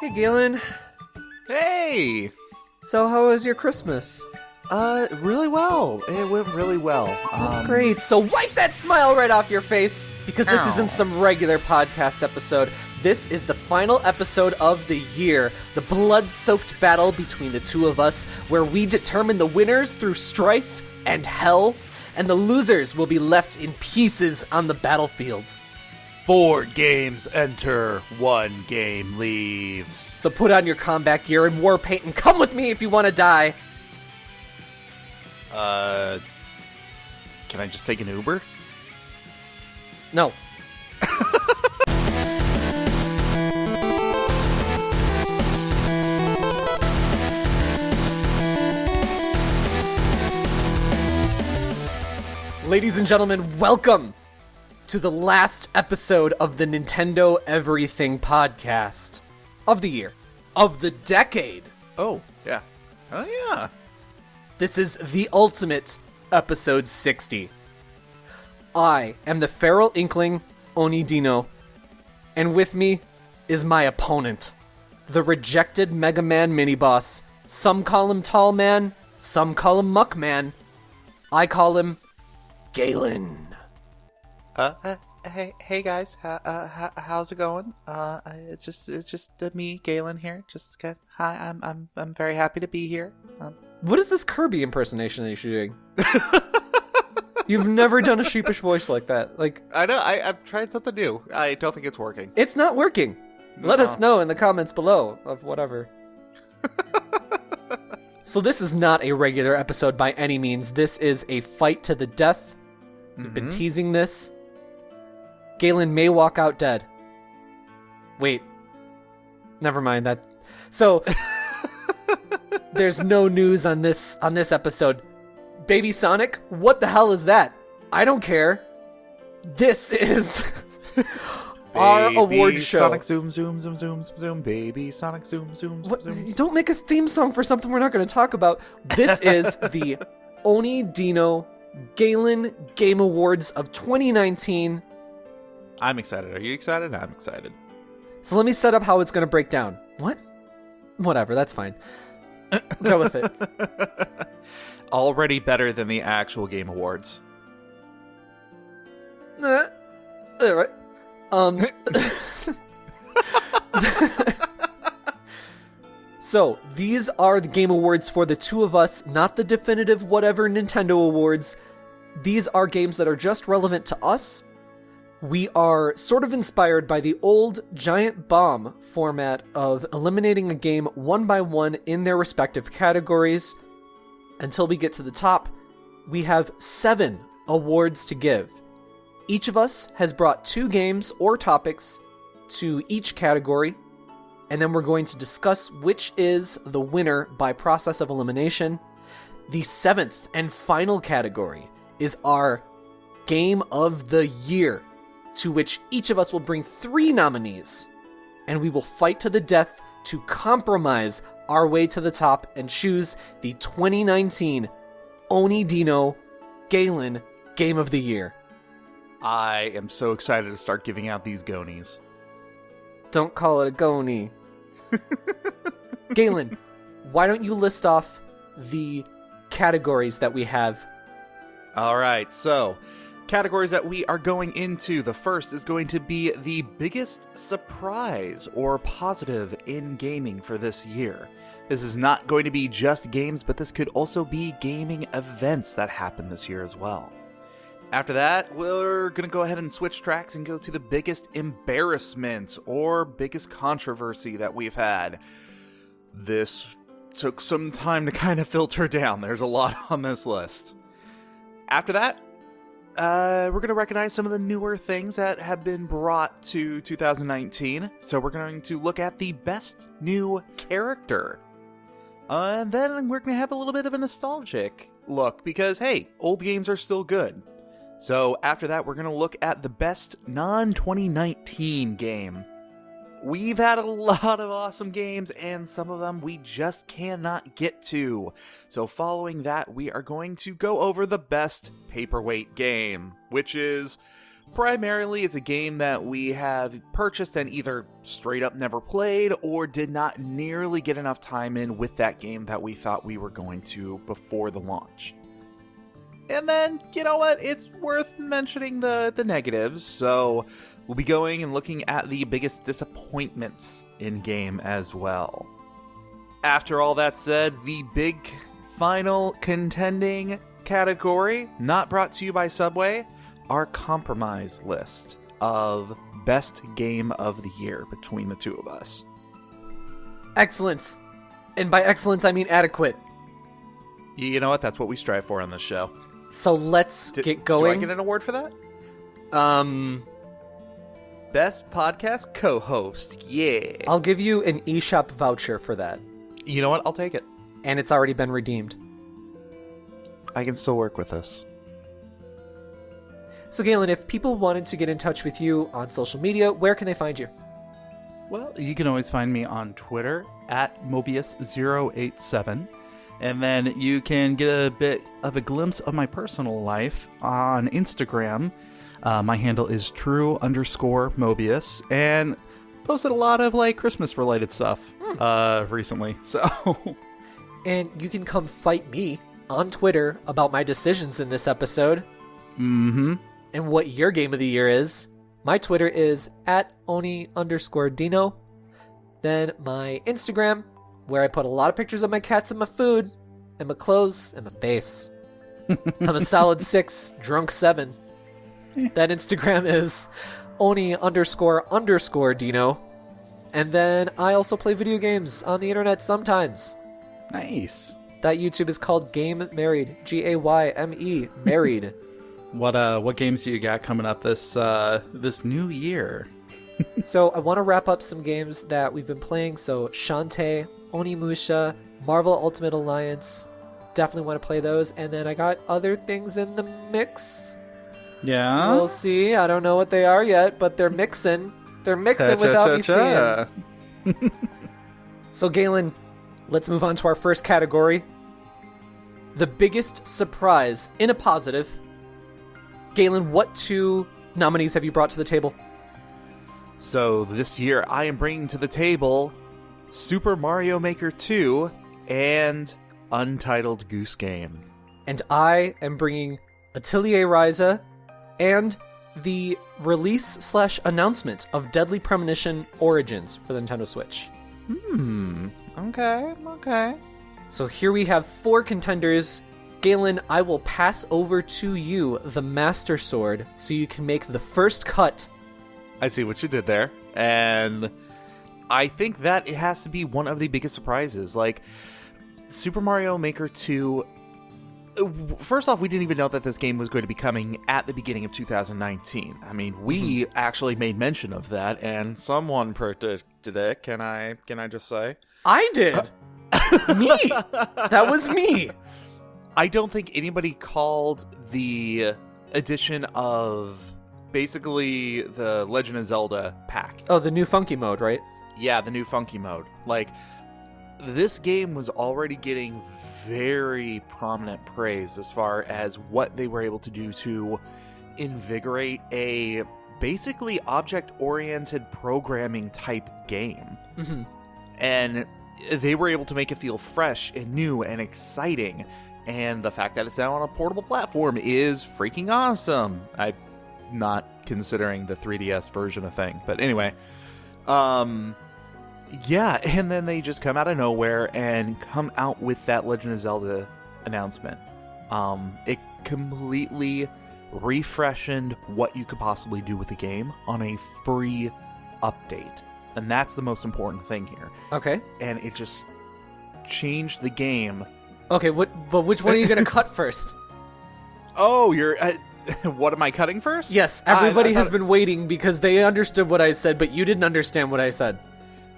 Hey, Galen. Hey! So, how was your Christmas? Really well. It went really well. That's great. So wipe that smile right off your face, because this isn't some regular podcast episode. This is the final episode of the year, the blood-soaked battle between the two of us, where we determine the winners through strife and hell, and the losers will be left in pieces on the battlefield. 4 games enter, 1 game leaves. So put on your combat gear and war paint and come with me if you want to die. Can I just take an Uber? No. Ladies and gentlemen, welcome to the last episode of the Nintendo Everything podcast. Of the year. Of the decade. Oh, yeah. Oh, yeah. This is the ultimate episode 60. I am the feral inkling, Oni Dino, and with me is my opponent, the rejected Mega Man mini-boss. Some call him Tall Man, some call him Muck Man. I call him Galen. Hey guys, how's it going? It's just me, Galen here. Hi, I'm very happy to be here. What is this Kirby impersonation that you're doing? You've never done a sheepish voice like that. I know, I'm trying something new. I don't think it's working. It's not working. No. Let us know in the comments below of whatever. So this is not a regular episode by any means. This is a fight to the death. We've been teasing this. Galen may walk out dead. Wait. Never mind that. So there's no news on this episode. Baby Sonic, what the hell is that? I don't care. This is our award show. Sonic zoom, baby Sonic zoom. What? You don't make a theme song for something we're not going to talk about. This is the Oni Dino Galen Game Awards of 2019. I'm excited. Are you excited? I'm excited. So let me set up how it's going to break down. What? Whatever, that's fine. Go with it. Already better than the actual Game Awards. All right. So, these are the Game Awards for the two of us, not the definitive whatever Nintendo Awards. These are games that are just relevant to us. We are sort of inspired by the old giant bomb format of eliminating a game one by one in their respective categories. Until we get to the top, we have 7 awards to give. Each of us has brought 2 games or topics to each category, and then we're going to discuss which is the winner by process of elimination. The 7th and final category is our Game of the Year, to which each of us will bring 3 nominees, and we will fight to the death to compromise our way to the top and choose the 2019 Oni Dino Galen Game of the Year. I am so excited to start giving out these gonies. Don't call it a goni. Galen, why don't you list off the categories that we have? Alright, so categories that we are going into. The first is going to be the biggest surprise or positive in gaming for this year. This is not going to be just games, but this could also be gaming events that happen this year as well. After that, we're going to go ahead and switch tracks and go to the biggest embarrassment or biggest controversy that we've had. This took some time to kind of filter down. There's a lot on this list. After that, we're going to recognize some of the newer things that have been brought to 2019. So we're going to look at the best new character. And then we're going to have a little bit of a nostalgic look because, hey, old games are still good. So after that, we're going to look at the best non-2019 game. We've had a lot of awesome games, and some of them we just cannot get to. So following that, we are going to go over the best Paperweight game, which is primarily it's a game that we have purchased and either straight up never played or did not nearly get enough time in with that game that we thought we were going to before the launch. And then, you know what, it's worth mentioning the negatives, so we'll be going and looking at the biggest disappointments in-game as well. After all that said, the big final contending category, not brought to you by Subway, our compromise list of best game of the year between the two of us. Excellent. And by excellent, I mean adequate. You know what? That's what we strive for on this show. So let's get going. Do I get an award for that? Best podcast co-host. Yeah. I'll give you an eShop voucher for that. You know what? I'll take it. And it's already been redeemed. I can still work with this. So, Galen, if people wanted to get in touch with you on social media, where can they find you? Well, you can always find me on Twitter at Mobius087. And then you can get a bit of a glimpse of my personal life on Instagram. My handle is true_Mobius. And posted a lot of Christmas-related stuff recently. So, and you can come fight me on Twitter about my decisions in this episode. Mm-hmm. And what your game of the year is. My Twitter is at Oni_Dino. Then my Instagram, where I put a lot of pictures of my cats and my food, and my clothes, and my face. I'm a solid 6, drunk 7. That Instagram is Oni__Dino. And then I also play video games on the internet sometimes. Nice. That YouTube is called Game Married. G-A-Y-M-E, Married. What games do you got coming up this new year? So I want to wrap up some games that we've been playing. So Shantae, Onimusha, Marvel Ultimate Alliance. Definitely want to play those. And then I got other things in the mix. Yeah? We'll see. I don't know what they are yet, but they're mixing. They're mixing without me seeing. So Galen, let's move on to our first category. The biggest surprise in a positive. Galen, what 2 nominees have you brought to the table? So this year I am bringing to the table Super Mario Maker 2 and Untitled Goose Game. And I am bringing Atelier Ryza and the release/announcement of Deadly Premonition Origins for the Nintendo Switch. Okay. So here we have 4 contenders. Galen, I will pass over to you the Master Sword so you can make the first cut. I see what you did there. And I think that it has to be one of the biggest surprises. Super Mario Maker 2... First off, we didn't even know that this game was going to be coming at the beginning of 2019. I mean, we actually made mention of that, and someone predicted it, can I just say? I did! Me! That was me! I don't think anybody called the addition of basically the Legend of Zelda pack. Oh, the new funky mode, right? Yeah, the new funky mode. This game was already getting very prominent praise as far as what they were able to do to invigorate a basically object-oriented programming type game. Mm-hmm. And they were able to make it feel fresh and new and exciting. And the fact that it's now on a portable platform is freaking awesome. I'm not considering the 3DS version of thing. But anyway, yeah, and then they just come out of nowhere and come out with that Legend of Zelda announcement. It completely refreshened what you could possibly do with the game on a free update. And that's the most important thing here. Okay. And it just changed the game. Okay, but which one are you going to cut first? Oh, you're... what am I cutting first? Yes, everybody has been waiting because they understood what I said, but you didn't understand what I said.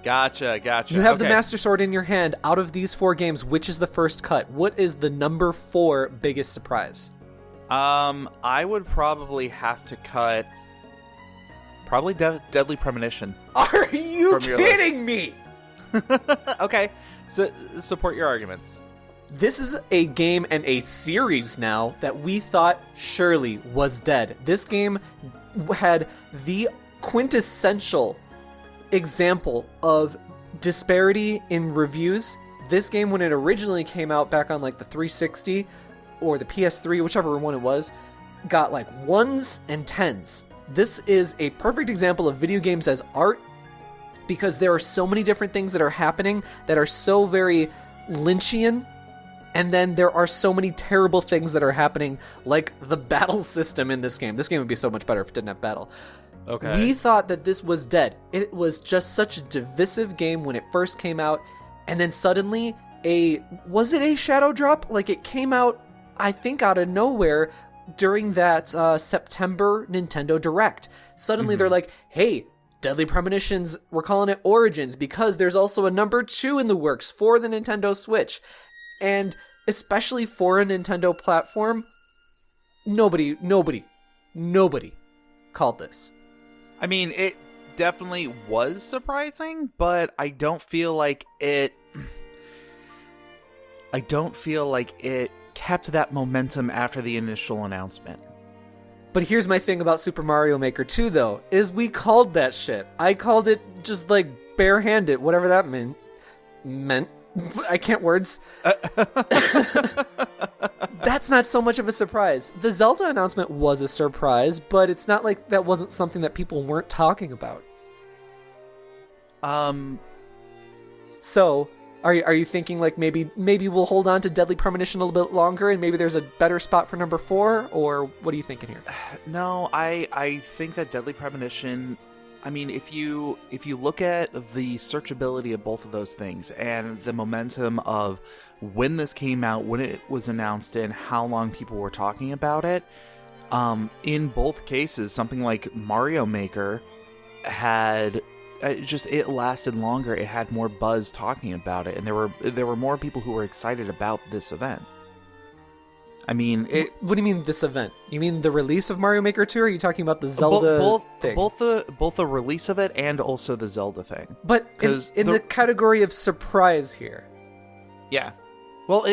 Gotcha. You have the Master Sword in your hand. Out of these 4 games, which is the first cut? What is the number 4 biggest surprise? I would probably have to cut... Probably Deadly Premonition. Are you kidding me? Okay, so support your arguments. This is a game and a series now that we thought surely was dead. This game had the quintessential example of disparity in reviews. This game, when it originally came out back on like the 360 or the PS3, whichever one it was, got like 1s and 10s. This is a perfect example of video games as art, because there are so many different things that are happening that are so very Lynchian, and then there are so many terrible things that are happening, like the battle system in this game. This game would be so much better if it didn't have battle. Okay. We thought that this was dead. It was just such a divisive game when it first came out, and then suddenly was it a shadow drop? Like, it came out, I think, out of nowhere during that September Nintendo Direct. Suddenly they're like, hey, Deadly Premonitions, we're calling it Origins because there's also a number 2 in the works for the Nintendo Switch. And especially for a Nintendo platform, nobody called this. I mean, it definitely was surprising, but I don't feel like it kept that momentum after the initial announcement. But here's my thing about Super Mario Maker 2, though, is we called that shit. I called it just, like, barehanded, whatever that meant. I can't words. That's not so much of a surprise. The Zelda announcement was a surprise, but it's not like that wasn't something that people weren't talking about. So, are you thinking, like, maybe we'll hold on to Deadly Premonition a little bit longer and maybe there's a better spot for number 4? Or what are you thinking here? No, I think that Deadly Premonition, I mean, if you look at the searchability of both of those things and the momentum of when this came out, when it was announced, and how long people were talking about it, in both cases, something like Mario Maker had... it lasted longer. It had more buzz talking about it, and there were more people who were excited about this event. I mean, what do you mean this event? You mean the release of Mario Maker 2, or are you talking about the Zelda thing? Both the release of it and also the Zelda thing. But in the category of surprise here. Yeah. Well,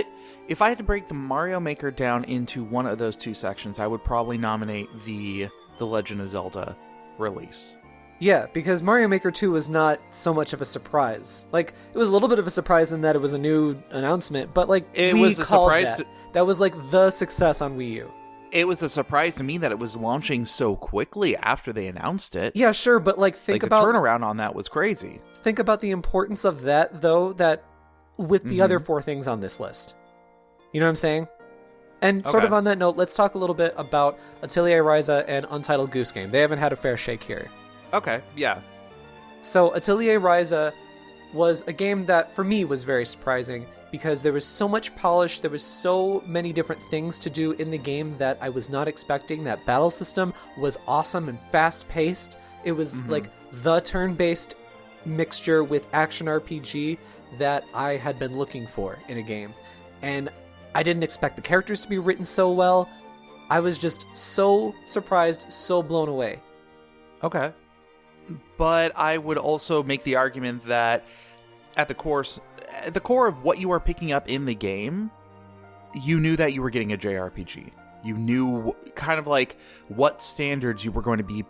if I had to break the Mario Maker down into one of those two sections, I would probably nominate the Legend of Zelda release. Yeah, because Mario Maker 2 was not so much of a surprise. Like, it was a little bit of a surprise in that it was a new announcement, but, like, it was a surprise. That was, like, the success on Wii U. It was a surprise to me that it was launching so quickly after they announced it. Yeah, sure, but, like, think about... the turnaround on that was crazy. Think about the importance of that, though, that with the other 4 things on this list. You know what I'm saying? And sort of on that note, let's talk a little bit about Atelier Ryza and Untitled Goose Game. They haven't had a fair shake here. Okay, yeah. So Atelier Ryza was a game that, for me, was very surprising because there was so much polish, there was so many different things to do in the game that I was not expecting. That battle system was awesome and fast-paced. It was like the turn-based mixture with action RPG that I had been looking for in a game. And I didn't expect the characters to be written so well. I was just so surprised, so blown away. Okay. But I would also make the argument that at the core of what you are picking up in the game, you knew that you were getting a JRPG. You knew kind of like what standards you were going to be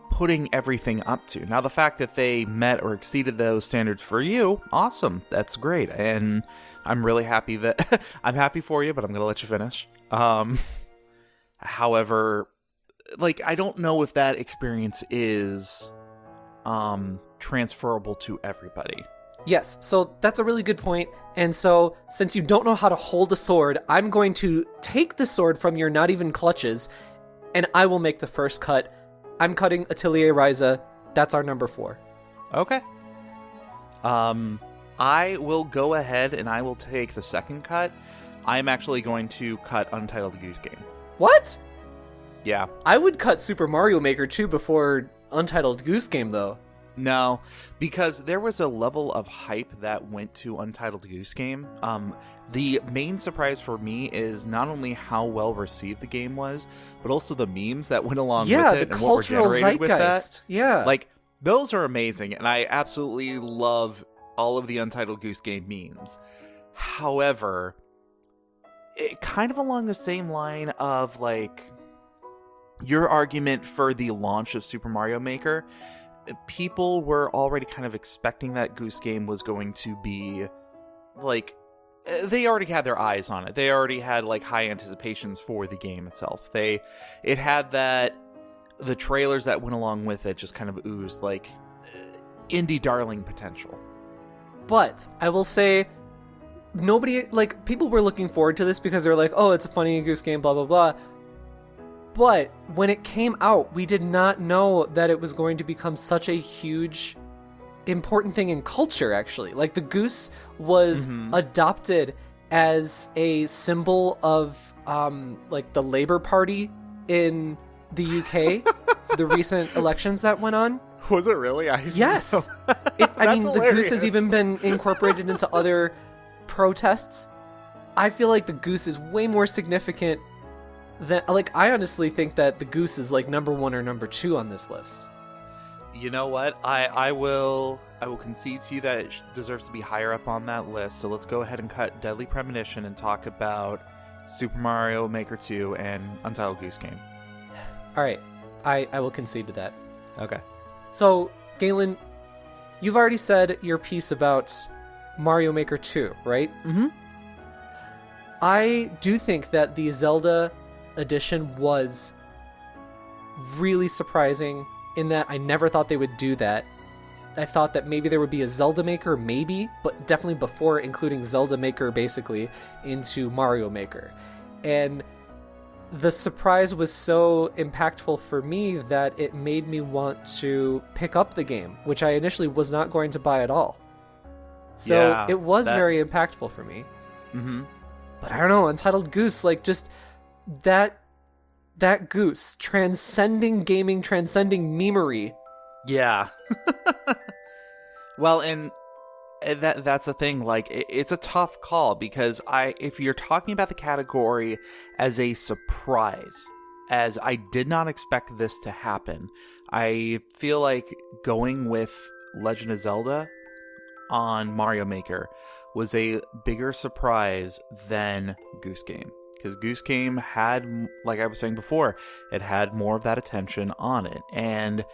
putting everything up to. Now, the fact that they met or exceeded those standards for you, awesome. That's great. And I'm really happy that I'm happy for you, but I'm going to let you finish. However, like, I don't know if that experience is transferable to everybody. Yes, so that's a really good point. And so, since you don't know how to hold a sword, I'm going to take the sword from your not even clutches, and I will make the first cut. I'm cutting Atelier Ryza. That's our number 4. Okay. I will go ahead and I will take the second cut. I'm actually going to cut Untitled Goose Game. What? Yeah. I would cut Super Mario Maker 2 before Untitled Goose Game, though. No, because there was a level of hype that went to Untitled Goose Game. The main surprise for me is not only how well received the game was, but also the memes that went along with it the and what were generated with that. Yeah, like, those are amazing, and I absolutely love all of the Untitled Goose Game memes. However, it kind of along the same line of, like, your argument for the launch of Super Mario Maker, people were already kind of expecting that Goose Game was going to be, like, they already had their eyes on it. They already had, like, high anticipations for the game itself. It had that, the trailers that went along with it just kind of oozed, like, indie darling potential. But I will say, nobody, like, people were looking forward to this because they're like, oh, it's a funny Goose Game, blah, blah, blah. But when it came out, we did not know that it was going to become such a huge, important thing in culture, actually. Like, the goose was adopted as a symbol of, like, the Labour Party in the UK for the recent elections that went on. Was it really? Yes. I mean, the goose has even been incorporated into other protests. I feel like the goose is way more significant than, like, I honestly think that the goose is, like, number 1 or number 2 on this list. You know what? I will concede to you that it deserves to be higher up on that list. So let's go ahead and cut Deadly Premonition and talk about Super Mario Maker 2 and Untitled Goose Game. All right. I will concede to that. Okay. So, Galen, you've already said your piece about Mario Maker 2, right? Mm-hmm. I do think that the Zelda edition was really surprising in that I never thought they would do that. I thought that maybe there would be a Zelda Maker, maybe, but definitely before including Zelda Maker basically into Mario Maker. And the surprise was so impactful for me that it made me want to pick up the game, which I initially was not going to buy at all. So yeah, it was very impactful for me. Mm-hmm. But I don't know, Untitled Goose, like, just that goose transcending gaming, transcending memery. Yeah. Well, and that's the thing. Like, it's a tough call because if you're talking about the category as a surprise, as I did not expect this to happen, I feel like going with Legend of Zelda on Mario Maker was a bigger surprise than Goose Game. Because Goose Game had, like I was saying before, it had more of that attention on it. And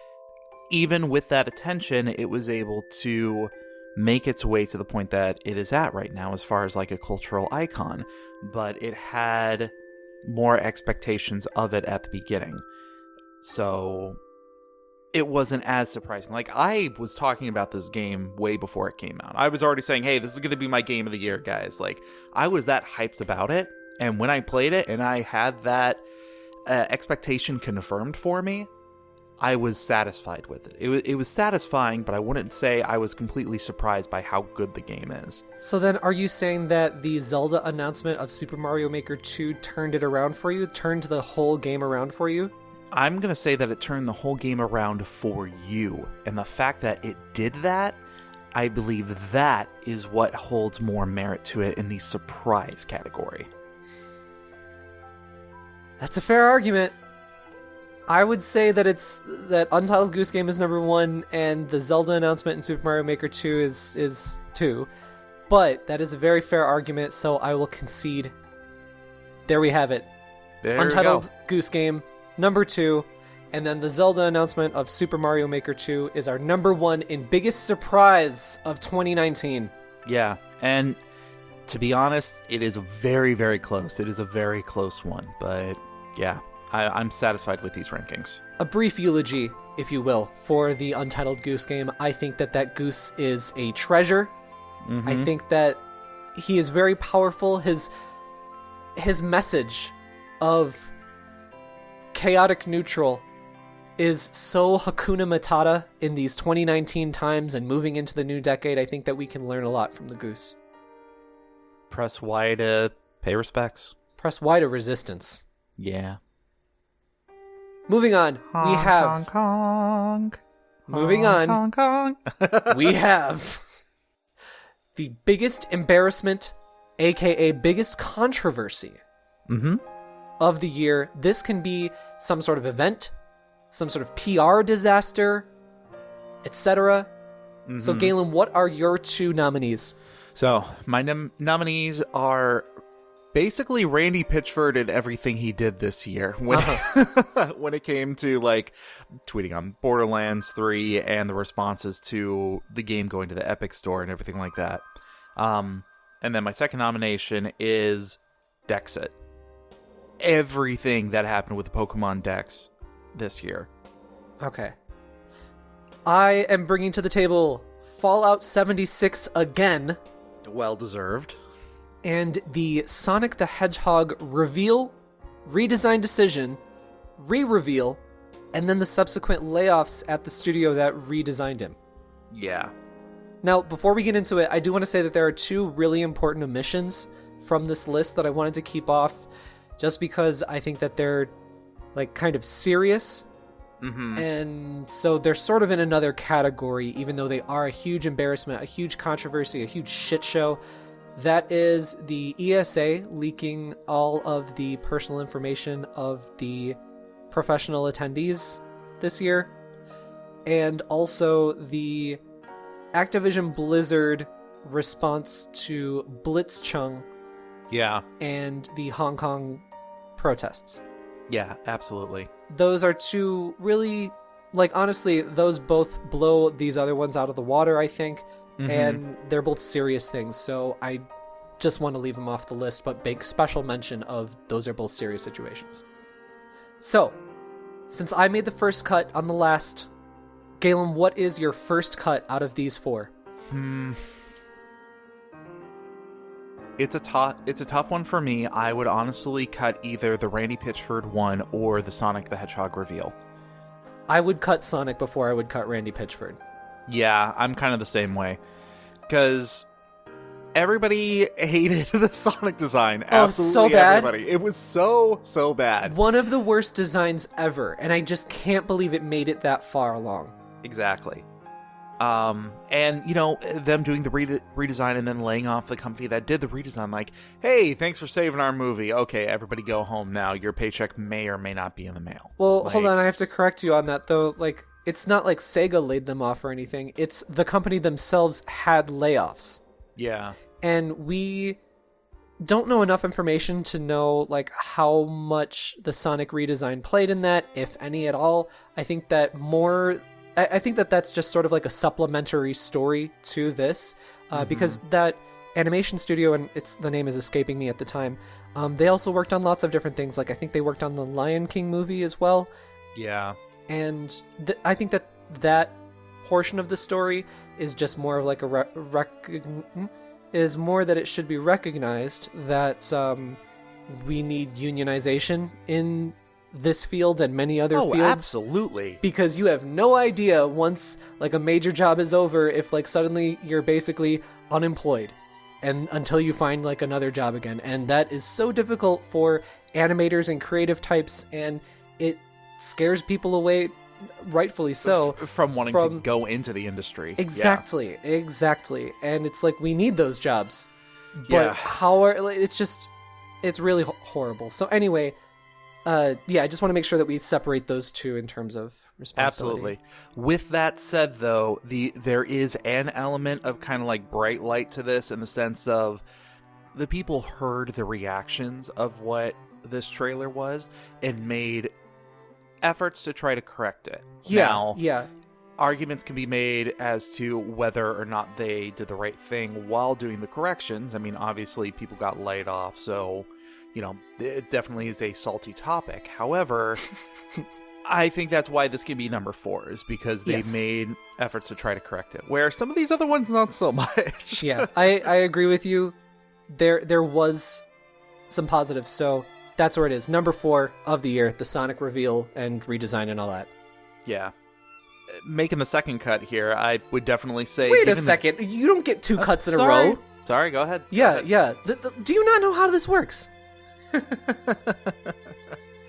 even with that attention, it was able to make its way to the point that it is at right now as far as like a cultural icon. But it had more expectations of it at the beginning. So it wasn't as surprising. Like, I was talking about this game way before it came out. I was already saying, hey, this is going to be my game of the year, guys. Like, I was that hyped about it. And when I played it and I had that expectation confirmed for me, I was satisfied with it. It was satisfying, but I wouldn't say I was completely surprised by how good the game is. So then are you saying that the Zelda announcement of Super Mario Maker 2 turned it around for you? Turned the whole game around for you? I'm going to say that it turned the whole game around for you. And the fact that it did that, I believe that is what holds more merit to it in the surprise category. That's a fair argument. I would say that Untitled Goose Game is number 1 and the Zelda announcement in Super Mario Maker 2 is 2. But that is a very fair argument, so I will concede. There we have it. There Untitled Goose Game, number 2, and then the Zelda announcement of Super Mario Maker 2 is our number 1 in biggest surprise of 2019. Yeah, and to be honest, it is very, very close. It is a very close one, but yeah, I'm satisfied with these rankings. A brief eulogy, if you will, for the Untitled Goose Game. I think that goose is a treasure. Mm-hmm. I think that he is very powerful. His message of chaotic neutral is so Hakuna Matata in these 2019 times and moving into the new decade. I think that we can learn a lot from the goose. Press Y to pay respects. Press Y to resistance. Yeah. Moving on, we have... Hong Kong. Moving on, Hong Kong. we have the biggest embarrassment, aka biggest controversy of the year. This can be some sort of event, some sort of PR disaster, etc. So, Galen, what are your 2 nominees? So, my nominees are basically Randy Pitchford and everything he did this year when when it came to like tweeting on Borderlands 3 and the responses to the game going to the Epic Store and everything like that. And then my second nomination is Dexit. Everything that happened with the Pokemon Dex this year. Okay. I am bringing to the table Fallout 76 again. Well deserved. And the Sonic the Hedgehog reveal, redesign decision, re-reveal, and then the subsequent layoffs at the studio that redesigned him. Yeah. Now, before we get into it, I do want to say that there are two really important omissions from this list that I wanted to keep off, just because I think that they're, like, kind of serious. Mm-hmm. And so they're sort of in another category, even though they are a huge embarrassment, a huge controversy, a huge shit show. That is the ESA leaking all of the personal information of the professional attendees this year, and also the Activision Blizzard response to Blitzchung and the Hong Kong protests. Yeah, absolutely. Those are two really, like, honestly, those both blow these other ones out of the water, I think. Mm-hmm. And they're both serious things, so I just want to leave them off the list, but make special mention of those are both serious situations. So, since I made the first cut on the last, Galen, what is your first cut out of these four? It's a tough one for me. I would honestly cut either the Randy Pitchford one or the Sonic the Hedgehog reveal. I would cut Sonic before I would cut Randy Pitchford. Yeah, I'm kind of the same way. Because everybody hated the Sonic design. Absolutely so bad. Everybody. It was so bad. One of the worst designs ever, and I just can't believe it made it that far along. Exactly. And, you know, them doing the redesign and then laying off the company that did the redesign, like, hey, thanks for saving our movie. Okay, everybody go home now. Your paycheck may or may not be in the mail. Well, hold on, I have to correct you on that, though. Like, it's not like Sega laid them off or anything. It's the company themselves had layoffs. Yeah. And we don't know enough information to know, like, how much the Sonic redesign played in that, if any at all. I think that that's just sort of like a supplementary story to this, because that animation studio, and the name is escaping me at the time, they also worked on lots of different things. Like, I think they worked on the Lion King movie as well. Yeah. And I think that portion of the story is just more of like is more that it should be recognized that we need unionization in this field and many other fields. Absolutely. Because you have no idea once like a major job is over if like suddenly you're basically unemployed and until you find like another job again. And that is so difficult for animators and creative types, and it scares people away, rightfully so, from wanting to go into the industry. Exactly. And it's like, we need those jobs. Yeah. But it's really horrible. So anyway, I just want to make sure that we separate those two in terms of responsibility. Absolutely. With that said, though, there is an element of kind of like bright light to this, in the sense of the people heard the reactions of what this trailer was and made efforts to try to correct it. Yeah. Arguments can be made as to whether or not they did the right thing while doing the corrections. I mean, obviously, people got laid off, so, you know, it definitely is a salty topic. However, I think that's why this can be number 4, is because they made efforts to try to correct it, where some of these other ones, not so much. Yeah, I agree with you. There was some positives, so that's where it is. Number 4 of the year, the Sonic reveal and redesign and all that. Yeah. Making the second cut here, I would definitely say... Wait a second. You don't get 2 cuts in a row. Sorry, go ahead. Yeah. Do you not know how this works?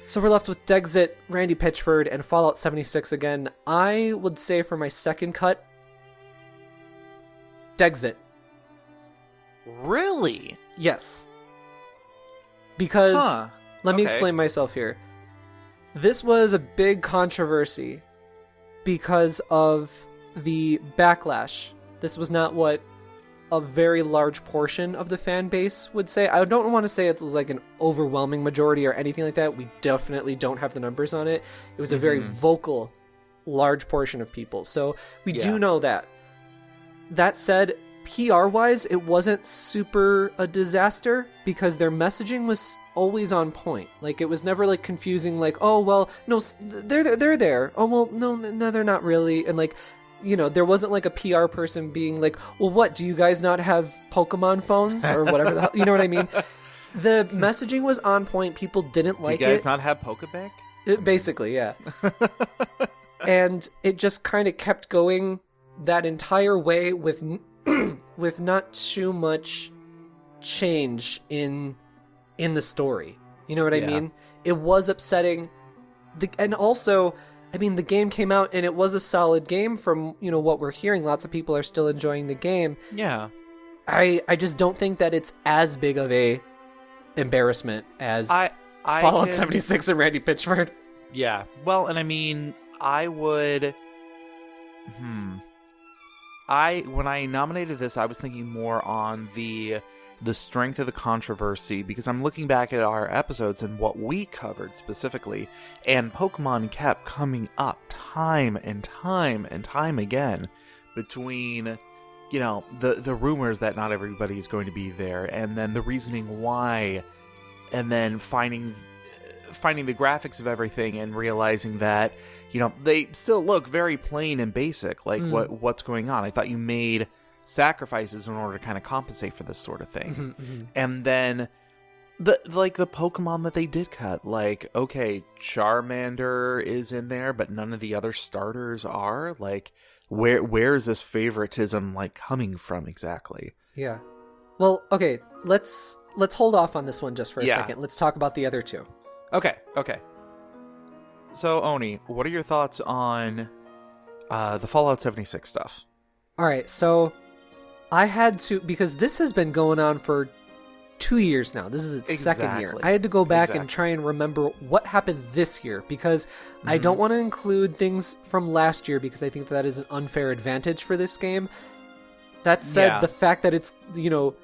So we're left with Dexit, Randy Pitchford, and Fallout 76 again. I would say for my second cut, Dexit. Really? Yes. Because, let me explain myself here. This was a big controversy because of the backlash. This was not what a very large portion of the fan base would say. I don't want to say it's like an overwhelming majority or anything like that. We definitely don't have the numbers on it. It was a very vocal, large portion of people. So we do know that. That said, PR-wise, it wasn't super a disaster because their messaging was always on point. Like, it was never, like, confusing, like, oh, well, no, they're there. Oh, well, no, they're not really. And, like, you know, there wasn't, like, a PR person being like, well, what, do you guys not have Pokemon phones? Or whatever the hell, you know what I mean? The messaging was on point. People didn't like it. Do you guys not have Pokebank? Basically, yeah. And it just kind of kept going that entire way with not too much change in the story. You know what I mean? It was upsetting. And also, I mean, the game came out and it was a solid game from, you know, what we're hearing. Lots of people are still enjoying the game. Yeah. I just don't think that it's as big of a embarrassment as Fallout 76 and Randy Pitchford. Yeah. Well, and I mean, I would... when I nominated this, I was thinking more on the strength of the controversy, because I'm looking back at our episodes and what we covered specifically, and Pokemon kept coming up time and time and time again between, you know, the rumors that not everybody is going to be there, and then the reasoning why, and then finding the graphics of everything and realizing that, you know, they still look very plain and basic, like what's going on. I thought you made sacrifices in order to kind of compensate for this sort of thing. And then the Pokemon that they did cut, like, okay, Charmander is in there, but none of the other starters are. Like, where is this favoritism, like, coming from exactly? Yeah. Well, okay, let's hold off on this one just for a second. Let's talk about the other two. Okay. So, Oni, what are your thoughts on the Fallout 76 stuff? All right, so I had to, because this has been going on for 2 years now. This is its second year. I had to go back and try and remember what happened this year, because I don't want to include things from last year, because I think that is an unfair advantage for this game. That said, the fact that it's, you know,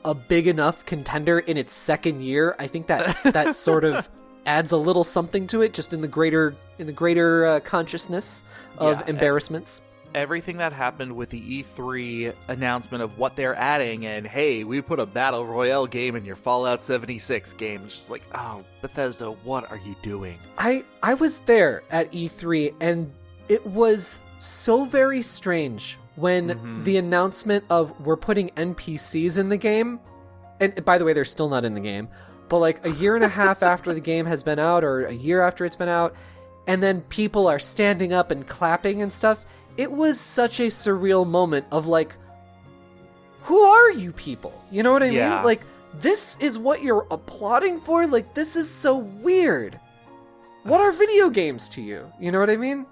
a big enough contender in its second year, I think that sort of adds a little something to it, just in the greater consciousness of embarrassments. Everything that happened with the E3 announcement of what they're adding, and hey, we put a battle royale game in your Fallout 76 game. It's just like, oh, Bethesda, what are you doing? I was there at E3, and it was so very strange when the announcement of we're putting NPCs in the game, and by the way, they're still not in the game, but like a year and a half after the game has been out, or a year after it's been out, and then people are standing up and clapping and stuff. It was such a surreal moment of like, who are you people? You know what I mean? Like, this is what you're applauding for? Like, this is so weird. What are video games to you? You know what I mean?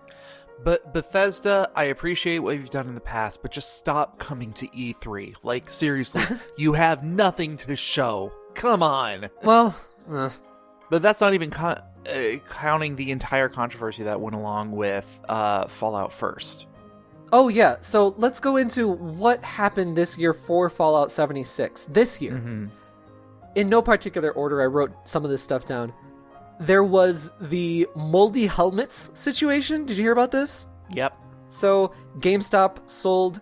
But Bethesda, I appreciate what you've done in the past, but just stop coming to E3. Like, seriously, you have nothing to show. Come on. Well, but that's not even counting the entire controversy that went along with Fallout First. Oh, yeah. So let's go into what happened this year for Fallout 76. This year. In no particular order, I wrote some of this stuff down. There was the moldy helmets situation. Did you hear about this? Yep. So GameStop sold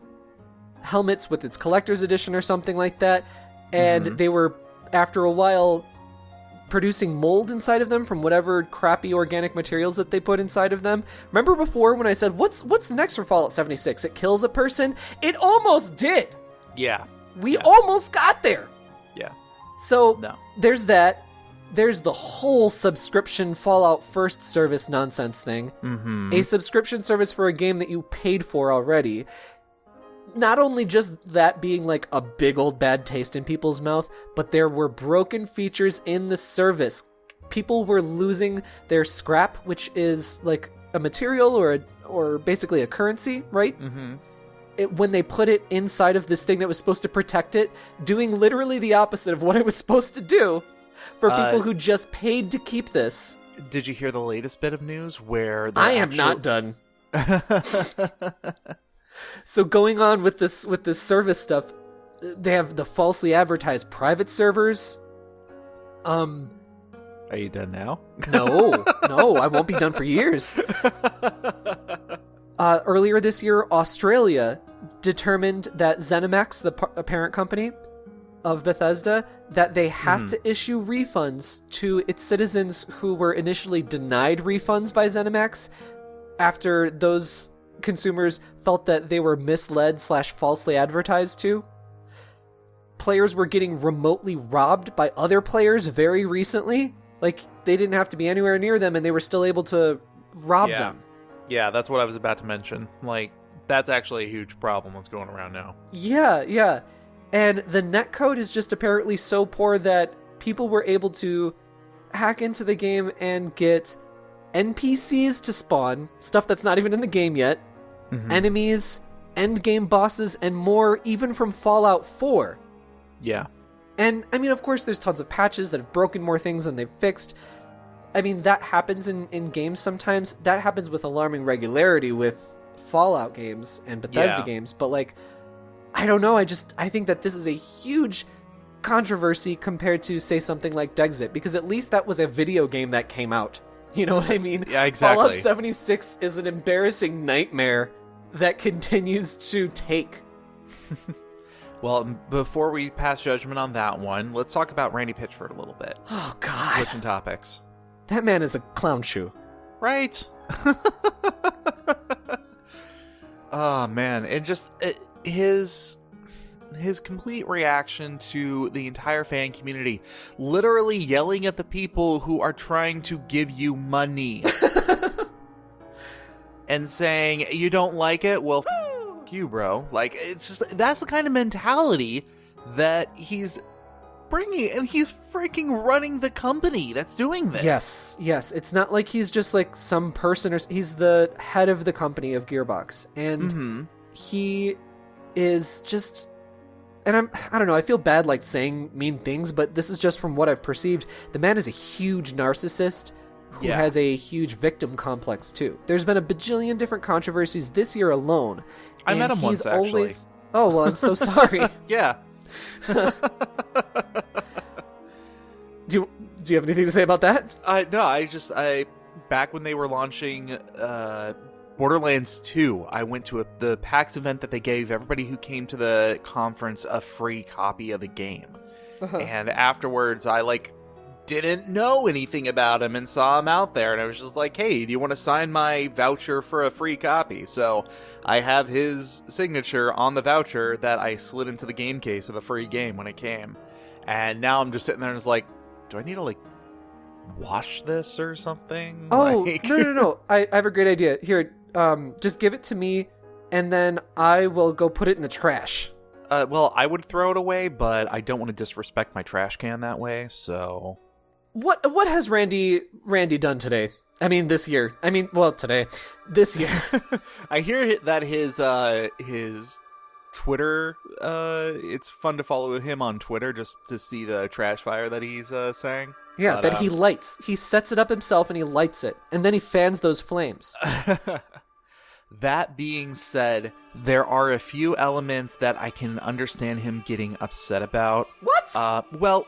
helmets with its collector's edition or something like that. And they were, after a while, producing mold inside of them from whatever crappy organic materials that they put inside of them. Remember before when I said, what's next for Fallout 76? It kills a person? It almost did! Yeah. We almost got there! Yeah. So, there's that. There's the whole subscription Fallout First service nonsense thing. A subscription service for a game that you paid for already. Not only just that being like a big old bad taste in people's mouth, but there were broken features in the service. People were losing their scrap, which is like a material or basically a currency, right? When they put it inside of this thing that was supposed to protect it, doing literally the opposite of what it was supposed to do for people who just paid to keep this. Did you hear the latest bit of news where I am not done. So going on with this service stuff, They have the falsely advertised private servers. Are you done now? No, I won't be done for years. Earlier this year, Australia determined that ZeniMax, the parent company of Bethesda, that they have to issue refunds to its citizens who were initially denied refunds by ZeniMax after those consumers felt that they were misled / falsely advertised to. Players were getting remotely robbed by other players very recently. Like, they didn't have to be anywhere near them, and they were still able to rob them. Yeah, that's what I was about to mention. Like, that's actually a huge problem that's going around now. Yeah. And the netcode is just apparently so poor that people were able to hack into the game and get NPCs to spawn, stuff that's not even in the game yet, enemies, endgame bosses, and more, even from Fallout 4. Yeah. And, I mean, of course, there's tons of patches that have broken more things than they've fixed. I mean, that happens in games sometimes. That happens with alarming regularity with Fallout games and Bethesda games. But, like, I don't know. I think that this is a huge controversy compared to, say, something like Dexit. Because at least that was a video game that came out. You know what I mean? Yeah, exactly. Fallout 76 is an embarrassing nightmare that continues to take. Well, before we pass judgment on that one, let's talk about Randy Pitchford a little bit. Oh, God. Switching topics. That man is a clown shoe. Right? Oh, man. And just his complete reaction to the entire fan community, literally yelling at the people who are trying to give you money. And saying, you don't like it? Well, you, bro. Like, it's just, that's the kind of mentality that he's bringing, and he's freaking running the company that's doing this. Yes. It's not like he's just like some person, or he's the head of the company of Gearbox, and he is just, and I don't know, I feel bad like saying mean things, but this is just from what I've perceived. The man is a huge narcissist who has a huge victim complex too. There's been a bajillion different controversies this year alone. I met him once, actually. Oh, well, I'm so sorry. Yeah. Do you have anything to say about that? No, I back when they were launching Borderlands 2, I went to the PAX event that they gave everybody who came to the conference a free copy of the game. And afterwards, I didn't know anything about him and saw him out there, and I was just like, hey, do you want to sign my voucher for a free copy? So I have his signature on the voucher that I slid into the game case of the free game when it came. And now I'm just sitting there and it's like, do I need to wash this or something? Oh, no. I have a great idea. Here, just give it to me, and then I will go put it in the trash. Well, I would throw it away, but I don't want to disrespect my trash can that way, so... What has Randy done today? I mean, this year. I mean, well, today. This year. I hear that his Twitter, it's fun to follow him on Twitter just to see the trash fire that he's saying. Yeah, that he lights. He sets it up himself and he lights it, and then he fans those flames. That being said, there are a few elements that I can understand him getting upset about. What? Well...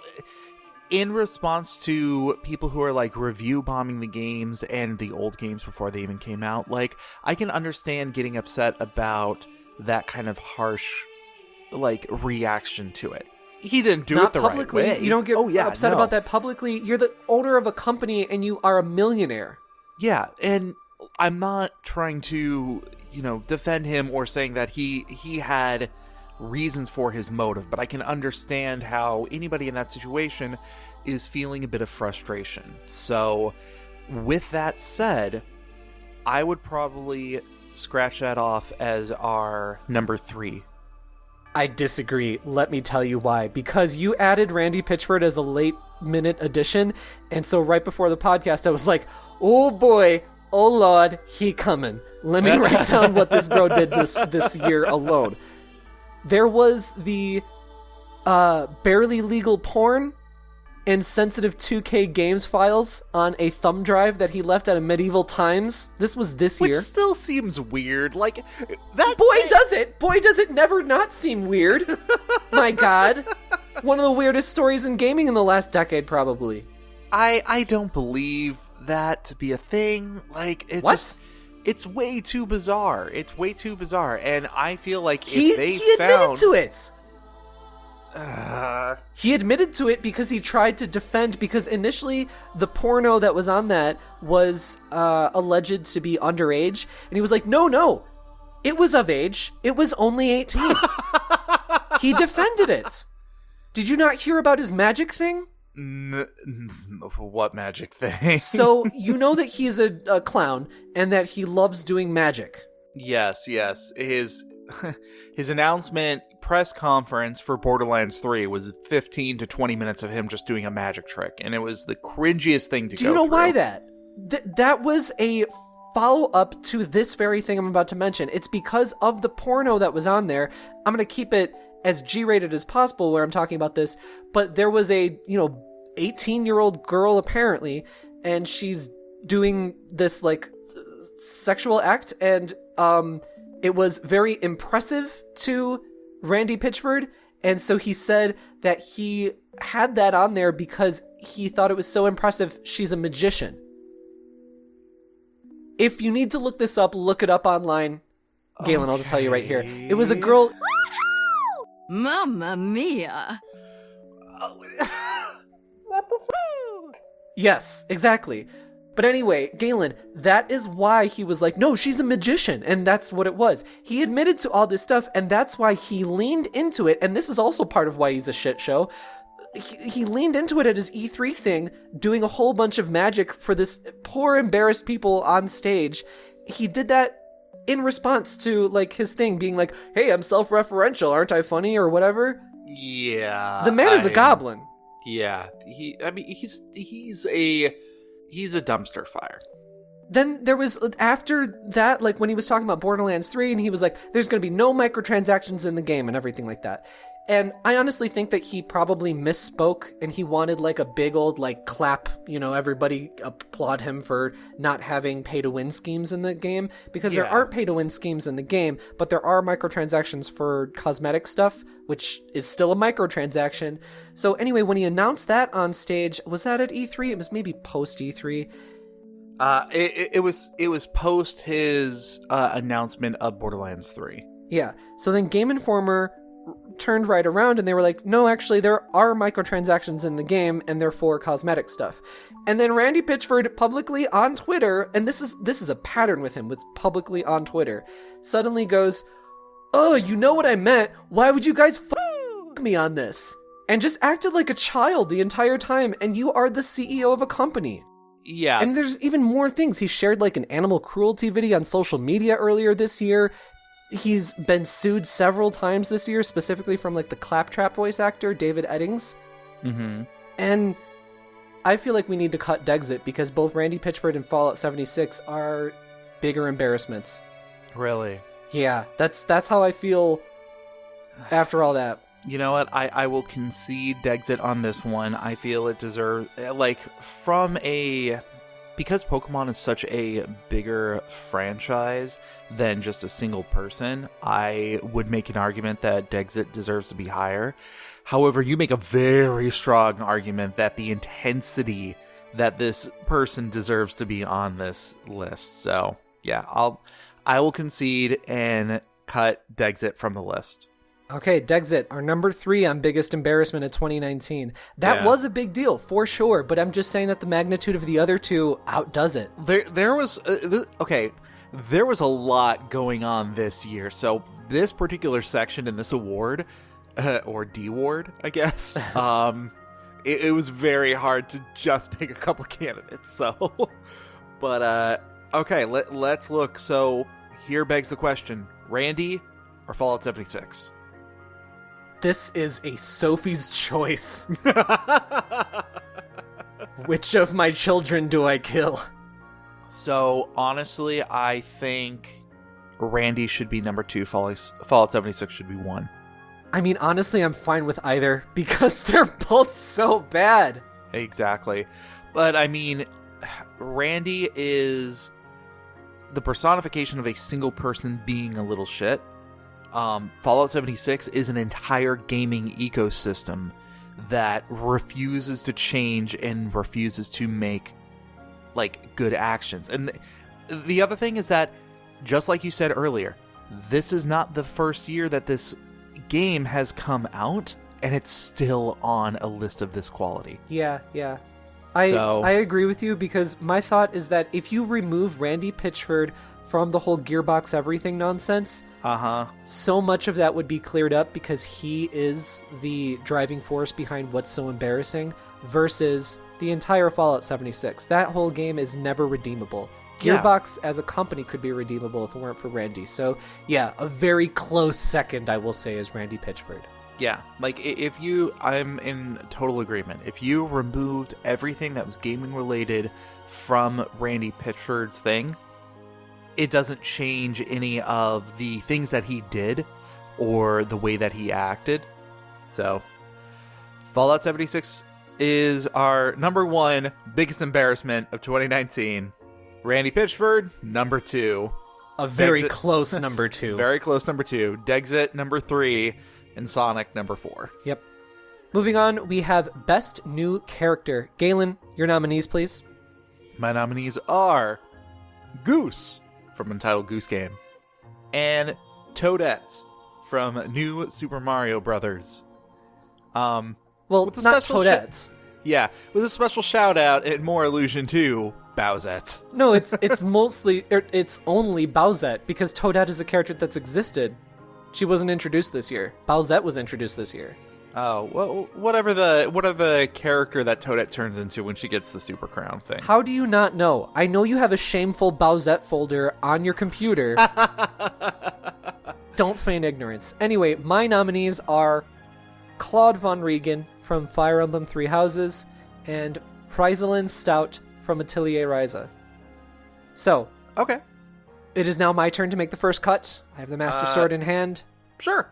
in response to people who are review bombing the games and the old games before they even came out, I can understand getting upset about that kind of harsh reaction to it. He didn't do it the publicly. Right way. You don't get upset about that publicly. You're the owner of a company and you are a millionaire. Yeah, and I'm not trying to, defend him or saying that he had reasons for his motive, but I can understand how anybody in that situation is feeling a bit of frustration. So, with that said, I would probably scratch that off as our number 3. I disagree. Let me tell you why. Because you added Randy Pitchford as a late-minute addition, and so right before the podcast, I was like, oh boy, oh lord, he coming. Let me write down what this bro did this year alone. There was the barely legal porn and sensitive 2K games files on a thumb drive that he left at a medieval times. This was this year. Which still seems weird. That Boy, does it never not seem weird. my god. One of the weirdest stories in gaming in the last decade, probably. I don't believe that to be a thing. Like, it's What? just, it's way too bizarre. It's way too bizarre. And I feel like He admitted to it. He admitted to it because he tried to defend, because initially the porno that was on that was alleged to be underage, and he was like, no, it was of age. It was only 18. He defended it. Did you not hear about his magic thing? What magic thing? So, you know that he's a clown and that he loves doing magic. Yes. His announcement press conference for Borderlands 3 was 15 to 20 minutes of him just doing a magic trick, and it was the cringiest thing to go through. Do you know why that? That was a follow-up to this very thing I'm about to mention. It's because of the porno that was on there. I'm going to keep it as G-rated as possible where I'm talking about this, but there was a, 18-year-old girl apparently, and she's doing this, like, sexual act, and it was very impressive to Randy Pitchford, and so he said that he had that on there because he thought it was so impressive. She's a magician. If you need to look this up, look it up online. Galen, okay. I'll just tell you right here. It was a girl... Mamma mia. What the f***? Yes, exactly. But anyway, Galen, that is why he was like, no, she's a magician. And that's what it was. He admitted to all this stuff, and that's why he leaned into it. And this is also part of why he's a shit show. He leaned into it at his E3 thing, doing a whole bunch of magic for this poor, embarrassed people on stage. He did that in response to, like, his thing being like, hey, I'm self-referential, aren't I funny, or whatever? Yeah. The man is a goblin. Yeah. He's a dumpster fire. Then there was, after that, like, when he was talking about Borderlands 3, and he was like, there's going to be no microtransactions in the game and everything like that. And I honestly think that he probably misspoke, and he wanted, like, a big old, like, clap, everybody applaud him for not having pay-to-win schemes in the game, because there aren't pay-to-win schemes in the game, but there are microtransactions for cosmetic stuff, which is still a microtransaction. So anyway, when he announced that on stage, was that at E3? It was maybe post-E3. It was post his announcement of Borderlands 3. Yeah. So then Game Informer turned right around and they were like, no, actually there are microtransactions in the game and they're for cosmetic stuff. And then Randy Pitchford publicly on Twitter, and this is a pattern with him, with publicly on Twitter, suddenly goes, oh, you know what I meant? Why would you guys f*** me on this? And just acted like a child the entire time, and you are the CEO of a company. Yeah. And there's even more things. He shared like an animal cruelty video on social media earlier this year. He's been sued several times this year, specifically from like the Claptrap voice actor, David Eddings. Mm-hmm. And I feel like we need to cut Dexit because both Randy Pitchford and Fallout 76 are bigger embarrassments. Really? Yeah, that's how I feel after all that. You know what? I will concede Dexit on this one. I feel it deserves, like, because Pokemon is such a bigger franchise than just a single person, I would make an argument that Dexit deserves to be higher. However, you make a very strong argument that the intensity that this person deserves to be on this list. So, yeah, I will concede and cut Dexit from the list. Okay, Dexit, our number 3 on biggest embarrassment of 2019. That was a big deal, for sure, but I'm just saying that the magnitude of the other two outdoes it. There was a lot going on this year, so this particular section in this award, or D-ward, I guess, it was very hard to just pick a couple candidates, so, but, okay, let's look. So, here begs the question, Randy or Fallout 76? This is a Sophie's choice. Which of my children do I kill? So, honestly, I think Randy should be number 2, Fallout 76 should be 1. I mean, honestly, I'm fine with either, because they're both so bad. Exactly. But, I mean, Randy is the personification of a single person being a little shit. Fallout 76 is an entire gaming ecosystem that refuses to change and refuses to make like good actions. And the other thing is that, just like you said earlier, this is not the first year that this game has come out, and it's still on a list of this quality. Yeah. I agree with you, because my thought is that if you remove Randy Pitchford from the whole Gearbox everything nonsense, so much of that would be cleared up, because he is the driving force behind what's so embarrassing, versus the entire Fallout 76. That whole game is never redeemable. Gearbox as a company could be redeemable if it weren't for Randy. So yeah, a very close second, I will say, is Randy Pitchford. Yeah, like I'm in total agreement. If you removed everything that was gaming related from Randy Pitchford's thing, it doesn't change any of the things that he did or the way that he acted. So, Fallout 76 is our number one biggest embarrassment of 2019. Randy Pitchford, number 2. A very close number 2. Very close number 2. Dexit, number 3. And Sonic, number 4. Yep. Moving on, we have Best New Character. Galen, your nominees, please. My nominees are Goose from Untitled Goose Game and Toadette from New Super Mario Brothers. Well, it's not Toadette. Yeah, with a special shout out and more allusion to Bowsette. No, it's only Bowsette, because Toadette is a character that's existed. She wasn't introduced this year. Bowsette was introduced this year. Oh, well, whatever the character that Toadette turns into when she gets the super crown thing. How do you not know? I know you have a shameful Bowsette folder on your computer. Don't feign ignorance. Anyway, my nominees are Claude Von Regan from Fire Emblem Three Houses and Rysalind Stout from Atelier Ryza. So, okay. It is now my turn to make the first cut. I have the Master Sword in hand. Sure.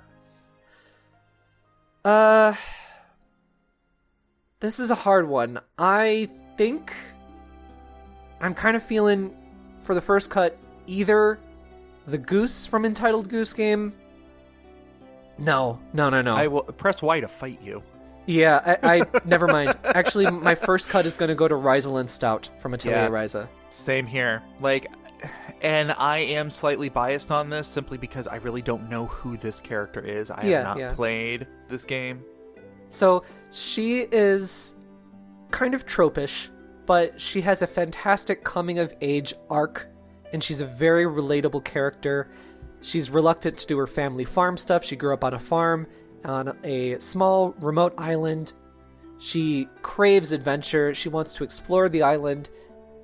This is a hard one. I think I'm kind of feeling, for the first cut, either the Goose from Untitled Goose Game. No. I will press Y to fight you. Yeah, I never mind. Actually, my first cut is going to go to Rysalind Stout from Atelier Ryza. Same here. And I am slightly biased on this simply because I really don't know who this character is. I have not played this game. So she is kind of tropish, but she has a fantastic coming-of-age arc, and she's a very relatable character. She's reluctant to do her family farm stuff. She grew up on a farm on a small remote island. She craves adventure. She wants to explore the island,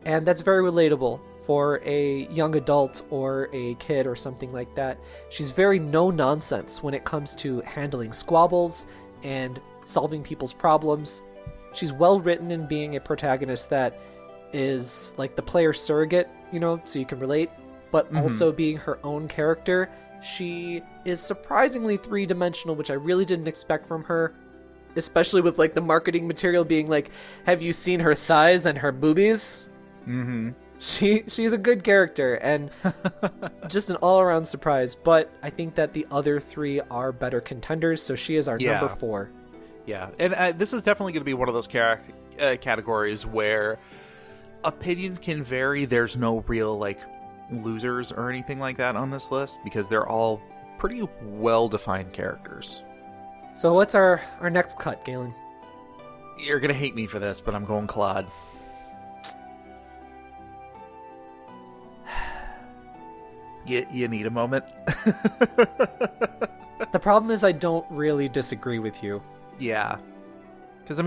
and that's very relatable for a young adult or a kid or something like that. She's very no-nonsense when it comes to handling squabbles and solving people's problems. She's well-written in being a protagonist that is like the player surrogate, so you can relate, but also being her own character. She is surprisingly three-dimensional, which I really didn't expect from her, especially with the marketing material being have you seen her thighs and her boobies? Mm-hmm. She's a good character, and just an all-around surprise, but I think that the other three are better contenders, so she is our number 4. Yeah, and this is definitely going to be one of those categories where opinions can vary. There's no real, losers or anything like that on this list, because they're all pretty well-defined characters. So what's our next cut, Galen? You're going to hate me for this, but I'm going Claude. You need a moment? The problem is I don't really disagree with you. Yeah. Because,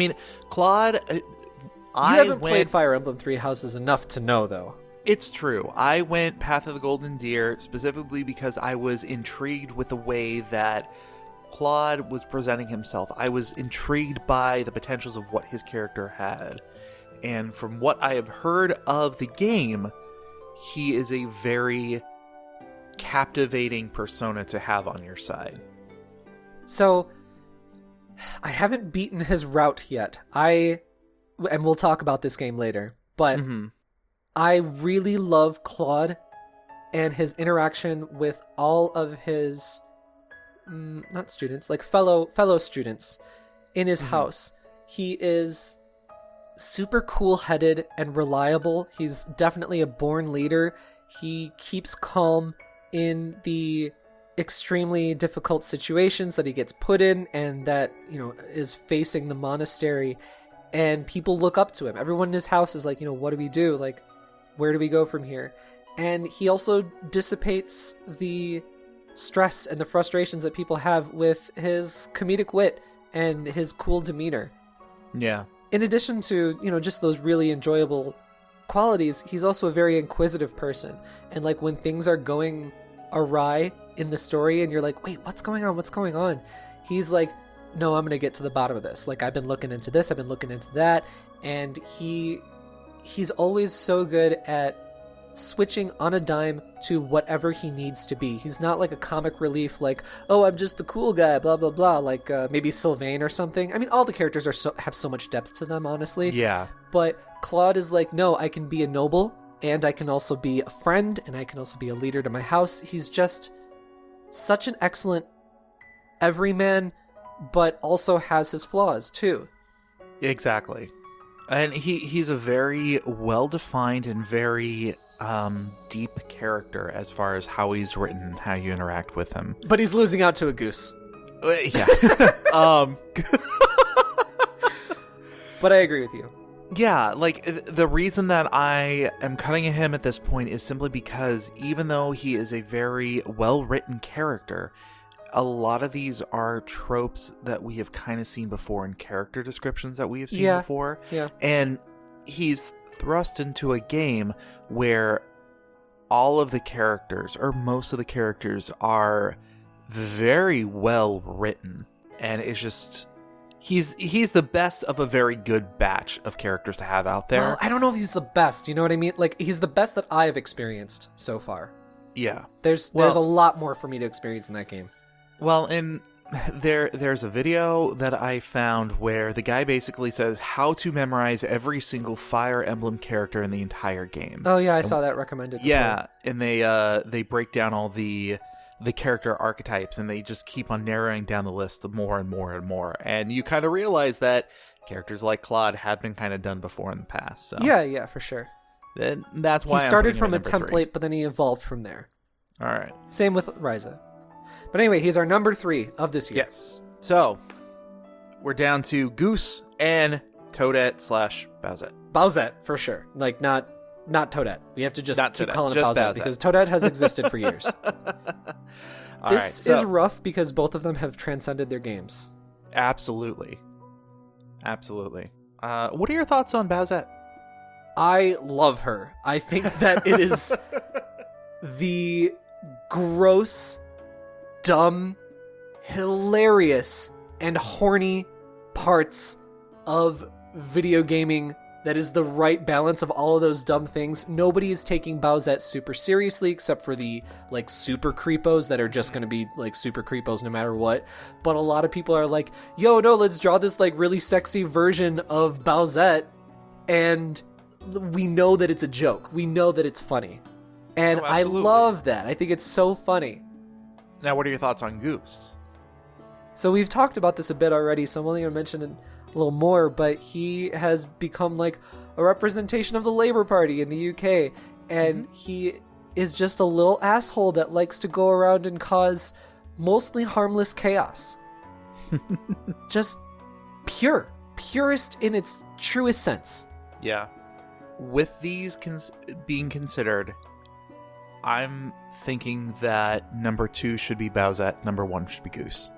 Claude... You haven't played Fire Emblem Three Houses enough to know, though. It's true. I went Path of the Golden Deer specifically because I was intrigued with the way that Claude was presenting himself. I was intrigued by the potentials of what his character had. And from what I have heard of the game, he is a very captivating persona to have on your side. So, I haven't beaten his route yet. And we'll talk about this game later, but I really love Claude and his interaction with all of his not students, like fellow students in his house. He is super cool-headed and reliable. He's definitely a born leader. He keeps calm in the extremely difficult situations that he gets put in and that, is facing the monastery. And people look up to him. Everyone in his house is like, what do we do? Like, where do we go from here? And he also dissipates the stress and the frustrations that people have with his comedic wit and his cool demeanor. Yeah. In addition to, just those really enjoyable qualities, he's also a very inquisitive person. And like when things are going awry in the story and you're like, wait, what's going on? He's like, no, I'm going to get to the bottom of this. Like, I've been looking into this, I've been looking into that. And he's always so good at switching on a dime to whatever he needs to be. He's not like a comic relief, like, oh, I'm just the cool guy, blah, blah, blah, like maybe Sylvain or something. I mean, all the characters have so much depth to them, honestly. Yeah. But Claude is like, no, I can be a noble, and I can also be a friend, and I can also be a leader to my house. He's just such an excellent everyman, but also has his flaws, too. Exactly. And he's a very well-defined and very deep character as far as how he's written and how you interact with him. But he's losing out to a goose. Yeah. But I agree with you. Yeah, like, the reason that I am cutting him at this point is simply because even though he is a very well-written character, a lot of these are tropes that we have kind of seen before in character descriptions that we have seen before. Yeah. And he's thrust into a game where all of the characters, or most of the characters, are very well written. And it's just... He's the best of a very good batch of characters to have out there. Well, I don't know if he's the best, you know what I mean? Like, he's the best that I've experienced so far. Yeah. There's a lot more for me to experience in that game. Well, and there's a video that I found where the guy basically says how to memorize every single Fire Emblem character in the entire game. Oh yeah, I saw that recommended before. Yeah, and they break down all the character archetypes, and they just keep on narrowing down the list more and more and more. And you kind of realize that characters like Claude have been kind of done before in the past. So yeah, for sure. And that's why he started from a template, but then he evolved from there. All right. Same with Ryza. But anyway, he's our number 3 of this year. Yes. So we're down to Goose and Toadette/Bowsette. Bowsette, for sure. Like, not Toadette. We have to just keep calling it Bowsette, because Toadette has existed for years. This is rough because both of them have transcended their games. Absolutely. What are your thoughts on Bowsette? I love her. I think that it is the gross, dumb, hilarious, and horny parts of video gaming that is the right balance of all of those dumb things. Nobody is taking Bowsette super seriously except for the, like, super creepos that are just going to be, like, super creepos no matter what. But a lot of people are like, yo, no, let's draw this, like, really sexy version of Bowsette, and we know that it's a joke. We know that it's funny. And I love that. I think it's so funny. Now, what are your thoughts on Goose? So we've talked about this a bit already, so I'm only going to mention it a little more, but he has become like a representation of the Labour Party in the UK, and he is just a little asshole that likes to go around and cause mostly harmless chaos. Just purest in its truest sense. Yeah. With these being considered, I'm thinking that number 2 should be Bowsette, number 1 should be Goose.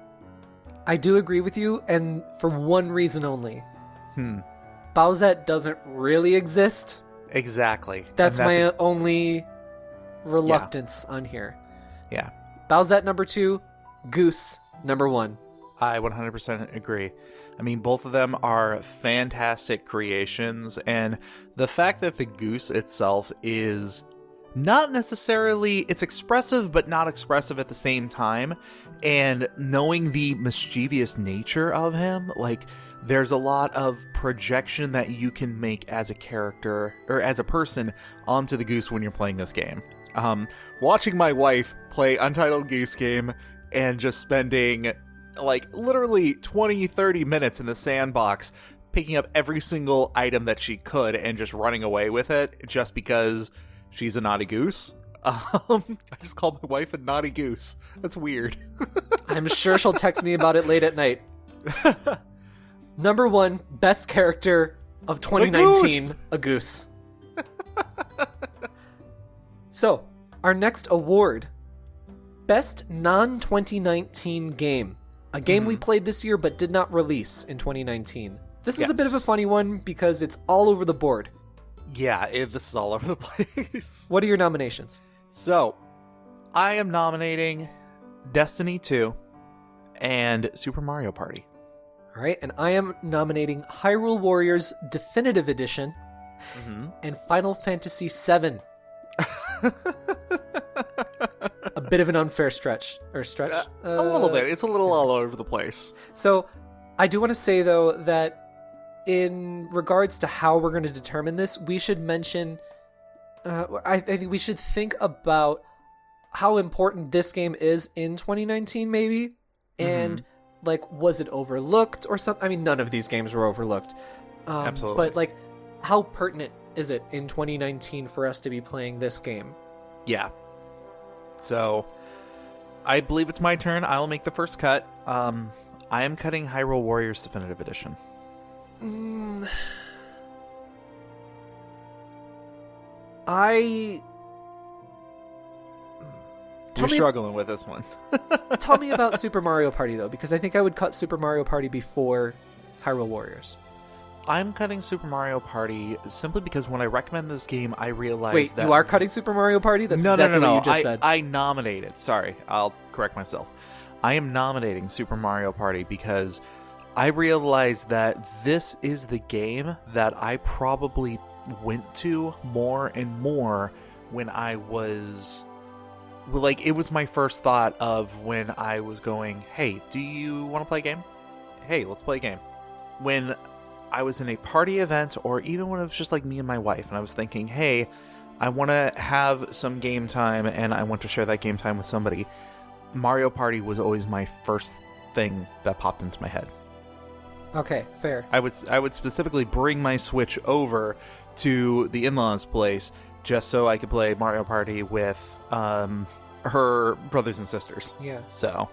I do agree with you, and for one reason only. Bowsette doesn't really exist. Exactly. That's my only reluctance on here. Yeah. Bowsette number 2, Goose number 1. I 100% agree. I mean, both of them are fantastic creations, and the fact that the Goose itself is not necessarily, it's expressive but not expressive at the same time, and knowing the mischievous nature of him, like, there's a lot of projection that you can make as a character or as a person onto the Goose when you're playing this game. Watching my wife play Untitled Goose Game and just spending like literally 20-30 minutes in the sandbox picking up every single item that she could and just running away with it just because she's a naughty goose. I just called my wife a naughty goose. That's weird. I'm sure she'll text me about it late at night. Number 1, best character of 2019, a goose. So, our next award, best non-2019 game. A game we played this year but did not release in 2019. This is a bit of a funny one because it's all over the board. Yeah, this is all over the place. What are your nominations? So, I am nominating Destiny 2 and Super Mario Party. All right, and I am nominating Hyrule Warriors Definitive Edition and Final Fantasy VII. A bit of an unfair stretch. Or stretch? A little bit. It's a little all over the place. So, I do want to say, though, that in regards to how we're going to determine this, we should mention... I think we should think about how important this game is in 2019, maybe, and like, was it overlooked or something? I mean, none of these games were overlooked. Absolutely. But like, how pertinent is it in 2019 for us to be playing this game? Yeah. So, I believe it's my turn. I will make the first cut. I am cutting Hyrule Warriors Definitive Edition. You're struggling with this one. Tell me about Super Mario Party, though, because I think I would cut Super Mario Party before Hyrule Warriors. I'm cutting Super Mario Party simply because when I recommend this game, I realized that... Wait, you are cutting Super Mario Party? That's No, what you just said. I nominated. Sorry, I'll correct myself. I am nominating Super Mario Party because I realized that this is the game that I probably went to more and more when I was... Like, it was my first thought of when I was going, hey, do you want to play a game? Hey, let's play a game. When I was in a party event, or even when it was just like me and my wife, and I was thinking, hey, I want to have some game time, and I want to share that game time with somebody, Mario Party was always my first thing that popped into my head. Okay, fair. I would specifically bring my Switch over to the in-laws' place just so I could play Mario Party with her brothers and sisters. Yeah. So.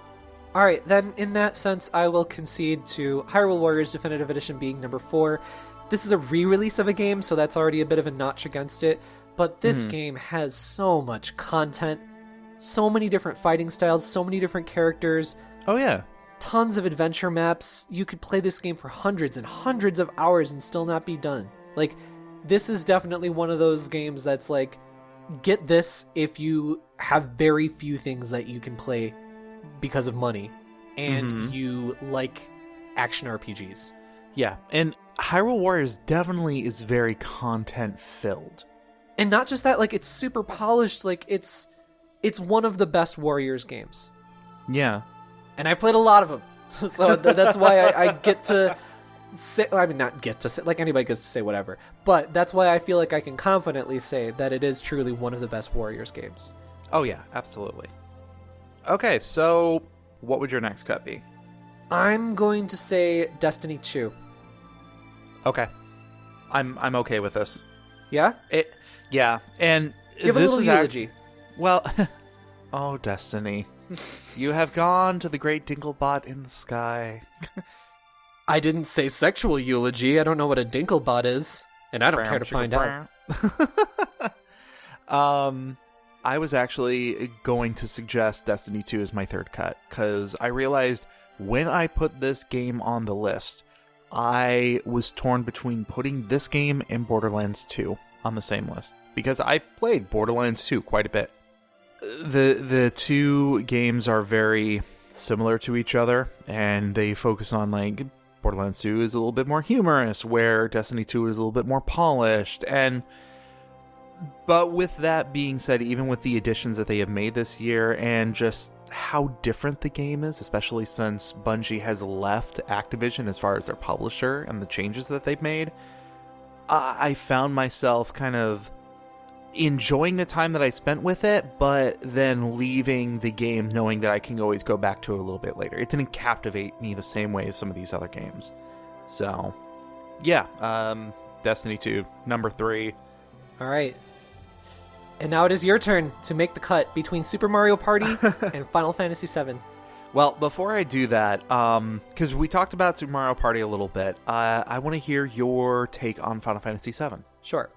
All right, then in that sense, I will concede to Hyrule Warriors Definitive Edition being number 4. This is a re-release of a game, so that's already a bit of a notch against it. But this game has so much content, so many different fighting styles, so many different characters. Oh, yeah. Tons of adventure maps. You could play this game for hundreds and hundreds of hours and still not be done. Like, this is definitely one of those games that's like, get this if you have very few things that you can play because of money and you like action RPGs. Yeah, and Hyrule Warriors definitely is very content filled. And not just that, like, it's super polished, like it's one of the best Warriors games. Yeah. And I've played a lot of them. So that's why I get to say, I mean, not get to say, like, anybody gets to say whatever, but that's why I feel like I can confidently say that it is truly one of the best Warriors games. Oh yeah, absolutely. Okay, so what would your next cut be? I'm going to say Destiny 2. Okay. I'm okay with this. Yeah? Yeah, and Give this a little is eulogy. Well, oh, Destiny. You have gone to the great Dinklebot in the sky. I didn't say sexual eulogy. I don't know what a Dinklebot is, and I don't care to find out. I was actually going to suggest Destiny 2 as my third cut, because I realized when I put this game on the list, I was torn between putting this game and Borderlands 2 on the same list, because I played Borderlands 2 quite a bit. The two games are very similar to each other, and they focus on, like, Borderlands 2 is a little bit more humorous, where Destiny 2 is a little bit more polished, but with that being said, even with the additions that they have made this year, and just how different the game is, especially since Bungie has left Activision as far as their publisher and the changes that they've made, I found myself kind of enjoying the time that I spent with it, but then leaving the game knowing that I can always go back to it a little bit later. It didn't captivate me the same way as some of these other games. So, yeah, Destiny 2, number 3. All right. And now it is your turn to make the cut between Super Mario Party and Final Fantasy VII. Well, before I do that, because we talked about Super Mario Party a little bit, I want to hear your take on Final Fantasy VII. Sure.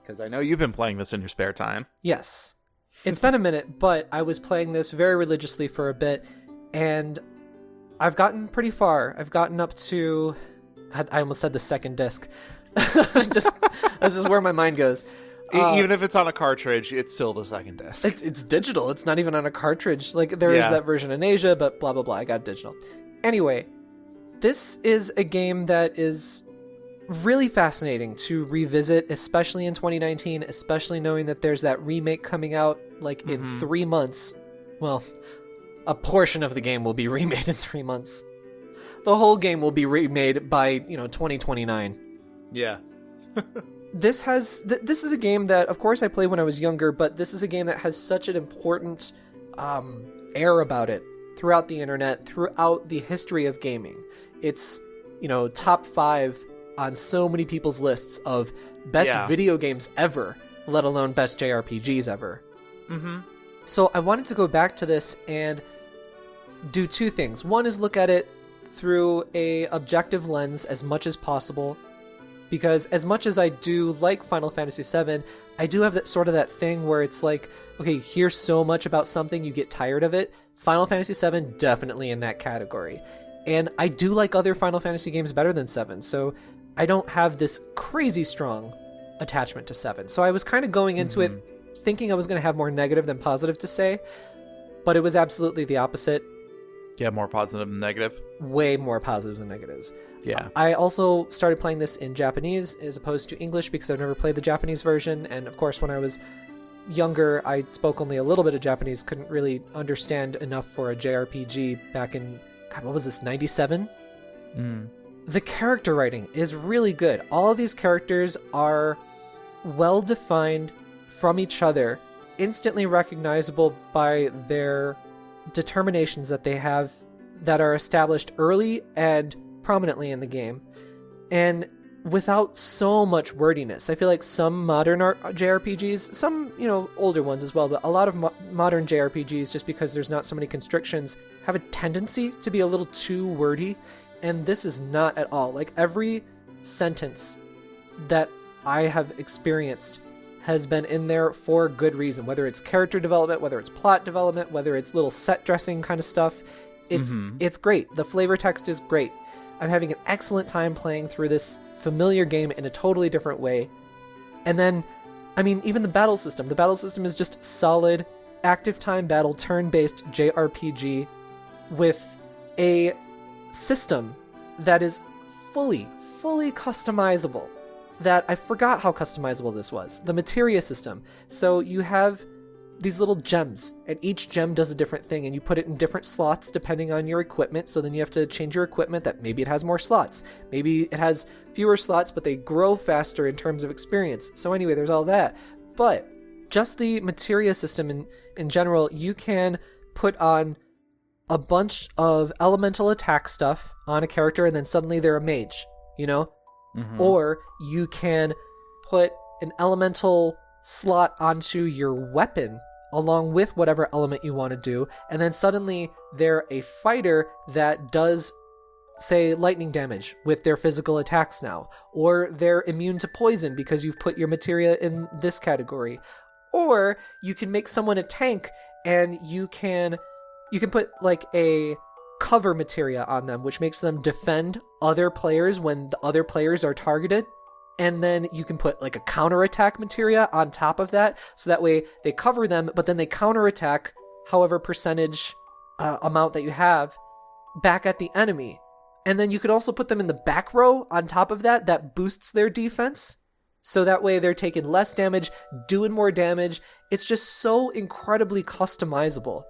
Because I know you've been playing this in your spare time. Yes. It's been a minute, but I was playing this very religiously for a bit, and I've gotten pretty far. I've gotten up to... God, I almost said the second disc. This is where my mind goes. Even if it's on a cartridge, it's still the second disc. It's digital. It's not even on a cartridge. Like, there is that version in Asia, but blah, blah, blah. I got digital. Anyway, this is a game that is really fascinating to revisit, especially in 2019, especially knowing that there's that remake coming out, like, in 3 months. Well, a portion of the game will be remade in 3 months. The whole game will be remade by, 2029. Yeah. This is a game that, of course, I played when I was younger, but this is a game that has such an important air about it throughout the internet, throughout the history of gaming. It's, top 5 on so many people's lists of best video games ever, let alone best JRPGs ever. Mm-hmm. So I wanted to go back to this and do 2 things. One is look at it through a objective lens as much as possible, because as much as I do like Final Fantasy VII, I do have that thing where it's like, okay, you hear so much about something, you get tired of it. Final Fantasy VII, definitely in that category. And I do like other Final Fantasy games better than 7, so I don't have this crazy strong attachment to 7. So I was kind of going into it thinking I was going to have more negative than positive to say, but it was absolutely the opposite. Yeah, more positive than negative. Way more positives than negatives. Yeah. I also started playing this in Japanese as opposed to English because I've never played the Japanese version. And of course, when I was younger, I spoke only a little bit of Japanese, couldn't really understand enough for a JRPG back in, God, what was this, 97? The character writing is really good. All of these characters are well-defined from each other, instantly recognizable by their determinations that they have that are established early and prominently in the game, and without so much wordiness. I feel like some modern JRPGs, some older ones as well, but a lot of modern JRPGs, just because there's not so many constrictions, have a tendency to be a little too wordy, and this is not at all. Like, every sentence that I have experienced has been in there for good reason, whether it's character development, whether it's plot development, whether it's little set dressing kind of stuff. It's great. The flavor text is great. I'm having an excellent time playing through this familiar game in a totally different way. And then, even the battle system. The battle system is just solid, active time battle, turn-based JRPG with a system that is fully customizable. That I forgot how customizable this was. The materia system. So you have these little gems, and each gem does a different thing, and you put it in different slots depending on your equipment, so then you have to change your equipment that maybe it has more slots. Maybe it has fewer slots, but they grow faster in terms of experience. So anyway, there's all that. But just the materia system in general, you can put on a bunch of elemental attack stuff on a character, and then suddenly they're a mage, Or you can put an elemental slot onto your weapon along with whatever element you want to do, and then suddenly they're a fighter that does, say, lightning damage with their physical attacks now, or they're immune to poison because you've put your materia in this category, or you can make someone a tank and you can put like a cover materia on them, which makes them defend other players when the other players are targeted. And then you can put like a counterattack materia on top of that, so that way they cover them, but then they counterattack however percentage amount that you have back at the enemy. And then you could also put them in the back row on top of that. That boosts their defense, so that way they're taking less damage, doing more damage. It's just so incredibly customizable.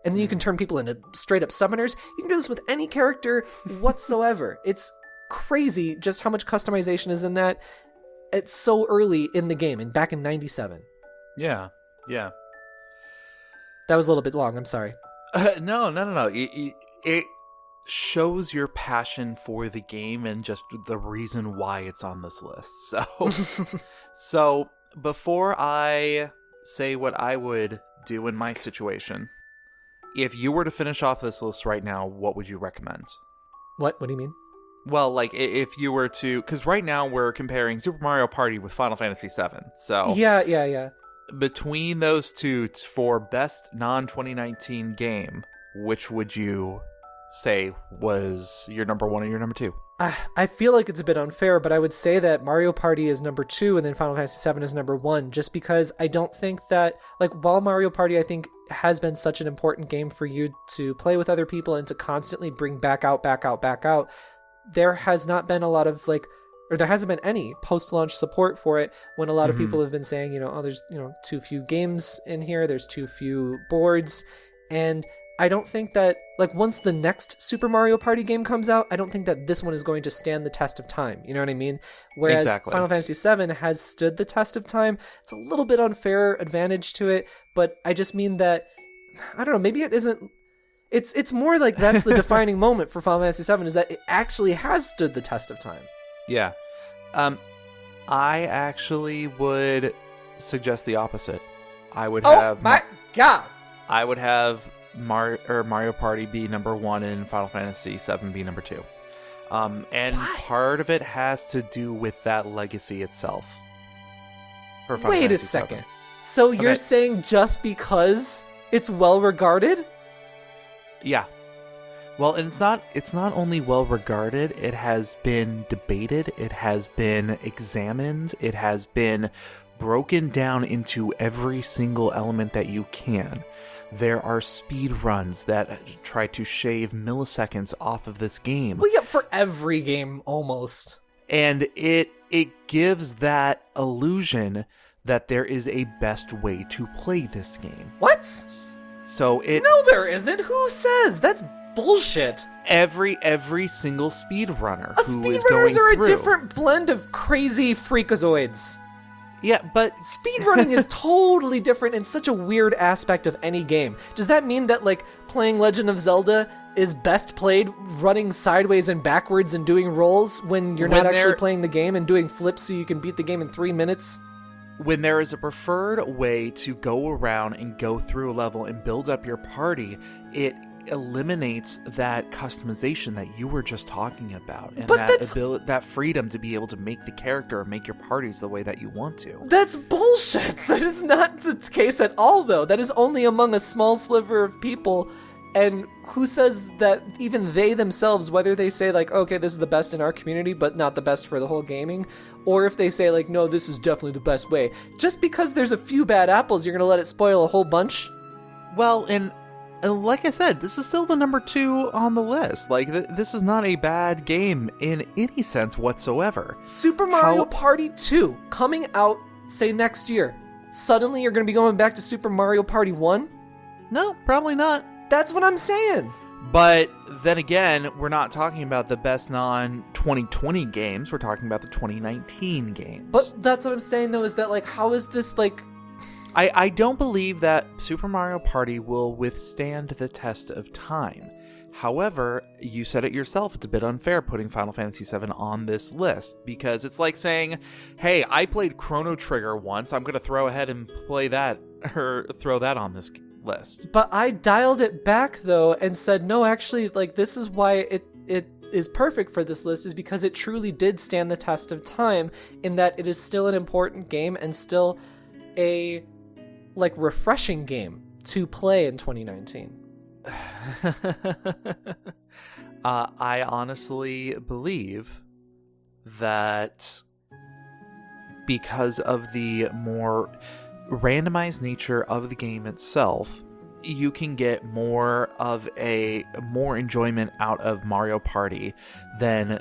And then you can turn people into straight up summoners. You can do this with any character whatsoever. It's crazy just how much customization is in that. It's so early in the game, and back in 97. Yeah. Yeah. That was a little bit long. I'm sorry. No. It shows your passion for the game and just the reason why it's on this list. So before I say what I would do in my situation, if you were to finish off this list right now, what would you recommend? What do you mean? Well, like, if you were to... Because right now we're comparing Super Mario Party with Final Fantasy VII. So Yeah. between those two, for best non-2019 game, which would you say was your number one and your number two? I feel like it's a bit unfair, but I would say that Mario Party is number 2 and then Final Fantasy VII is number 1, just because I don't think that, like, while Mario Party, I think, has been such an important game for you to play with other people and to constantly bring back out, there has not been a lot of, like, or there hasn't been any post-launch support for it, when a lot of people have been saying, there's, too few games in here, there's too few boards, and I don't think that, like, once the next Super Mario Party game comes out, I don't think that this one is going to stand the test of time. You know what I mean? Whereas Exactly. Final Fantasy VII has stood the test of time. It's a little bit unfair advantage to it, but I just mean that, I don't know, maybe it isn't... It's more like that's the defining moment for Final Fantasy VII, is that it actually has stood the test of time. Yeah. I actually would suggest the opposite. I would have... Oh my god! I would have Mario Party be number 1 and Final Fantasy VII be number 2. And part of it has to do with that legacy itself. For Final Wait a Fantasy second. VII. So you're saying just because it's well regarded? Yeah. Well, and it's not only well regarded, it has been debated, it has been examined, it has been broken down into every single element that you can. There are speed runs that try to shave milliseconds off of this game. Well, yeah, for every game, almost. And it gives that illusion that there is a best way to play this game. What? So it... No, there isn't. Who says? That's bullshit. Every single speedrunner who is going Speedrunners are through... a different blend of crazy freakazoids. Yeah, but... Speedrunning is totally different and such a weird aspect of any game. Does that mean that, like, playing Legend of Zelda is best played running sideways and backwards and doing rolls when you're not actually playing the game and doing flips so you can beat the game in 3 minutes? When there is a preferred way to go around and go through a level and build up your party, it eliminates that customization that you were just talking about, and that freedom to be able to make the character or make your parties the way that you want to. That's bullshit. That is not the case at all, though. That is only among a small sliver of people. And who says that even they themselves, whether they say, like, okay, this is the best in our community, but not the best for the whole gaming, or if they say, like, no, this is definitely the best way, just because there's a few bad apples, you're going to let it spoil a whole bunch? Well, and like I said, this is still the number 2 on the list. Like, this is not a bad game in any sense whatsoever. Super Mario Party 2, coming out, say, next year. Suddenly you're going to be going back to Super Mario Party 1? No, probably not. That's what I'm saying. But then again, we're not talking about the best non-2020 games. We're talking about the 2019 games. But that's what I'm saying, though, is that, like, how is this, like... I don't believe that Super Mario Party will withstand the test of time. However, you said it yourself, it's a bit unfair putting Final Fantasy VII on this list, because it's like saying, hey, I played Chrono Trigger once, I'm going to throw ahead and play that, or throw that on this list. But I dialed it back, though, and said, no, actually, like, this is why it is perfect for this list, is because it truly did stand the test of time, in that it is still an important game and still a, like, refreshing game to play in 2019. I honestly believe that because of the more randomized nature of the game itself, you can get more enjoyment out of Mario Party than,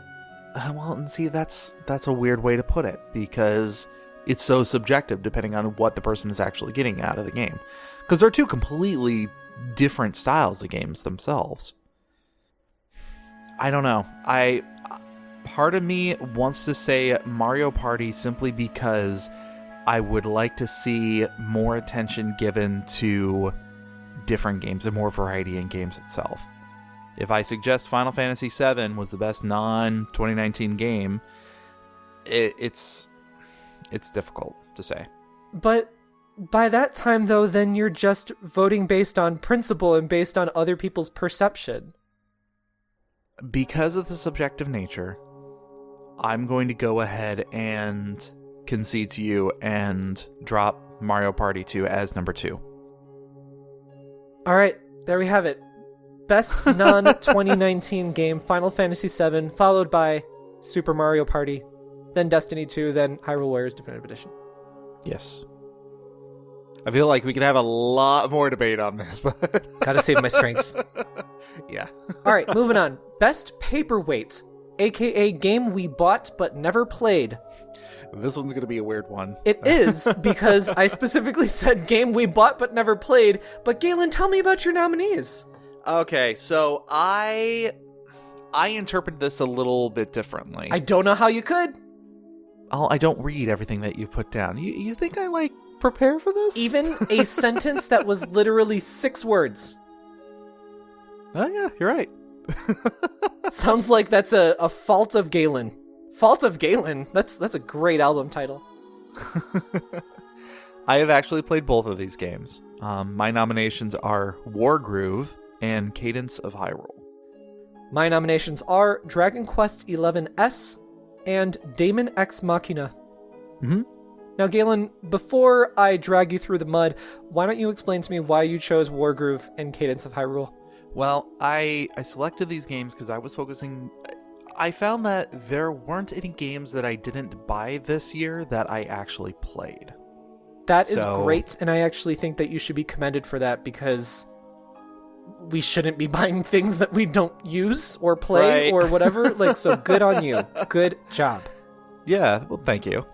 well, and see, that's a weird way to put it, because it's so subjective depending on what the person is actually getting out of the game, because they're two completely different styles of games themselves. I don't know. Part of me wants to say Mario Party simply because I would like to see more attention given to different games and more variety in games itself. If I suggest Final Fantasy VII was the best non-2019 game, it's difficult to say. But by that time, though, then you're just voting based on principle and based on other people's perception. Because of the subjective nature, I'm going to go ahead and concede to you and drop Mario Party 2 as number 2. All right, there we have it. Best non-2019 game, Final Fantasy VII, followed by Super Mario Party, then Destiny 2, then Hyrule Warriors Definitive Edition. Yes. I feel like we could have a lot more debate on this, but... Gotta save my strength. Yeah. All right, moving on. Best Paperweight, aka game we bought but never played. This one's going to be a weird one. It is, because I specifically said game we bought but never played. But Galen, tell me about your nominees. Okay, so I interpreted this a little bit differently. I don't know how you could. Oh, I don't read everything that you put down. You think I, prepare for this? Even a sentence that was literally 6 words. Oh, yeah, you're right. Sounds like that's a fault of Galen. Fault of Galen? That's a great album title. I have actually played both of these games. My nominations are Wargroove and Cadence of Hyrule. My nominations are Dragon Quest XI-S and Daemon X Machina. Mm-hmm. Now, Galen, before I drag you through the mud, why don't you explain to me why you chose Wargroove and Cadence of Hyrule? Well, I selected these games because I was focusing... I found that there weren't any games that I didn't buy this year that I actually played. That is great, and I actually think that you should be commended for that, because we shouldn't be buying things that we don't use or play or whatever. So good on you. Good job. Yeah, well, thank you.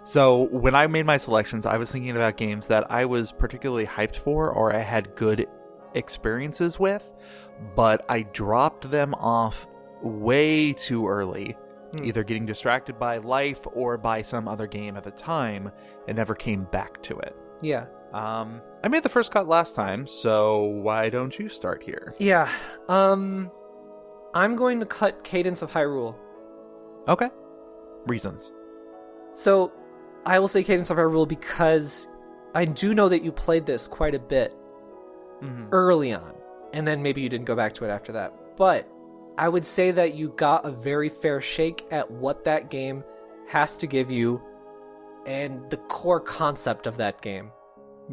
So when I made my selections, I was thinking about games that I was particularly hyped for or I had good experiences with, but I dropped them off way too early, either getting distracted by life or by some other game at the time, and never came back to it. Yeah. I made the first cut last time, so why don't you start here? Yeah. I'm going to cut Cadence of Hyrule. Okay. Reasons. So, I will say Cadence of Hyrule because I do know that you played this quite a bit early on, and then maybe you didn't go back to it after that. But I would say that you got a very fair shake at what that game has to give you and the core concept of that game.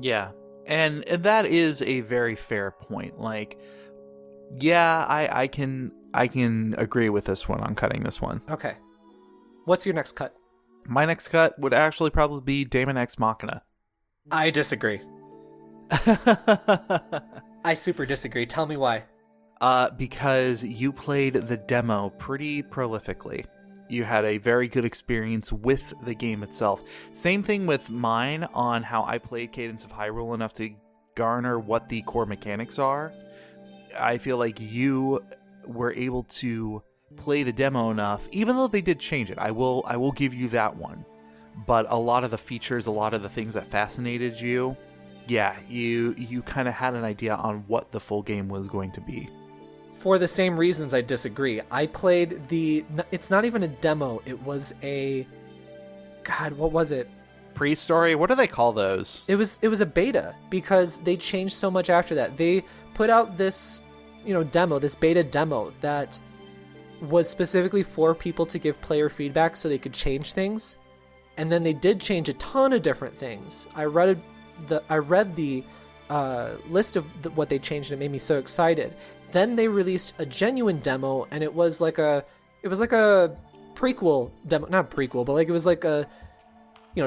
Yeah, and that is a very fair point. Yeah, I can agree with this one on cutting this one. Okay. What's your next cut? My next cut would actually probably be Daemon X Machina. I disagree. I super disagree. Tell me why. Because you played the demo pretty prolifically. You had a very good experience with the game itself. Same thing with mine on how I played Cadence of Hyrule enough to garner what the core mechanics are. I feel like you were able to play the demo enough, even though they did change it. I will give you that one. But a lot of the features, a lot of the things that fascinated you, yeah, you kind of had an idea on what the full game was going to be. For the same reasons, I disagree. I played it's not even a demo. It was God, what was it? Pre-story? What do they call those? It was a beta, because they changed so much after that. They put out this, demo, this beta demo that was specifically for people to give player feedback so they could change things. And then they did change a ton of different things. I read the list of what they changed, and it made me so excited. Then they released a genuine demo, and it was like a prequel demo, not prequel, but it was like a,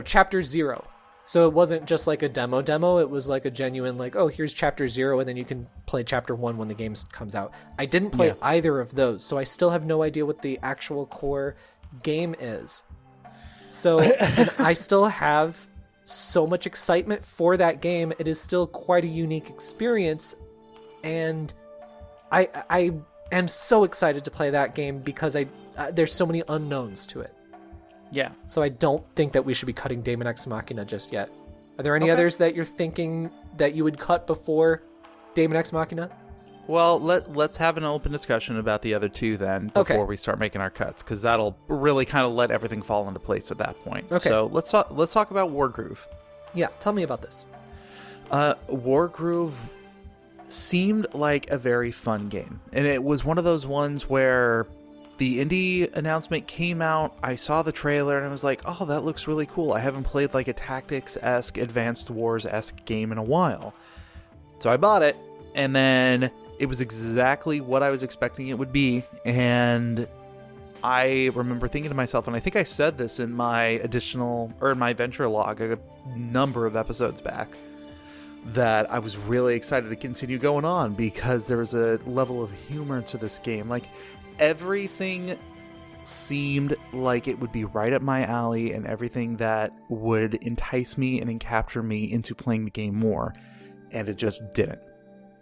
chapter 0. So it wasn't just like a demo. It was like a genuine, here's chapter 0, and then you can play chapter 1 when the game comes out. I didn't play either of those, so I still have no idea what the actual core game is. So, and I still have so much excitement for that game. It is still quite a unique experience, and I am so excited to play that game because there's so many unknowns to it. Yeah. So I don't think that we should be cutting Daemon X Machina just yet. Are there any Okay. others that you're thinking that you would cut before Daemon X Machina? Well, let's have an open discussion about the other two then before we start making our cuts, because that'll really kind of let everything fall into place at that point. Okay. So let's talk about Wargroove. Yeah, tell me about this. Wargroove seemed like a very fun game, and it was one of those ones where the indie announcement came out, I saw the trailer, and I was like, oh, that looks really cool. I haven't played like a Tactics-esque, Advanced Wars-esque game in a while. So I bought it, and then it was exactly what I was expecting it would be, and I remember thinking to myself, and I think I said this in my my adventure log a number of episodes back, that I was really excited to continue going on because there was a level of humor to this game. Like, everything seemed like it would be right up my alley, and everything that would entice me and capture me into playing the game more, and it just didn't.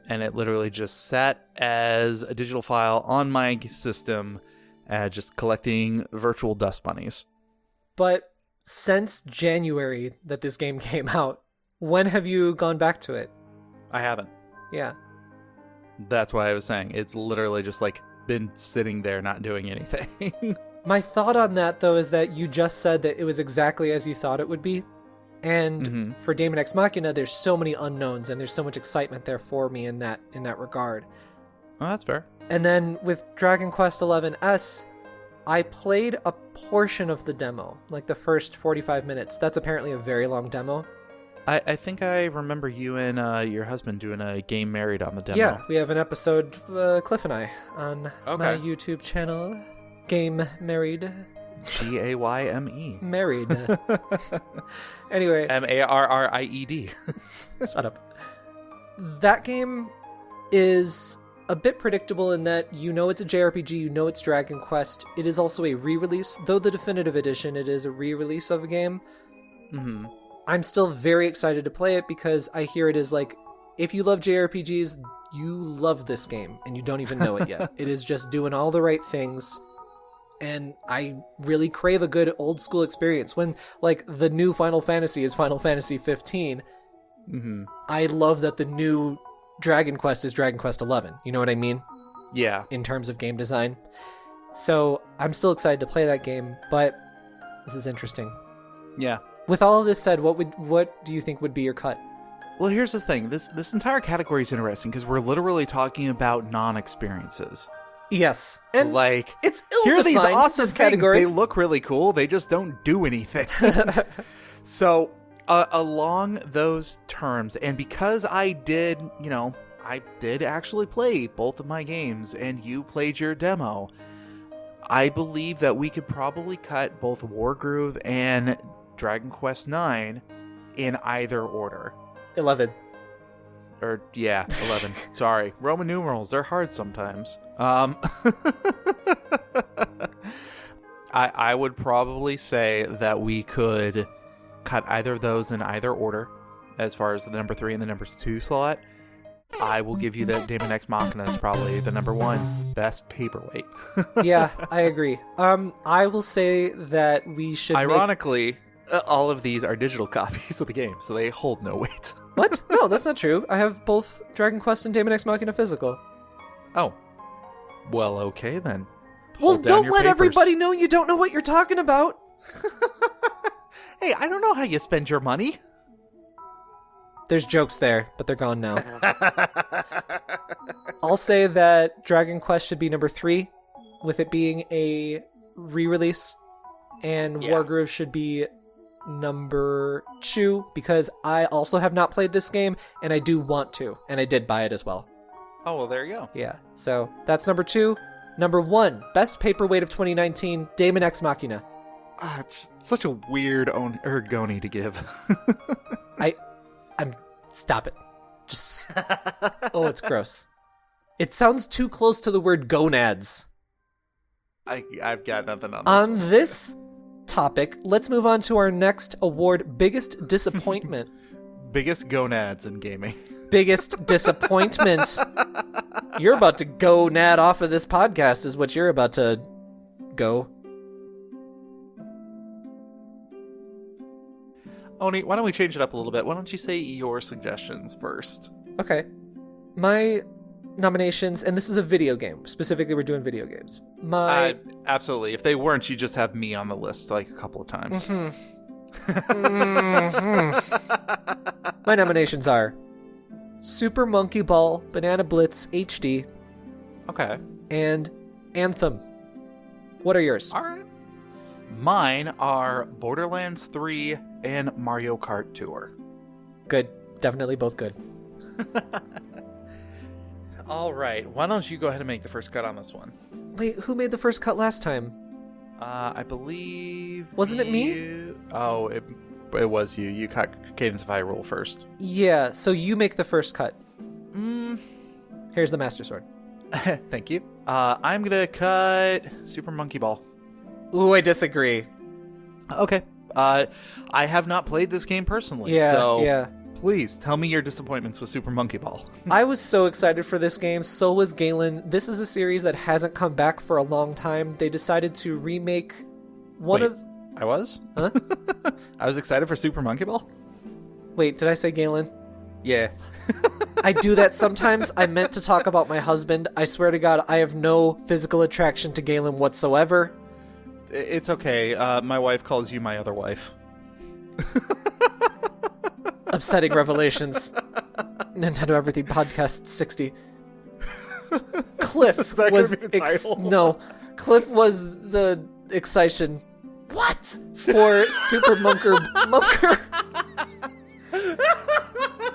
And it literally just sat as a digital file on my system, just collecting virtual dust bunnies. But since January that this game came out, when have you gone back to it? I haven't. Yeah. That's why I was saying it's literally just like been sitting there not doing anything. My thought on that, though, is that you just said that it was exactly as you thought it would be. And for Daemon X Machina, there's so many unknowns, and there's so much excitement there for me in that regard. Oh, that's fair. And then with Dragon Quest XI-S, I played a portion of the demo, like the first 45 minutes. That's apparently a very long demo. I think I remember you and your husband doing a game married on the demo. Yeah, we have an episode, Cliff and I, on my YouTube channel, Game Married. Gayme. Married. Anyway. Married. Shut up. That game is a bit predictable in that you know it's a JRPG, you know it's Dragon Quest. It is also a re-release, though the definitive edition, it is a re-release of a game. Mm-hmm. I'm still very excited to play it because I hear it is like, if you love JRPGs, you love this game, and you don't even know it yet. It is just doing all the right things, and I really crave a good old school experience. When, like, the new Final Fantasy is Final Fantasy 15, I love that the new Dragon Quest is Dragon Quest 11. You know what I mean? Yeah. In terms of game design. So I'm still excited to play that game, but this is interesting. Yeah. With all of this said, what do you think would be your cut? Well, here's the thing. This entire category is interesting because we're literally talking about non-experiences. Yes. And like, it's here are ill-defined, these awesome this things. category. They look really cool. They just don't do anything. So, along those terms, and because I did actually play both of my games, and you played your demo, I believe that we could probably cut both Wargroove and Dragon Quest IX in either order. 11. Or, yeah, 11. Sorry. Roman numerals, they're hard sometimes. I would probably say that we could cut either of those in either order, as far as the number 3 and the number 2 slot. I will give you that Daemon X Machina is probably the number 1 best paperweight. Yeah, I agree. I will say that we should Ironically, all of these are digital copies of the game, so they hold no weight. What? No, that's not true. I have both Dragon Quest and Daemon X Machina physical. Oh. Well, okay then. Well, Hold down don't your let papers. everybody know you don't know what you're talking about. Hey, I don't know how you spend your money. There's jokes there, but they're gone now. I'll say that Dragon Quest should be number 3, with it being a re-release, and Wargroove should be number 2, because I also have not played this game, and I do want to, and I did buy it as well. Oh, well, there you go. Yeah, so that's number 2. Number 1, best paperweight of 2019, Daemon X Machina. It's such a weird Goni to give. Stop it. Just, oh, it's gross. It sounds too close to the word gonads. I've got nothing on this. On this topic, let's move on to our next award, biggest disappointment. Biggest gonads in gaming. Biggest disappointment. You're about to gonad off of this podcast is what you're about to go. Oni, why don't we change it up a little bit? Why don't you say your suggestions first? Okay. My nominations, and this is a video game. Specifically, we're doing video games. Absolutely. If they weren't, you just have me on the list like a couple of times. My nominations are Super Monkey Ball, Banana Blitz HD, Okay. and Anthem. What are yours? All right. Mine are Borderlands 3 and Mario Kart Tour. Good. Definitely both good. All right. Why don't you go ahead and make the first cut on this one? Wait, who made the first cut last time? I believe... Wasn't it me? Oh, it was you. You cut Cadence of Hyrule first. Yeah, so you make the first cut. Here's the Master Sword. Thank you. I'm going to cut Super Monkey Ball. Ooh, I disagree. Okay. I have not played this game personally, Yeah. Please tell me your disappointments with Super Monkey Ball. I was so excited for this game. So was Galen. This is a series that hasn't come back for a long time. They decided to remake I was? Huh? I was excited for Super Monkey Ball? Wait, did I say Galen? Yeah. I do that sometimes. I meant to talk about my husband. I swear to God, I have no physical attraction to Galen whatsoever. It's okay. My wife calls you my other wife. Upsetting revelations. Nintendo Everything Podcast 60. Cliff was Cliff was the excitation. What? For Super Munker.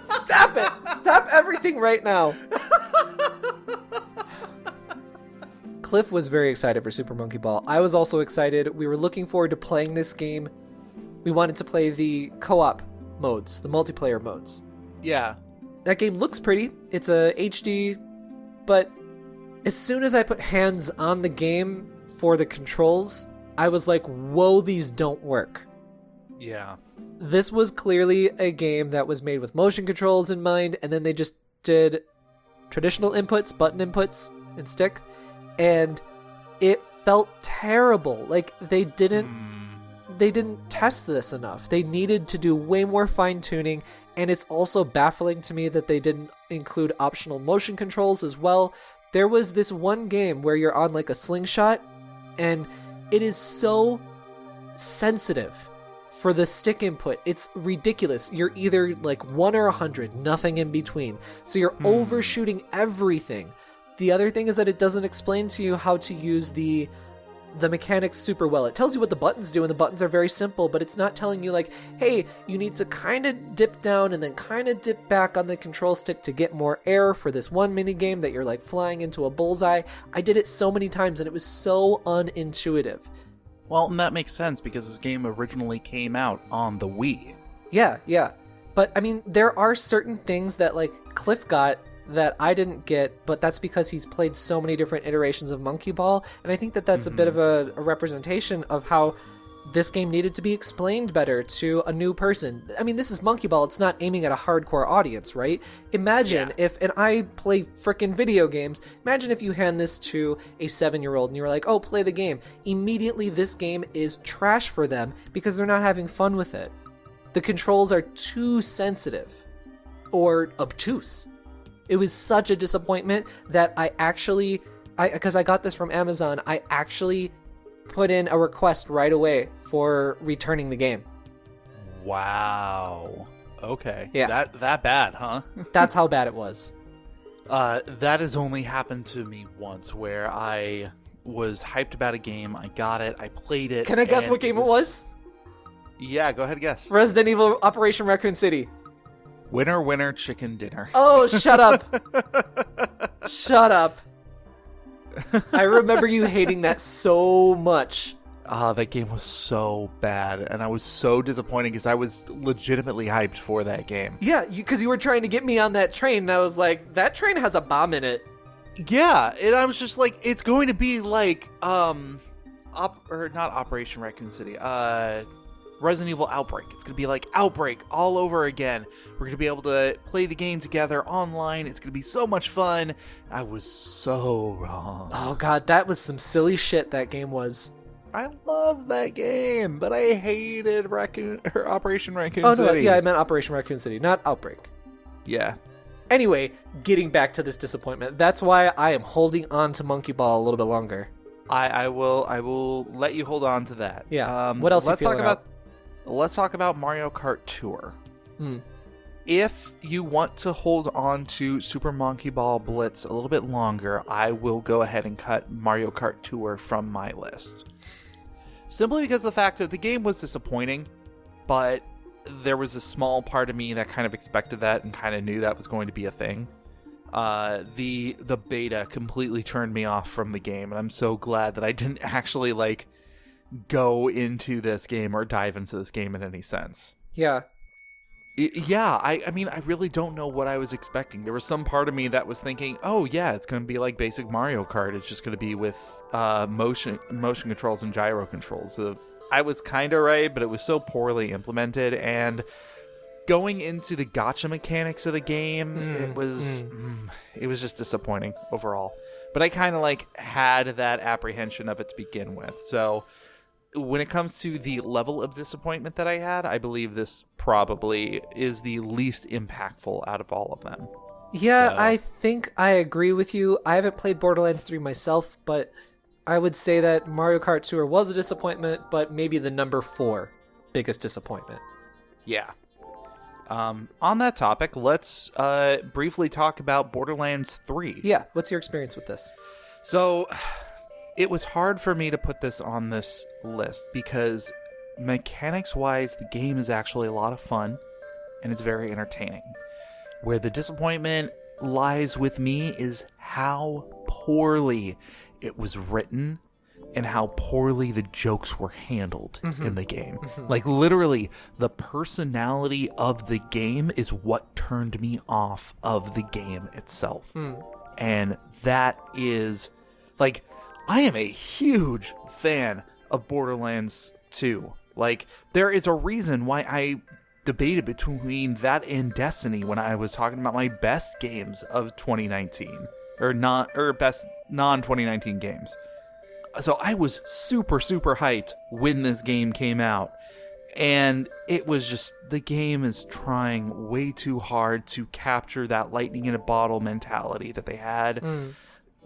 Stop it! Stop everything right now. Cliff was very excited for Super Monkey Ball. I was also excited. We were looking forward to playing this game. We wanted to play the co-op modes, the multiplayer modes. Yeah. That game looks pretty. It's a HD, but as soon as I put hands on the game for the controls, I was like, whoa, these don't work. Yeah. This was clearly a game that was made with motion controls in mind, and then they just did traditional inputs, button inputs, and stick, and it felt terrible. Like, they didn't test this enough. They needed to do way more fine-tuning, and it's also baffling to me that they didn't include optional motion controls as well. There was this one game where you're on like a slingshot, and it is so sensitive for the stick input. It's ridiculous. You're either like 1 or 100, nothing in between. So you're overshooting everything. The other thing is that it doesn't explain to you how to use the mechanics super well. It tells you what the buttons do, and the buttons are very simple, but it's not telling you like, hey, you need to kind of dip down and then kind of dip back on the control stick to get more air for this one mini game that you're like flying into a bullseye. I did it so many times and it was so unintuitive. Well, and that makes sense because this game originally came out on the Wii. Yeah. But I mean, there are certain things that like Cliff got that I didn't get, but that's because he's played so many different iterations of Monkey Ball, and I think that that's a bit of a representation of how this game needed to be explained better to a new person. I mean, this is Monkey Ball, it's not aiming at a hardcore audience, right? Imagine if, and I play frickin' video games, imagine if you hand this to a 7-year-old and you were like, oh, play the game. Immediately this game is trash for them because they're not having fun with it. The controls are too sensitive or obtuse. It was such a disappointment that because I got this from Amazon, I actually put in a request right away for returning the game. Wow. Okay. Yeah. That bad, huh? That's how bad it was. That has only happened to me once where I was hyped about a game, I got it, I played it. Can I guess what game it was? Yeah, go ahead, guess. Resident Evil Operation Raccoon City. Winner, winner, chicken dinner. Oh, shut up. Shut up. I remember you hating that so much. That game was so bad, and I was so disappointed because I was legitimately hyped for that game. Yeah, because you were trying to get me on that train, and I was like, that train has a bomb in it. Yeah, and I was just like, it's going to be like, not Operation Raccoon City, Resident Evil Outbreak. It's going to be like Outbreak all over again. We're going to be able to play the game together online. It's going to be so much fun. I was so wrong. Oh god, that was some silly shit that game was. I love that game, but I hated Operation Raccoon Oh, City. no, yeah, I meant Operation Raccoon City, not Outbreak. Yeah. Anyway, getting back to this disappointment, that's why I am holding on to Monkey Ball a little bit longer. I will let you hold on to that. Yeah. What else are you feeling out? Let's talk about Mario Kart Tour. If you want to hold on to Super Monkey Ball Blitz a little bit longer, I will go ahead and cut Mario Kart Tour from my list. Simply because of the fact that the game was disappointing, but there was a small part of me that kind of expected that and kind of knew that was going to be a thing. The beta completely turned me off from the game, and I'm so glad that I didn't actually go into this game or dive into this game in any sense. Yeah. Yeah, I mean, I really don't know what I was expecting. There was some part of me that was thinking, oh yeah, it's going to be like basic Mario Kart. It's just going to be with motion controls and gyro controls. I was kind of right, but it was so poorly implemented. And going into the gacha mechanics of the game, it was just disappointing overall. But I kind of had that apprehension of it to begin with. So when it comes to the level of disappointment that I had, I believe this probably is the least impactful out of all of them. Yeah, So- I think I agree with you. I haven't played Borderlands 3 myself, but I would say that Mario Kart Tour was a disappointment, but maybe the number 4 biggest disappointment. Yeah. On that topic, let's briefly talk about Borderlands 3. Yeah, what's your experience with this? So, it was hard for me to put this on this list because mechanics-wise, the game is actually a lot of fun and it's very entertaining. Where the disappointment lies with me is how poorly it was written and how poorly the jokes were handled in the game. Literally, the personality of the game is what turned me off of the game itself. And that is, I am a huge fan of Borderlands 2. There is a reason why I debated between that and Destiny when I was talking about my best games of 2019. Or best non-2019 games. So I was super, super hyped when this game came out. And it was just, the game is trying way too hard to capture that lightning in a bottle mentality that they had.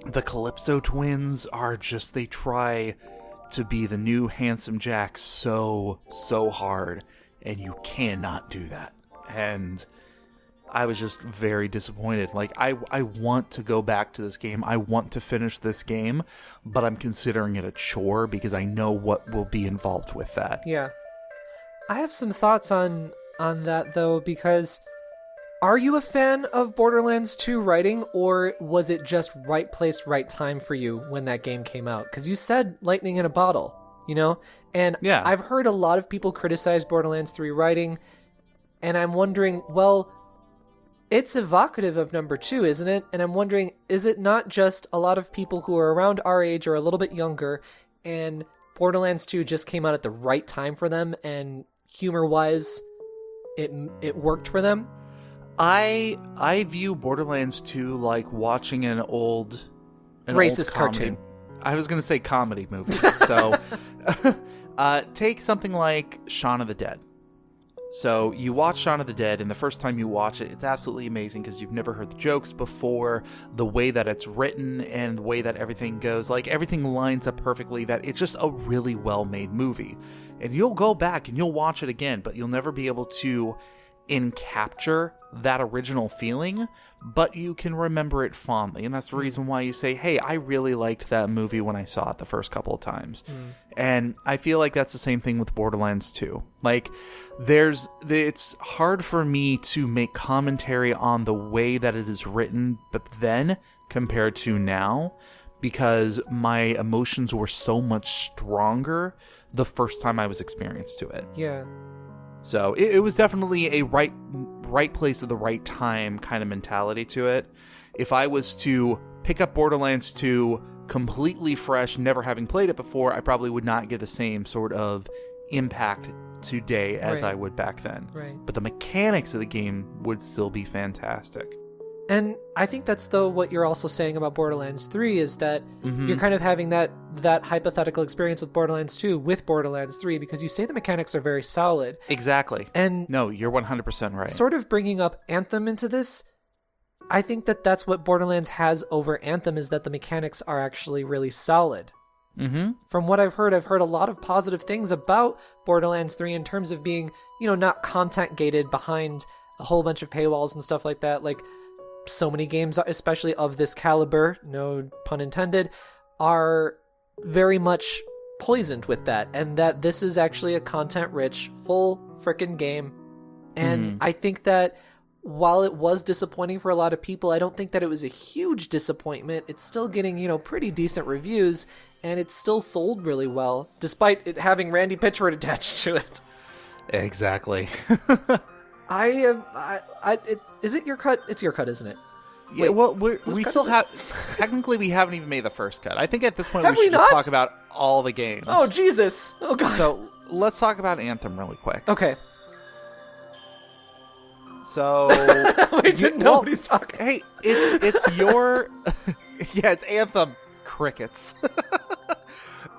The Calypso twins are just, they try to be the new Handsome Jack so hard. And you cannot do that. And I was just very disappointed. I want to go back to this game. I want to finish this game, but I'm considering it a chore because I know what will be involved with that. Yeah. I have some thoughts on that, though, because are you a fan of Borderlands 2 writing, or was it just right place, right time for you when that game came out? Because you said lightning in a bottle, And Yeah. I've heard a lot of people criticize Borderlands 3 writing, and I'm wondering, well, it's evocative of number 2, isn't it? And I'm wondering, is it not just a lot of people who are around our age or a little bit younger, and Borderlands 2 just came out at the right time for them, and humor-wise, it worked for them? I view Borderlands 2 like watching an racist old comedy. cartoon. I was going to say comedy movie. So take something like Shaun of the Dead. So you watch Shaun of the Dead, and the first time you watch it, it's absolutely amazing because you've never heard the jokes before, the way that it's written and the way that everything goes, everything lines up perfectly, that it's just a really well-made movie. And you'll go back and you'll watch it again, but you'll never be able to capture that original feeling, but you can remember it fondly. And that's the reason why you say, hey, I really liked that movie when I saw it the first couple of times. And I feel like that's the same thing with Borderlands 2. It's hard for me to make commentary on the way that it is written, but then compared to now, because my emotions were so much stronger the first time I was experienced to it. Yeah. So it was definitely a right place at the right time kind of mentality to it. If I was to pick up Borderlands 2 completely fresh, never having played it before, I probably would not get the same sort of impact today as Right. I would back then. Right. But the mechanics of the game would still be fantastic. And I think that's what you're also saying about Borderlands 3 is that you're kind of having that hypothetical experience with Borderlands 2 with Borderlands 3 because you say the mechanics are very solid. Exactly. And no, you're 100% right. Sort of bringing up Anthem into this, I think that's what Borderlands has over Anthem is that the mechanics are actually really solid. Mm-hmm. From what I've heard a lot of positive things about Borderlands 3 in terms of being, not content gated behind a whole bunch of paywalls and stuff like that. Like, so many games, especially of this caliber, no pun intended, are very much poisoned with that, and that this is actually a content-rich, full frickin' game. And I think that while it was disappointing for a lot of people, I don't think that it was a huge disappointment. It's still getting, pretty decent reviews, and it's still sold really well, despite it having Randy Pitchford attached to it. Exactly. Is it your cut? It's your cut, isn't it? Yeah, well, we still have... Technically, we haven't even made the first cut. I think at this point we should just talk about all the games. Oh, Jesus. Oh, God. So, let's talk about Anthem really quick. Okay. So... we didn't know what he's talking. Hey, it's your... yeah, it's Anthem. Crickets.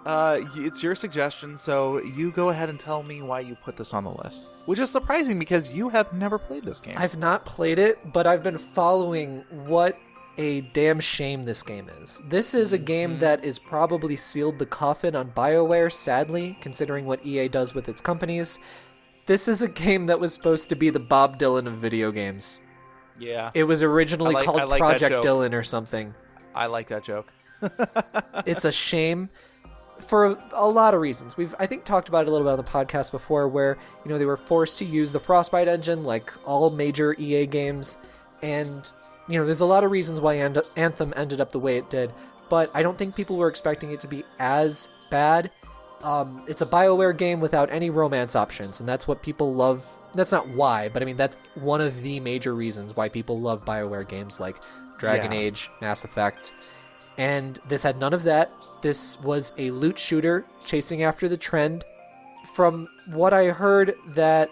It's your suggestion, so you go ahead and tell me why you put this on the list. Which is surprising because you have never played this game. I've not played it, but I've been following what a damn shame this game is. This is a game that is probably sealed the coffin on BioWare, sadly, considering what EA does with its companies. This is a game that was supposed to be the Bob Dylan of video games. Yeah. It was originally called Project Dylan or something. I like that joke. It's a shame. For a lot of reasons. We've, I think, talked about it a little bit on the podcast before where, they were forced to use the Frostbite engine like all major EA games. And, there's a lot of reasons why Anthem ended up the way it did. But I don't think people were expecting it to be as bad. It's a BioWare game without any romance options. And that's what people love. That's not why, but I mean, that's one of the major reasons why people love BioWare games like Dragon Age, Mass Effect. And this had none of that. This was a loot shooter chasing after the trend. From what I heard, that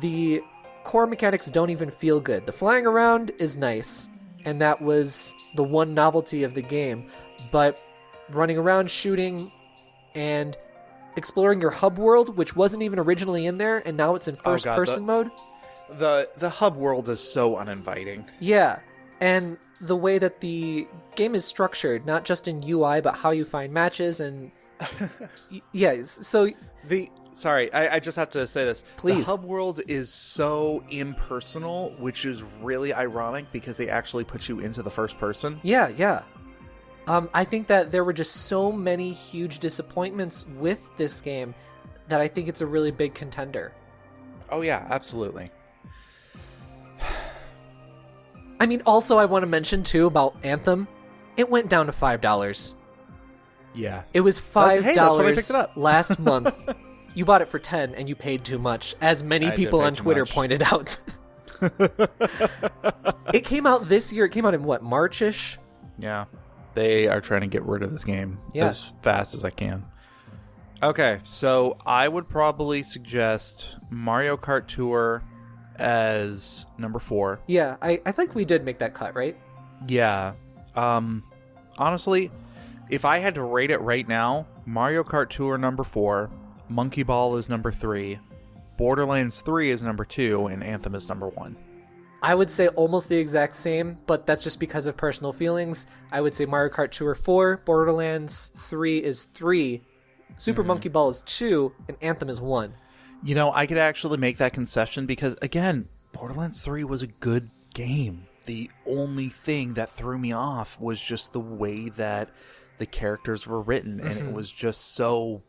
the core mechanics don't even feel good. The flying around is nice, and that was the one novelty of the game. But running around, shooting, and exploring your hub world, which wasn't even originally in there, and now it's in first-person mode. The hub world is so uninviting. Yeah, and the way that the game is structured, not just in UI, but how you find matches and... yeah, so... Sorry, I just have to say this. Please. The hub world is so impersonal, which is really ironic because they actually put you into the first person. Yeah. I think that there were just so many huge disappointments with this game that I think it's a really big contender. Oh yeah, absolutely. I mean, also I want to mention too about Anthem. It went down to $5. Yeah. It was $5 that's when I picked it up. last month. You bought it for $10 and you paid too much, as many people on Twitter pointed out. It came out this year. It came out in what, March-ish? Yeah. They are trying to get rid of this game as fast as I can. Okay, so I would probably suggest Mario Kart Tour as number 4. Yeah, I think we did make that cut, right? Yeah. Honestly, if I had to rate it right now, Mario Kart Tour number 4, Monkey Ball is number 3, Borderlands 3 is number 2, and Anthem is number 1. I would say almost the exact same, but that's just because of personal feelings. I would say Mario Kart Tour 4, Borderlands 3 is 3, Super Monkey Ball is 2, and Anthem is 1. I could actually make that concession because, again, Borderlands 3 was a good game. The only thing that threw me off was just the way that the characters were written, and it was just so...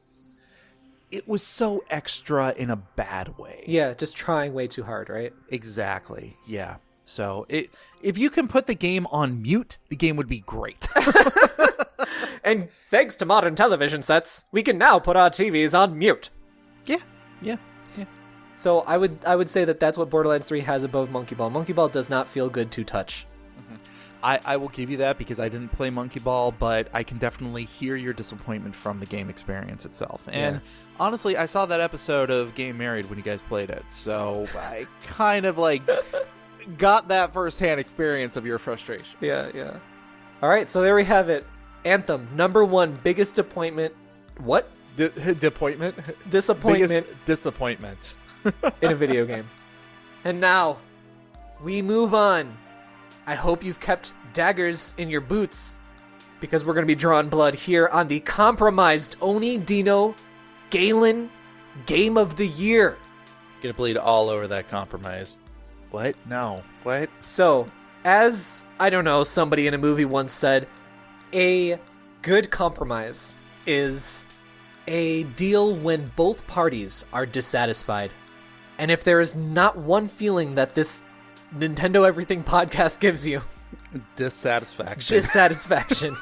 It was so extra in a bad way. Yeah, just trying way too hard, right? Exactly, yeah. So, if you can put the game on mute, the game would be great. And thanks to modern television sets, we can now put our TVs on mute. Yeah. So I would say that that's what Borderlands 3 has above Monkey Ball. Monkey Ball does not feel good to touch. I will give you that because I didn't play Monkey Ball, but I can definitely hear your disappointment from the game experience itself. And honestly, I saw that episode of Game Married when you guys played it, so I kind of got that firsthand experience of your frustration. Yeah. All right, so there we have it. Anthem, number 1, biggest disappointment. What? Disappointment? Disappointment. Biggest disappointment. In a video game. And now, we move on. I hope you've kept daggers in your boots, because we're going to be drawing blood here on the compromised Oni Dino Galen Game of the Year. Gonna bleed all over that compromise. What? No. What? So, as, I don't know, somebody in a movie once said, a good compromise is a deal when both parties are dissatisfied. And if there is not one feeling that this Nintendo Everything podcast gives you, dissatisfaction.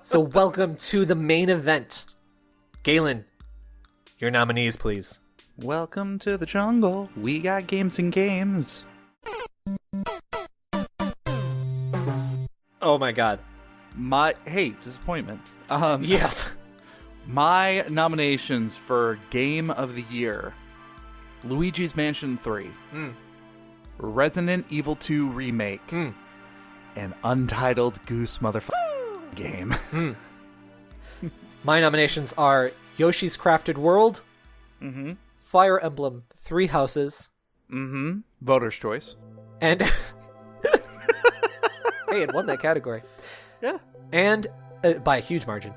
So welcome to the main event. Galen, your nominees, please. Welcome to the jungle. We got games and games. Oh my god. Disappointment. Yes. My nominations for Game of the Year: Luigi's Mansion 3, Resident Evil 2 Remake, and Untitled Goose Motherfucking Game. My nominations are Yoshi's Crafted World, Fire Emblem 3 Houses, Voter's Choice. and hey, it won that category. Yeah. And by a huge margin.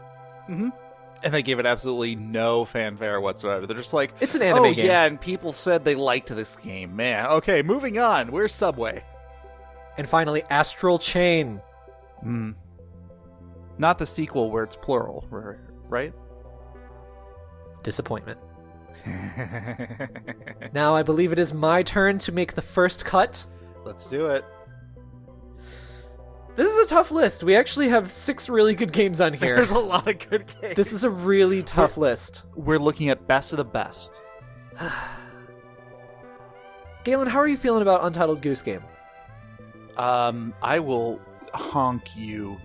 And they gave it absolutely no fanfare whatsoever. They're just like, it's an anime game. Yeah, and people said they liked this game. Man, okay, moving on. Where's Subway? And finally, Astral Chain. Not the sequel where it's plural, right? Disappointment. Now I believe it is my turn to make the first cut. Let's do it. This is a tough list. We actually have 6 really good games on here. There's a lot of good games. This is a really tough list. We're looking at best of the best. Galen, how are you feeling about Untitled Goose Game? I will honk you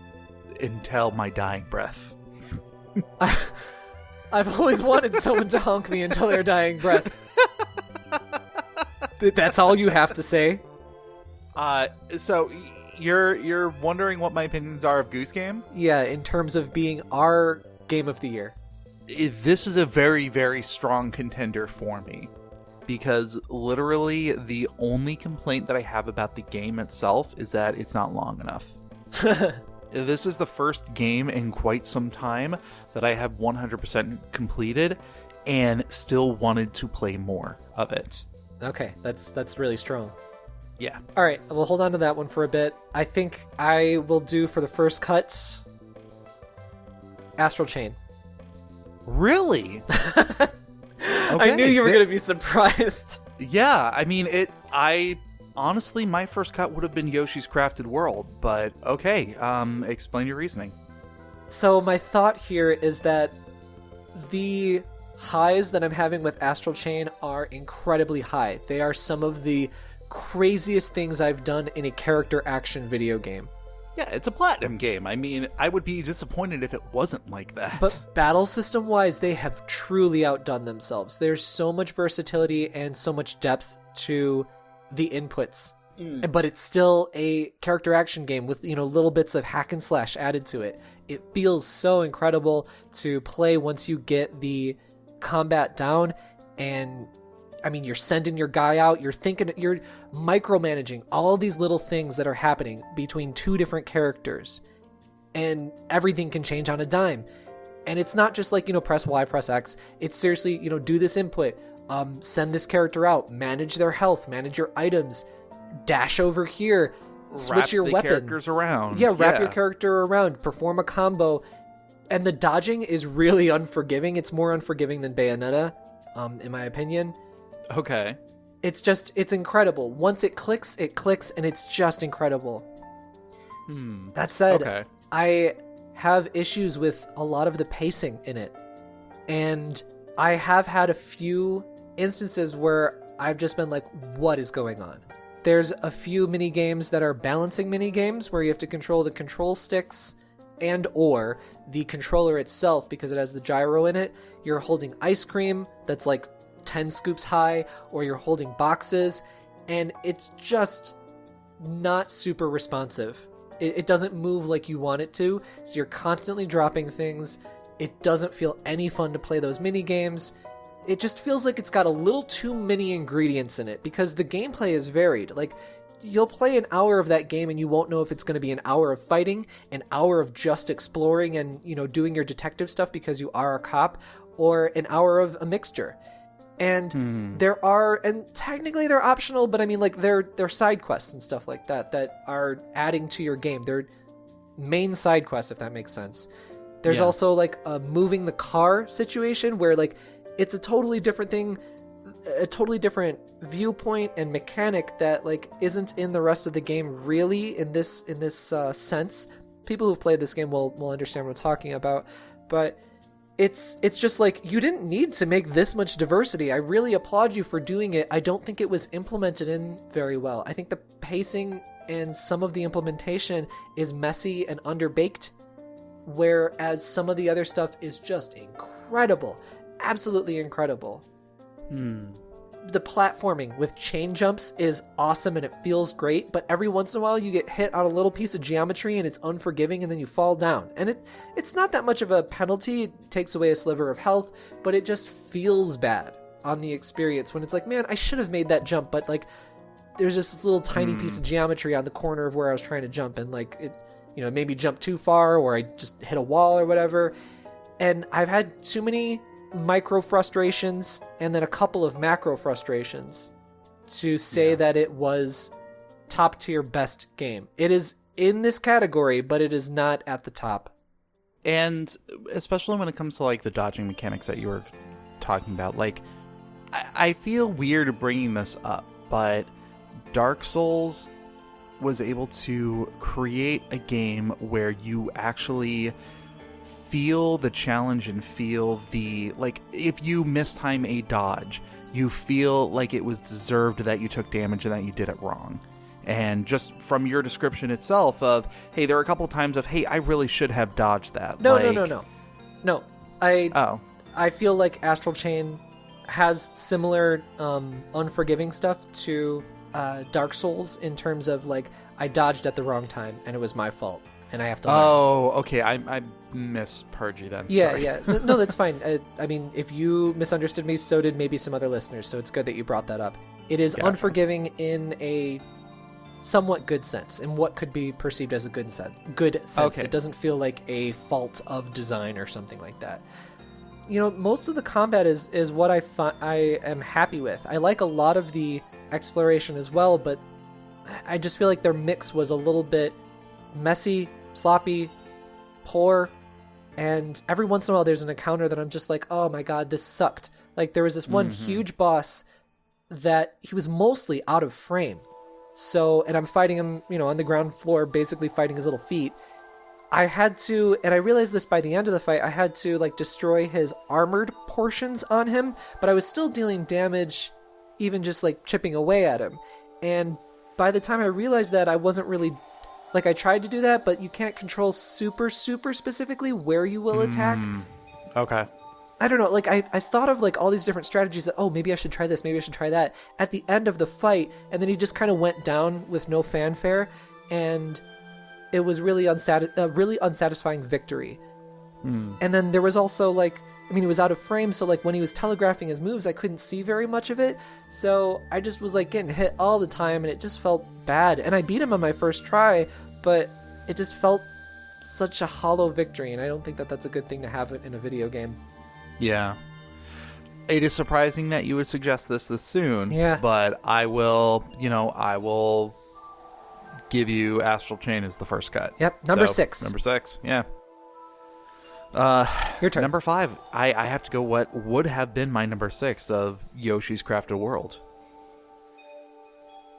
until my dying breath. I've always wanted someone to honk me until their dying breath. That's all you have to say? So you're wondering what my opinions are of Goose Game? Yeah, in terms of being our game of the year. This is a very, very strong contender for me, because literally the only complaint that I have about the game itself is that it's not long enough. This is the first game in quite some time that I have 100% completed and still wanted to play more of it. Okay, that's really strong. Yeah. All right, we'll hold on to that one for a bit. I think I will do for the first cut Astral Chain. Really? Okay. I knew you were going to be surprised. Yeah, I mean, honestly, my first cut would have been Yoshi's Crafted World, but okay, explain your reasoning. So my thought here is that the highs that I'm having with Astral Chain are incredibly high. They are some of the craziest things I've done in a character action video game. Yeah, it's a platinum game. I mean, I would be disappointed if it wasn't like that. But battle system wise, they have truly outdone themselves. There's so much versatility and so much depth to the inputs. But it's still a character action game with, little bits of hack and slash added to it. It feels so incredible to play once you get the combat down, and I mean, you're sending your guy out, you're micromanaging all these little things that are happening between 2 different characters, and everything can change on a dime. And it's not just like, press Y, press X. It's seriously, do this input, send this character out, manage their health, manage your items, dash over here, switch your weapon. Characters around. Yeah, wrap your character around, perform a combo. And the dodging is really unforgiving. It's more unforgiving than Bayonetta, in my opinion. Okay. It's incredible. Once it clicks, and it's just incredible. That said, okay. I have issues with a lot of the pacing in it. And I have had a few instances where I've just been like, what is going on? There's a few mini games that are balancing mini games where you have to control the control sticks and or the controller itself because it has the gyro in it. You're holding ice cream that's like 10 scoops high, or you're holding boxes, and it's just not super responsive. It doesn't move like you want it to, so you're constantly dropping things. It doesn't feel any fun to play those mini games. It just feels like it's got a little too many ingredients in it, because the gameplay is varied. Like, you'll play an hour of that game and you won't know if it's going to be an hour of fighting, an hour of just exploring and, doing your detective stuff because you are a cop, or an hour of a mixture. And there are, and technically they're optional, but I mean, like, they're side quests and stuff like that are adding to your game. They're main side quests, if that makes sense. There's also, like, a moving the car situation where, like, it's a totally different thing, a totally different viewpoint and mechanic that, like, isn't in the rest of the game really in this sense. People who've played this game will understand what I'm talking about, but it's just like, you didn't need to make this much diversity. I really applaud you for doing it. I don't think it was implemented in very well. I think the pacing and some of the implementation is messy and underbaked, whereas some of the other stuff is just incredible. Absolutely incredible. The platforming with chain jumps is awesome and it feels great, but every once in a while you get hit on a little piece of geometry and it's unforgiving and then you fall down. And it's not that much of a penalty. It takes away a sliver of health, but it just feels bad on the experience when it's like, man, I should have made that jump, but like there's just this little tiny piece of geometry on the corner of where I was trying to jump, and like it made me jump too far, or I just hit a wall or whatever. And I've had too many micro frustrations and then a couple of macro frustrations to say that it was top tier best game. It is in this category, but it is not at the top. And especially when it comes to like the dodging mechanics that you were talking about, like I feel weird bringing this up, but Dark Souls was able to create a game where you actually feel the challenge and feel the, like, if you mistime a dodge, you feel like it was deserved that you took damage and that you did it wrong. And just from your description itself of, hey, there are a couple times of, hey, I really should have dodged that. No. I feel like Astral Chain has similar unforgiving stuff to Dark Souls in terms of, like, I dodged at the wrong time and it was my fault and I have to learn. Oh, okay. I misheard you then. Yeah, Sorry. yeah. No, that's fine. I mean, if you misunderstood me, so did maybe some other listeners, so it's good that you brought that up. It is unforgiving in a somewhat good sense, in what could be perceived as a good sense. Okay. It doesn't feel like a fault of design or something like that. Most of the combat is what I am happy with. I like a lot of the exploration as well, but I just feel like their mix was a little bit messy, sloppy, poor, and every once in a while there's an encounter that I'm just like, oh my god, this sucked. Like, there was this one huge boss that he was mostly out of frame. So, and I'm fighting him, on the ground floor, basically fighting his little feet. I had to, and I realized this by the end of the fight, I had to, like, destroy his armored portions on him, but I was still dealing damage, even just, like, chipping away at him. And by the time I realized that, I wasn't really, like, I tried to do that, but you can't control super, super specifically where you will attack. Okay. I don't know, like, I thought of, like, all these different strategies that, oh, maybe I should try this, maybe I should try that, at the end of the fight, and then he just kind of went down with no fanfare, and it was really unsatisfying victory. And then there was also, like, he was out of frame, so, like, when he was telegraphing his moves, I couldn't see very much of it, so I just was, like, getting hit all the time, and it just felt bad. And I beat him on my first try, but it just felt such a hollow victory, and I don't think that that's a good thing to have in a video game. Yeah. It is surprising that you would suggest this soon. Yeah. But I will give you Astral Chain as the first cut. Yep. Number 6. Number 6, yeah. Your turn. Number 5. I have to go what would have been my number 6 of Yoshi's Crafted World.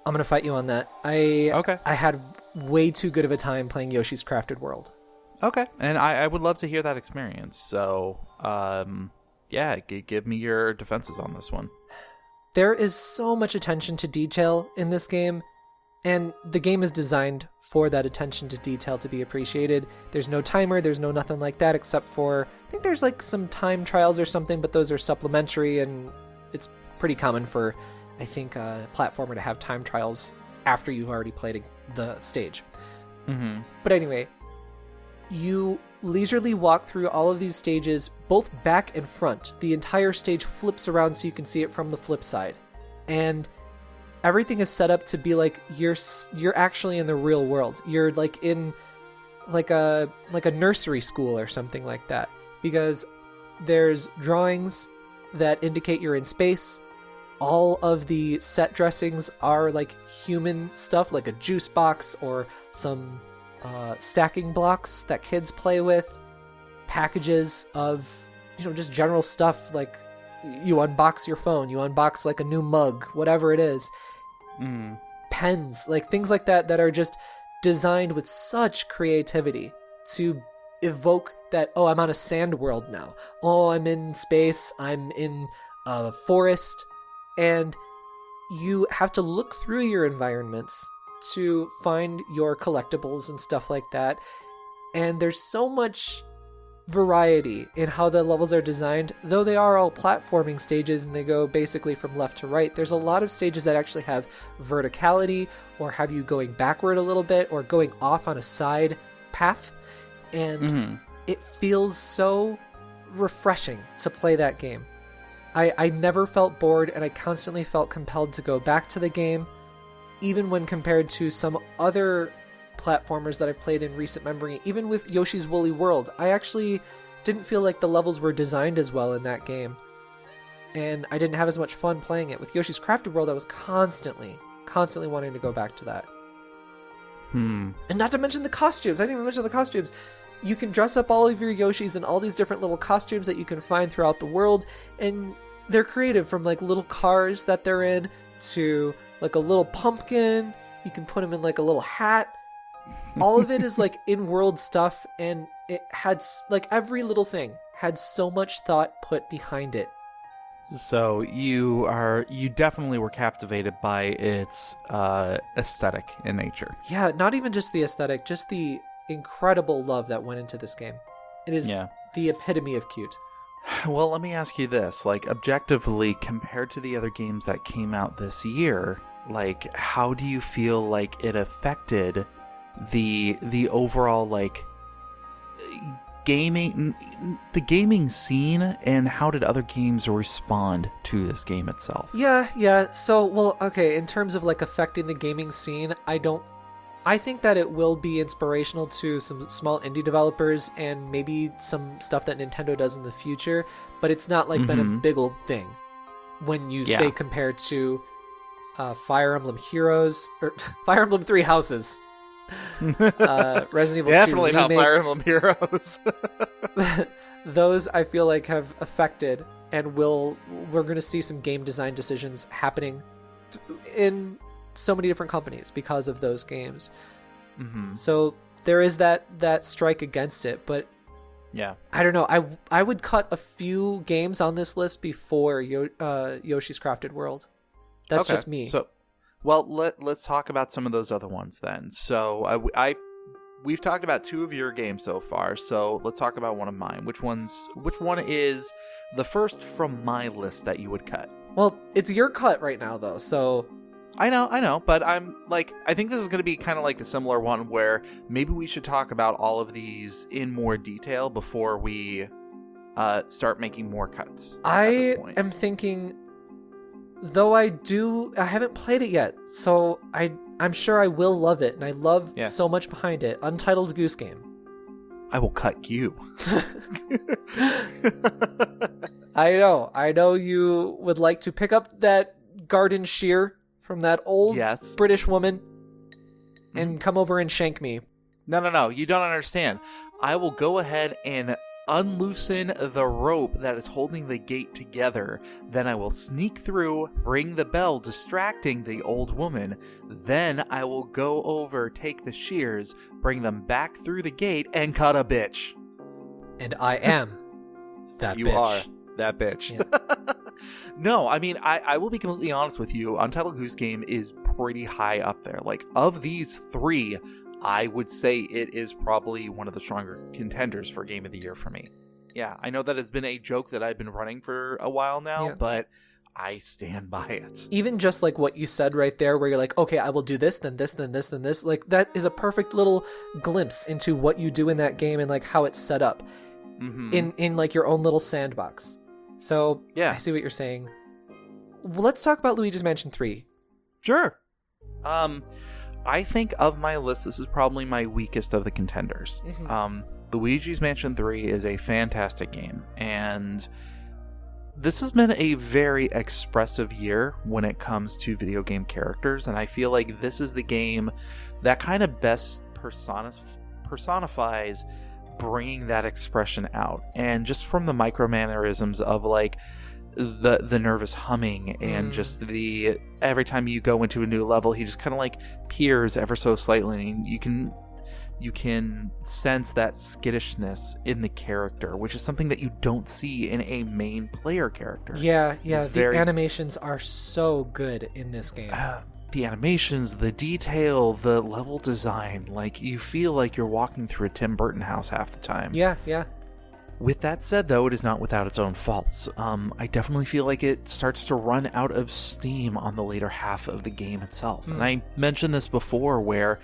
I'm going to fight you on that. I had way too good of a time playing Yoshi's Crafted World. Okay. And I would love to hear that experience. So, give me your defenses on this one. There is so much attention to detail in this game, and the game is designed for that attention to detail to be appreciated. There's no timer, there's no nothing like that, except for, I think there's like some time trials or something, but those are supplementary, and it's pretty common for I think, a platformer to have time trials after you've already played the stage. Mm-hmm. But anyway, you leisurely walk through all of these stages, both back and front. The entire stage flips around so you can see it from the flip side. And everything is set up to be like you're actually in the real world. You're like in like a nursery school or something like that, because there's drawings that indicate you're in space. All of the set dressings are like human stuff, like a juice box or some stacking blocks that kids play with, packages of, just general stuff, like you unbox your phone, you unbox like a new mug, whatever it is. Pens, like things like that are just designed with such creativity to evoke that, oh, I'm on a sand world now. Oh, I'm in space, I'm in a forest. And you have to look through your environments to find your collectibles and stuff like that. And there's so much variety in how the levels are designed. Though they are all platforming stages and they go basically from left to right, there's a lot of stages that actually have verticality or have you going backward a little bit or going off on a side path. And it feels so refreshing to play that game. I never felt bored, and I constantly felt compelled to go back to the game, even when compared to some other platformers that I've played in recent memory. Even with Yoshi's Woolly World, I actually didn't feel like the levels were designed as well in that game, and I didn't have as much fun playing it. With Yoshi's Crafted World, I was constantly wanting to go back to that. And not to mention the costumes. I didn't even mention the costumes. You can dress up all of your Yoshis in all these different little costumes that you can find throughout the world, and they're creative, from like little cars that they're in to like a little pumpkin. You can put them in like a little hat. All of it is like in-world stuff, and it had like every little thing had so much thought put behind it. So you definitely were captivated by its aesthetic in nature. Yeah, not even just the aesthetic, just the incredible love that went into this game. It is the epitome of cute. Well, let me ask you this, like, objectively, compared to the other games that came out this year, like, how do you feel like it affected the overall, like, the gaming scene, and how did other games respond to this game itself? Yeah. So, well, okay, in terms of like affecting the gaming scene, I think that it will be inspirational to some small indie developers and maybe some stuff that Nintendo does in the future, but it's not like been a big old thing when you say compared to Fire Emblem Heroes or Fire Emblem Three Houses. Resident Evil 2 Definitely not Remake. Fire Emblem Heroes. Those I feel like have affected, and we're going to see some game design decisions happening in so many different companies because of those games. So there is that strike against it, but yeah, I don't know. I would cut a few games on this list before Yoshi's Crafted World. That's just me. So, well, let's talk about some of those other ones then. So we've talked about two of your games so far. So let's talk about one of mine. Which one is the first from my list that you would cut? Well, it's your cut right now, though. So I know, but I'm like, I think this is going to be kind of like a similar one where maybe we should talk about all of these in more detail before we start making more cuts. I am thinking, though I haven't played it yet, so I'm sure I will love it, and I love so much behind it. Untitled Goose Game. I will cut you. I know you would like to pick up that garden shear from that old British woman and come over and shank me. No, you don't understand. I will go ahead and unloosen the rope that is holding the gate together. Then I will sneak through, ring the bell, distracting the old woman. Then I will go over, take the shears, bring them back through the gate, and cut a bitch. And I am that you bitch. You are that bitch. Yeah. No, I mean, I will be completely honest with you. Untitled Goose Game is pretty high up there. Like, of these three, I would say it is probably one of the stronger contenders for Game of the Year for me. Yeah, I know that has been a joke that I've been running for a while now, but I stand by it. Even just like what you said right there, where you're like, okay, I will do this, then this, then this, then this. Like, that is a perfect little glimpse into what you do in that game and like how it's set up in like your own little sandbox. So Yeah. I see what you're saying. Well, let's talk about Luigi's Mansion 3. Sure. I think of my list, this is probably my weakest of the contenders. Luigi's Mansion 3 is a fantastic game, and this has been a very expressive year when it comes to video game characters, and I feel like this is the game that kind of best personifies bringing that expression out. And just from the micro mannerisms of like the nervous humming and just the every time you go into a new level, he just kind of like peers ever so slightly, and you can sense that skittishness in the character, which is something that you don't see in a main player character. Yeah, the animations are so good in this game. The animations, the detail, the level design, like you feel like you're walking through a Tim Burton house half the time. Yeah. With that said, though, it is not without its own faults. I definitely feel like it starts to run out of steam on the later half of the game itself. And I mentioned this before where,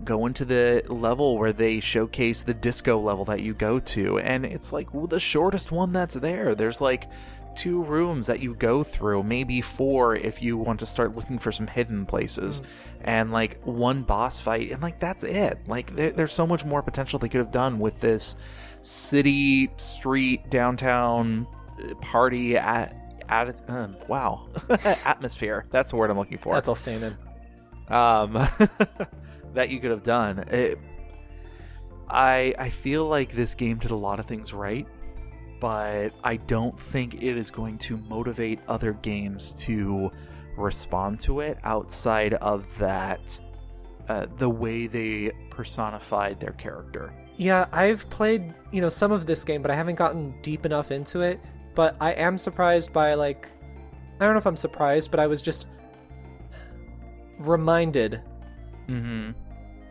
go into the level where they showcase the disco level that you go to, and it's like the shortest one that's there. There's like 2 rooms that you go through, maybe 4 if you want to start looking for some hidden places, and like 1 boss fight, and like that's it. Like there's so much more potential they could have done with this city, street, downtown party atmosphere. That's the word I'm looking for. That's all standing. That you could have done. I feel like this game did a lot of things right, but I don't think it is going to motivate other games to respond to it outside of that, the way they personified their character. Yeah, I've played, some of this game, but I haven't gotten deep enough into it. But I am surprised by, I don't know if I'm surprised, but I was just reminded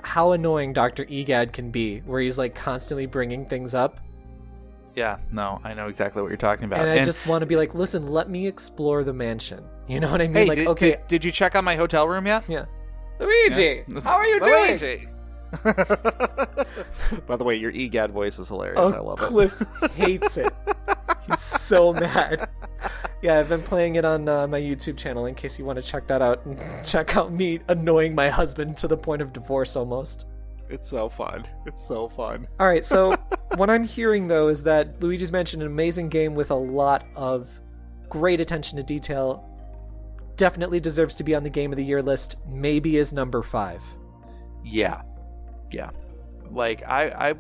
how annoying Dr. Egad can be, where he's, constantly bringing things up. Yeah, no, I know exactly what you're talking about. And I just want to be like, listen, let me explore the mansion. You know what I mean? Hey, did you check on my hotel room yet? Yeah. Luigi, Yeah. how are you doing? Luigi. By the way, your EGAD voice is hilarious. I love it. Cliff hates it. He's so mad. Yeah, I've been playing it on my YouTube channel in case you want to check that out and check out me annoying my husband to the point of divorce almost. It's so fun. All right, so what I'm hearing, though, is that Luigi's Mansion, an amazing game with a lot of great attention to detail, definitely deserves to be on the Game of the Year list, maybe is number 5. Yeah. Like, I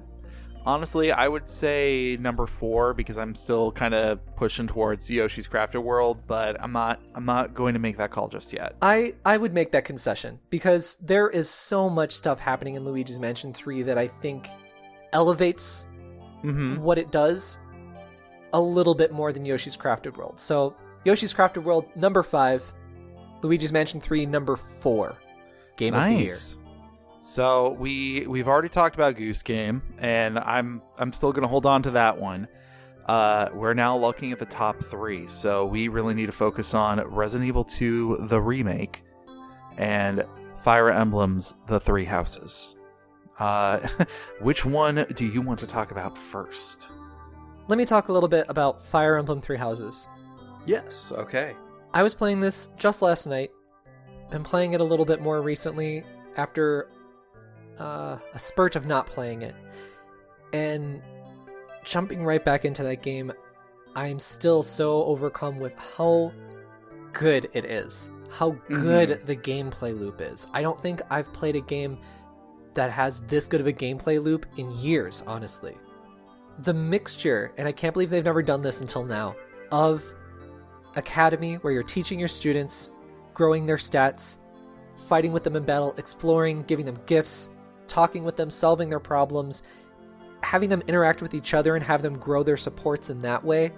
honestly, I would say number 4 because I'm still kind of pushing towards Yoshi's Crafted World, but I'm not going to make that call just yet. I would make that concession because there is so much stuff happening in Luigi's Mansion 3 that I think elevates what it does a little bit more than Yoshi's Crafted World. So Yoshi's Crafted World, number 5. Luigi's Mansion 3, number 4. Game of the Year. So we've already talked about Goose Game, and I'm still going to hold on to that one. We're now looking at the top 3, so we really need to focus on Resident Evil 2, the remake, and Fire Emblem's The Three Houses. Which one do you want to talk about first? Let me talk a little bit about Fire Emblem Three Houses. Yes, okay. I was playing this just last night. Been playing it a little bit more recently after a spurt of not playing it. And jumping right back into that game, I'm still so overcome with how good it is. How good the gameplay loop is. I don't think I've played a game that has this good of a gameplay loop in years, honestly. The mixture, and I can't believe they've never done this until now, of academy where you're teaching your students, growing their stats, fighting with them in battle, exploring, giving them gifts, talking with them, solving their problems, having them interact with each other and have them grow their supports in that way,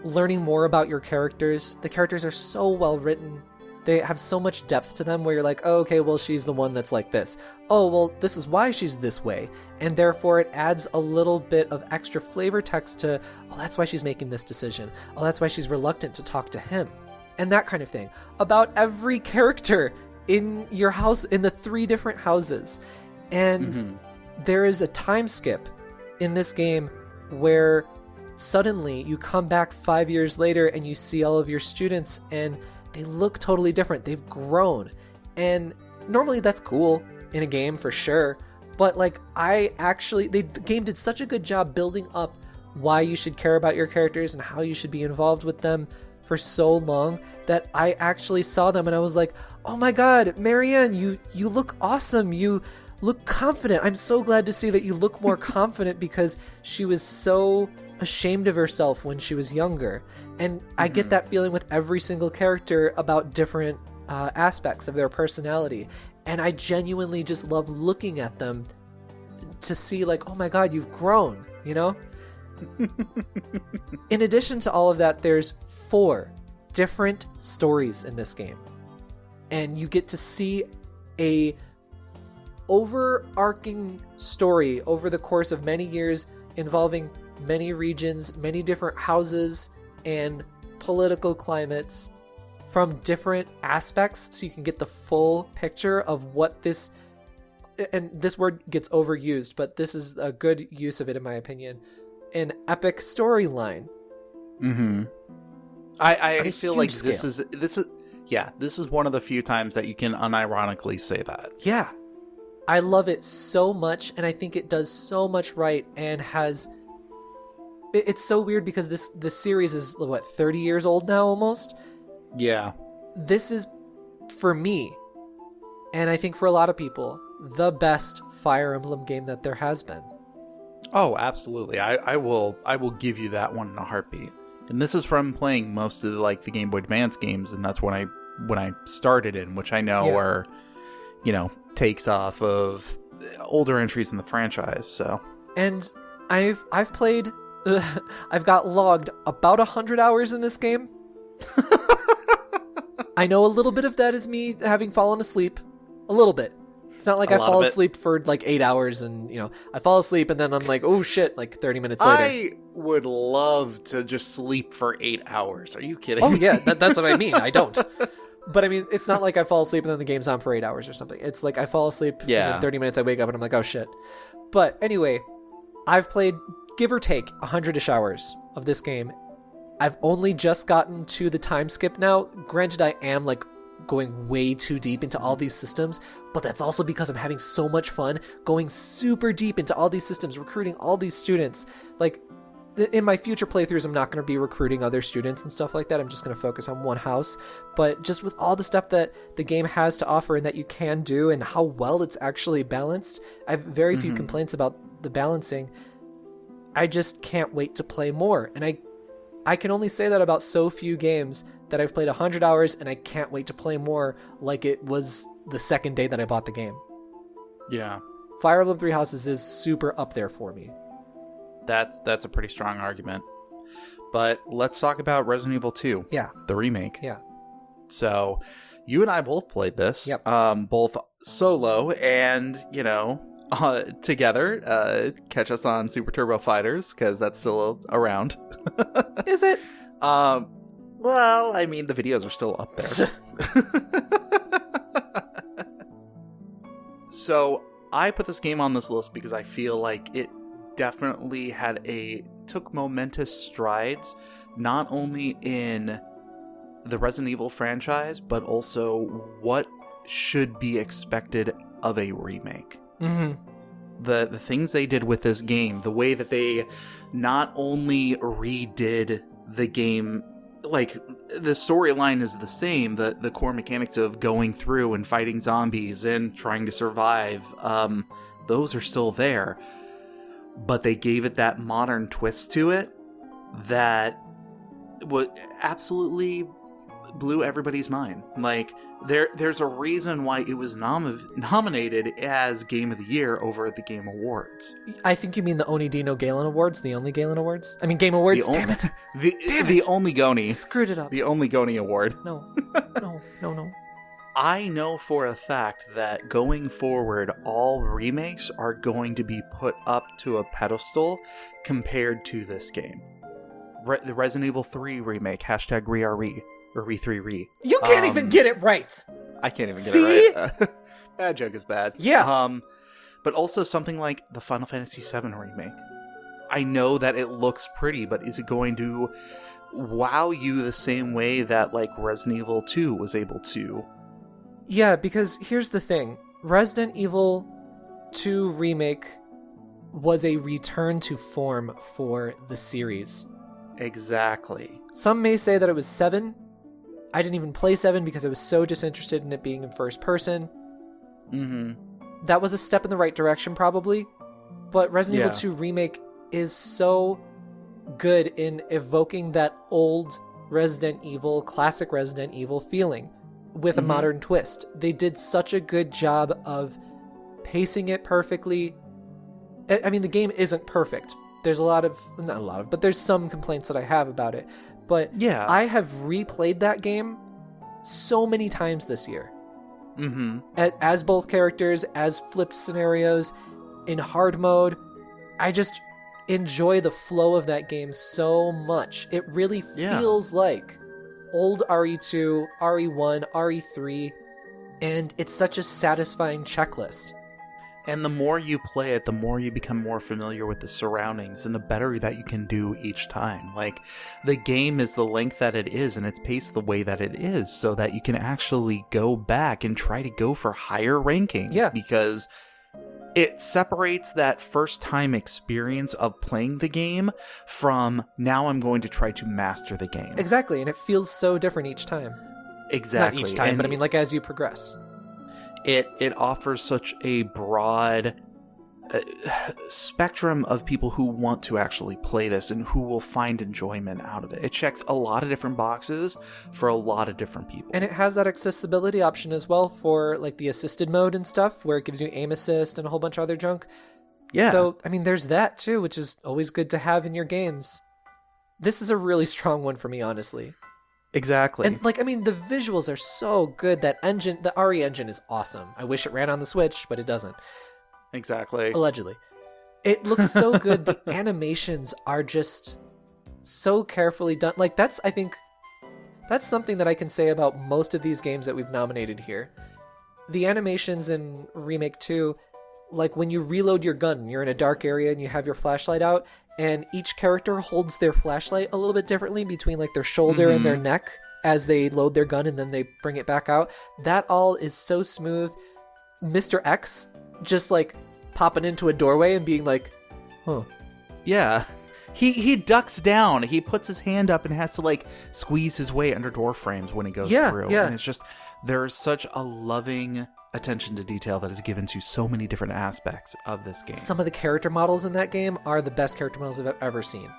learning more about your characters. The characters are so well written. they have so much depth to them where you're like, oh, okay, well, she's the one that's like this. Oh, well, this is why she's this way. And therefore it adds a little bit of extra flavor text to, oh, that's why she's making this decision. Oh, that's why she's reluctant to talk to him. And that kind of thing. About every character in your house, in the 3 different houses. And there is a time skip in this game where suddenly you come back 5 years later and you see all of your students and they look totally different. They've grown. And normally that's cool in a game for sure. But like the game did such a good job building up why you should care about your characters and how you should be involved with them for so long that I actually saw them and I was like, oh my God, Marianne, you look awesome. You look confident. I'm so glad to see that you look more confident because she was so ashamed of herself when she was younger. And I get that feeling with every single character about different aspects of their personality. And I genuinely just love looking at them to see like, oh my God, you've grown, you know? In addition to all of that, there's 4 different stories in this game. And you get to see a overarching story over the course of many years involving many regions, many different houses, and political climates from different aspects so you can get the full picture of what this, and this word gets overused, but this is a good use of it in my opinion, an epic storyline. I feel like scale. this is one of the few times that you can unironically say that. Yeah. I love it so much, and I think it does so much right, and has... It's so weird because this series is, 30 years old now almost? Yeah. This is, for me, and I think for a lot of people, the best Fire Emblem game that there has been. Oh, absolutely. I will give you that one in a heartbeat. And this is from playing most of the Game Boy Advance games, and that's when I started in, which I know are, takes off of older entries in the franchise. So, and I've played, I've got logged about 100 hours in this game. I know a little bit of that is me having fallen asleep, a little bit. It's not like I fall asleep for 8 hours and, I fall asleep and then I'm like, oh shit, 30 minutes later. I would love to just sleep for 8 hours. Are you kidding me? Oh yeah, that's what I mean. I don't. But I mean, it's not like I fall asleep and then the game's on for 8 hours or something. It's like I fall asleep and in 30 minutes I wake up and I'm like, oh shit. But anyway, I've played, give or take, 100-ish hours of this game. I've only just gotten to the time skip now. Granted, I am going way too deep into all these systems, but that's also because I'm having so much fun going super deep into all these systems, recruiting all these students. In my future playthroughs, I'm not going to be recruiting other students and stuff like that. I'm just going to focus on one house. But just with all the stuff that the game has to offer and that you can do and how well it's actually balanced, I have very few complaints about the balancing. I just can't wait to play more. And I can only say that about so few games that I've played 100 hours and I can't wait to play more like it was the second day that I bought the game. Yeah. Fire Emblem Three Houses is super up there for me. That's a pretty strong argument. But let's talk about Resident Evil 2. Yeah. The remake. Yeah. So, you and I both played this. Yep. Both solo and, together. Catch us on Super Turbo Fighters, because that's still around. Is it? Well, I mean, the videos are still up there. So, I put this game on this list because I feel like it definitely took momentous strides, not only in the Resident Evil franchise, but also what should be expected of a remake. The things they did with this game, the way that they not only redid the game, the storyline is the same, the core mechanics of going through and fighting zombies and trying to survive, those are still there. But they gave it that modern twist to it that absolutely blew everybody's mind. There's a reason why it was nominated as Game of the Year over at the Game Awards. I think you mean the Oni Dino Galen Awards, the only Galen Awards? I mean, Game Awards? Damn it! The only Goni. Screwed it up. The only Goni Award. No. I know for a fact that going forward, all remakes are going to be put up to a pedestal compared to this game. The Resident Evil 3 remake, #ReRe, or Re3Re. You can't even get it right! I can't even get See? it right. That joke is bad. Yeah. But also something like the Final Fantasy VII remake. I know that it looks pretty, but is it going to wow you the same way that like Resident Evil 2 was able to? Yeah, because here's the thing. Resident Evil 2 Remake was a return to form for the series. Exactly. Some may say that it was 7. I didn't even play 7 because I was so disinterested in it being in first person. Mm-hmm. That was a step in the right direction, probably. But Resident Evil 2 Remake is so good in evoking that old Resident Evil, classic Resident Evil feeling with a modern twist. They did such a good job of pacing it perfectly. I mean, the game isn't perfect. There's but there's some complaints that I have about it. But yeah, I have replayed that game so many times this year. Mm-hmm. As both characters, as flipped scenarios, in hard mode. I just enjoy the flow of that game so much. It really feels like old RE2, RE1, RE3, and it's such a satisfying checklist. And the more you play it, the more you become more familiar with the surroundings and the better that you can do each time. Like, the game is the length that it is and it's paced the way that it is so that you can actually go back and try to go for higher rankings. Yeah. Because it separates that first time experience of playing the game from now I'm going to try to master the game. Exactly, and it feels so different each time. Exactly. Not each time, and but I mean like as you progress. It offers such a broad spectrum of people who want to actually play this and who will find enjoyment out of it. It checks a lot of different boxes for a lot of different people. And it has that accessibility option as well for like the assisted mode and stuff where it gives you aim assist and a whole bunch of other junk. Yeah. So, I mean, there's that too, which is always good to have in your games. This is a really strong one for me, honestly. Exactly. And like, I mean, the visuals are so good. That engine, the RE engine is awesome. I wish it ran on the Switch, but it doesn't. Exactly. Allegedly. It looks so good. The animations are just so carefully done. Like, I think that's something that I can say about most of these games that we've nominated here. The animations in Remake 2, like when you reload your gun, you're in a dark area and you have your flashlight out, and each character holds their flashlight a little bit differently between like their shoulder and their neck as they load their gun and then they bring it back out. That all is so smooth. Mr. X just like popping into a doorway and being like, huh. Yeah. He ducks down. He puts his hand up and has to like squeeze his way under door frames when he goes through. Yeah. And it's just, there's such a loving attention to detail that is given to so many different aspects of this game. Some of the character models in that game are the best character models I've ever seen.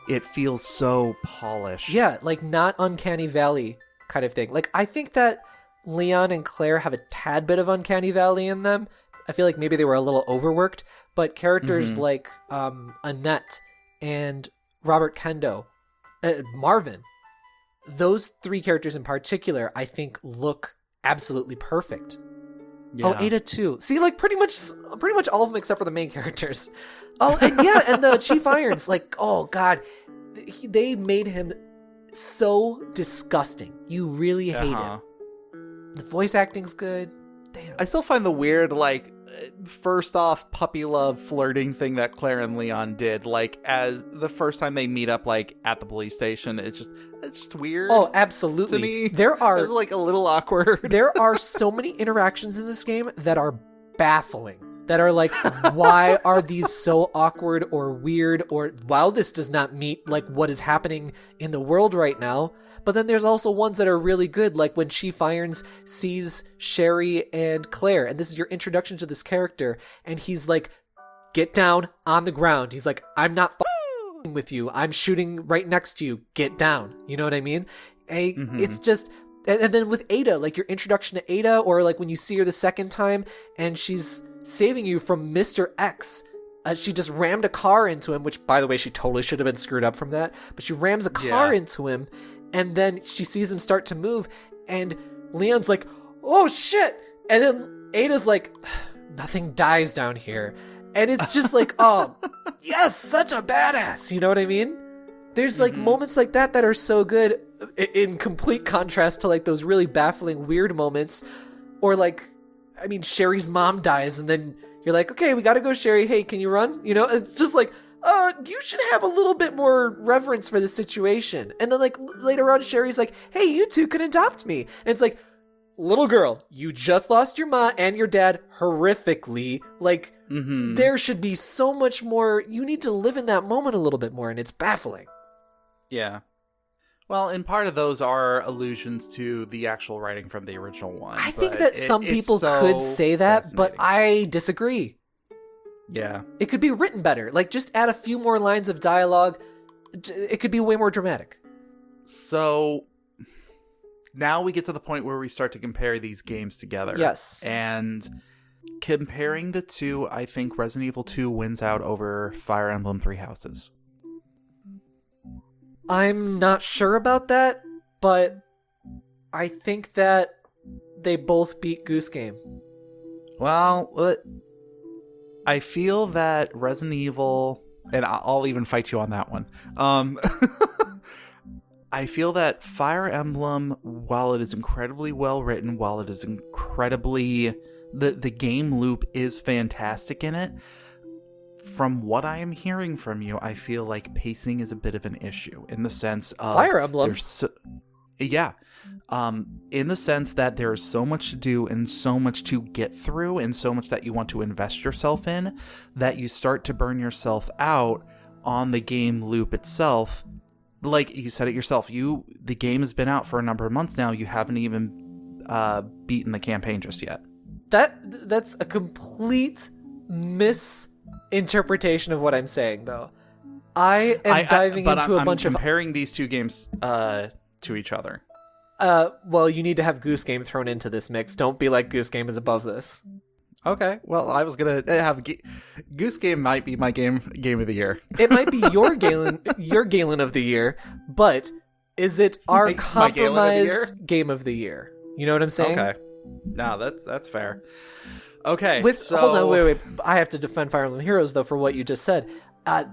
It feels so polished. Yeah, like not Uncanny Valley kind of thing. Like, I think that Leon and Claire have a tad bit of Uncanny Valley in them. I feel like maybe they were a little overworked, but characters like Annette and Robert Kendo, Marvin, those three characters in particular, I think look absolutely perfect. Yeah. Oh, Ada too. See, like pretty much all of them except for the main characters. Oh, and yeah, and the Chief Irons, like, oh god, they made him so disgusting. You really hate him. The voice acting's good. Damn. I still find the weird, like, first off puppy love flirting thing that Claire and Leon did, like, as the first time they meet up, like, at the police station. It's just weird. Oh, absolutely. To me, there are it's like a little awkward. There are so many interactions in this game that are baffling. That are like, why are these so awkward or weird, or wow, this does not meet like what is happening in the world right now. But then there's also ones that are really good, like when Chief Irons sees Sherry and Claire, and this is your introduction to this character, and he's like, get down on the ground. He's like, I'm not f***ing with you. I'm shooting right next to you. Get down. You know what I mean? It's just, And then with Ada, like your introduction to Ada, or like when you see her the second time and she's saving you from Mr. X. She just rammed a car into him, which, by the way, she totally should have been screwed up from that. But she rams a car into him, and then she sees him start to move, and Leon's like, oh shit! And then Ada's like, nothing dies down here. And it's just like, oh, yes, such a badass. You know what I mean? There's like moments like that are so good in complete contrast to like those really baffling, weird moments. Or like, I mean, Sherry's mom dies, and then you're like, okay, we gotta go, Sherry. Hey, can you run? You know, it's just like, you should have a little bit more reverence for the situation. And then like later on, Sherry's like, hey, you two can adopt me. And it's like, little girl, you just lost your ma and your dad horrifically. Like, there should be so much more. You need to live in that moment a little bit more, and it's baffling. Yeah. Well, and part of those are allusions to the actual writing from the original one. I think that some people could say that, but I disagree. Yeah. It could be written better. Like, just add a few more lines of dialogue. It could be way more dramatic. So, now we get to the point where we start to compare these games together. Yes. And comparing the two, I think Resident Evil 2 wins out over Fire Emblem Three Houses. I'm not sure about that, but I think that they both beat Goose Game. Well, I feel that Resident Evil, and I'll even fight you on that one. I feel that Fire Emblem, while it is incredibly well written, while it is incredibly, the game loop is fantastic in it. From what I am hearing from you, I feel like pacing is a bit of an issue in the sense of Fire Emblem. In the sense that there is so much to do and so much to get through and so much that you want to invest yourself in that you start to burn yourself out on the game loop itself. Like you said it yourself, the game has been out for a number of months now. You haven't even beaten the campaign just yet. That's a complete misinterpretation of what I'm saying, though. I am diving into a bunch of comparing these two games to each other. Well, you need to have Goose Game thrown into this mix. Don't be like Goose Game is above this. Okay, well, I was gonna have Goose Game might be my game of the year. It might be your Galen of the year, but is it our compromised game of the year? You know what I'm saying? Okay, no, that's fair. Okay, hold on, wait. I have to defend Fire Emblem Heroes though for what you just said.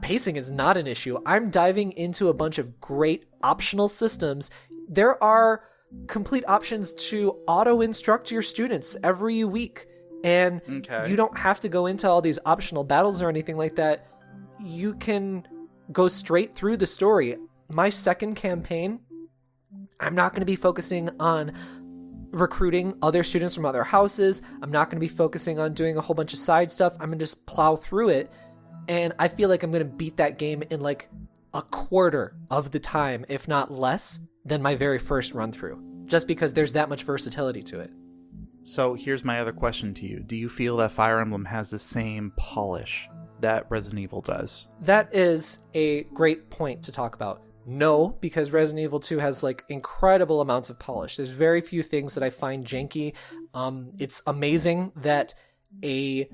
Pacing is not an issue. I'm diving into a bunch of great optional systems. There are complete options to auto-instruct your students every week. And you don't have to go into all these optional battles or anything like that. You can go straight through the story. My second campaign, I'm not going to be focusing on recruiting other students from other houses. I'm not going to be focusing on doing a whole bunch of side stuff. I'm going to just plow through it. And I feel like I'm going to beat that game in like a quarter of the time, if not less, than my very first run through. Just because there's that much versatility to it. So here's my other question to you. Do you feel that Fire Emblem has the same polish that Resident Evil does? That is a great point to talk about. No, because Resident Evil 2 has like incredible amounts of polish. There's very few things that I find janky. It's amazing that a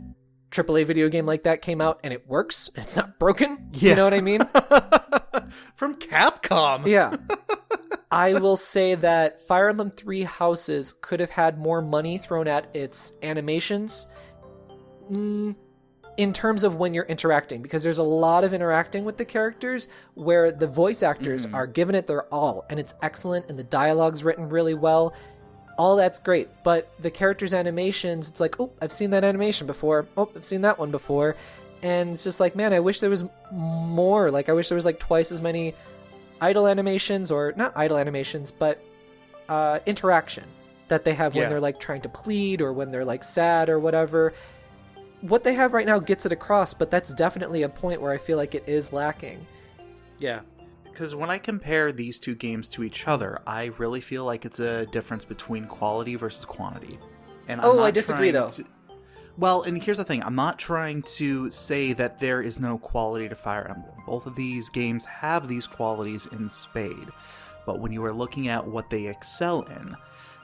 AAA video game like that came out and it works. It's not broken. Yeah. You know what I mean? From Capcom. Yeah. I will say that Fire Emblem Three Houses could have had more money thrown at its animations in terms of when you're interacting, because there's a lot of interacting with the characters where the voice actors are giving it their all, and it's excellent, and the dialogue's written really well. All that's great, but the characters' animations, it's like, oh, I've seen that animation before. Oh, I've seen that one before. And it's just like, man, I wish there was more. Like, I wish there was like twice as many idle animations, or not idle animations, but interaction that they have when they're like trying to plead or when they're like sad or whatever. What they have right now gets it across, but that's definitely a point where I feel like it is lacking. Yeah, because when I compare these two games to each other, I really feel like it's a difference between quality versus quantity. And I disagree though. Well, and here's the thing. I'm not trying to say that there is no quality to Fire Emblem. Both of these games have these qualities in spade. but when you are looking at what they excel in,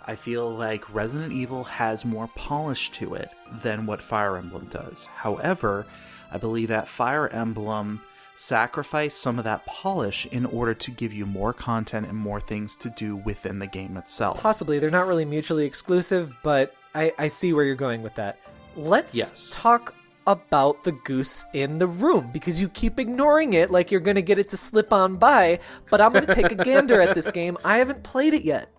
I feel like Resident Evil has more polish to it than what Fire Emblem does. However, I believe that Fire Emblem sacrificed some of that polish in order to give you more content and more things to do within the game itself. Possibly. They're not really mutually exclusive, but I see where you're going with that. Let's talk about the goose in the room, because you keep ignoring it like you're going to get it to slip on by, but I'm going to take a gander at this game. I haven't played it yet.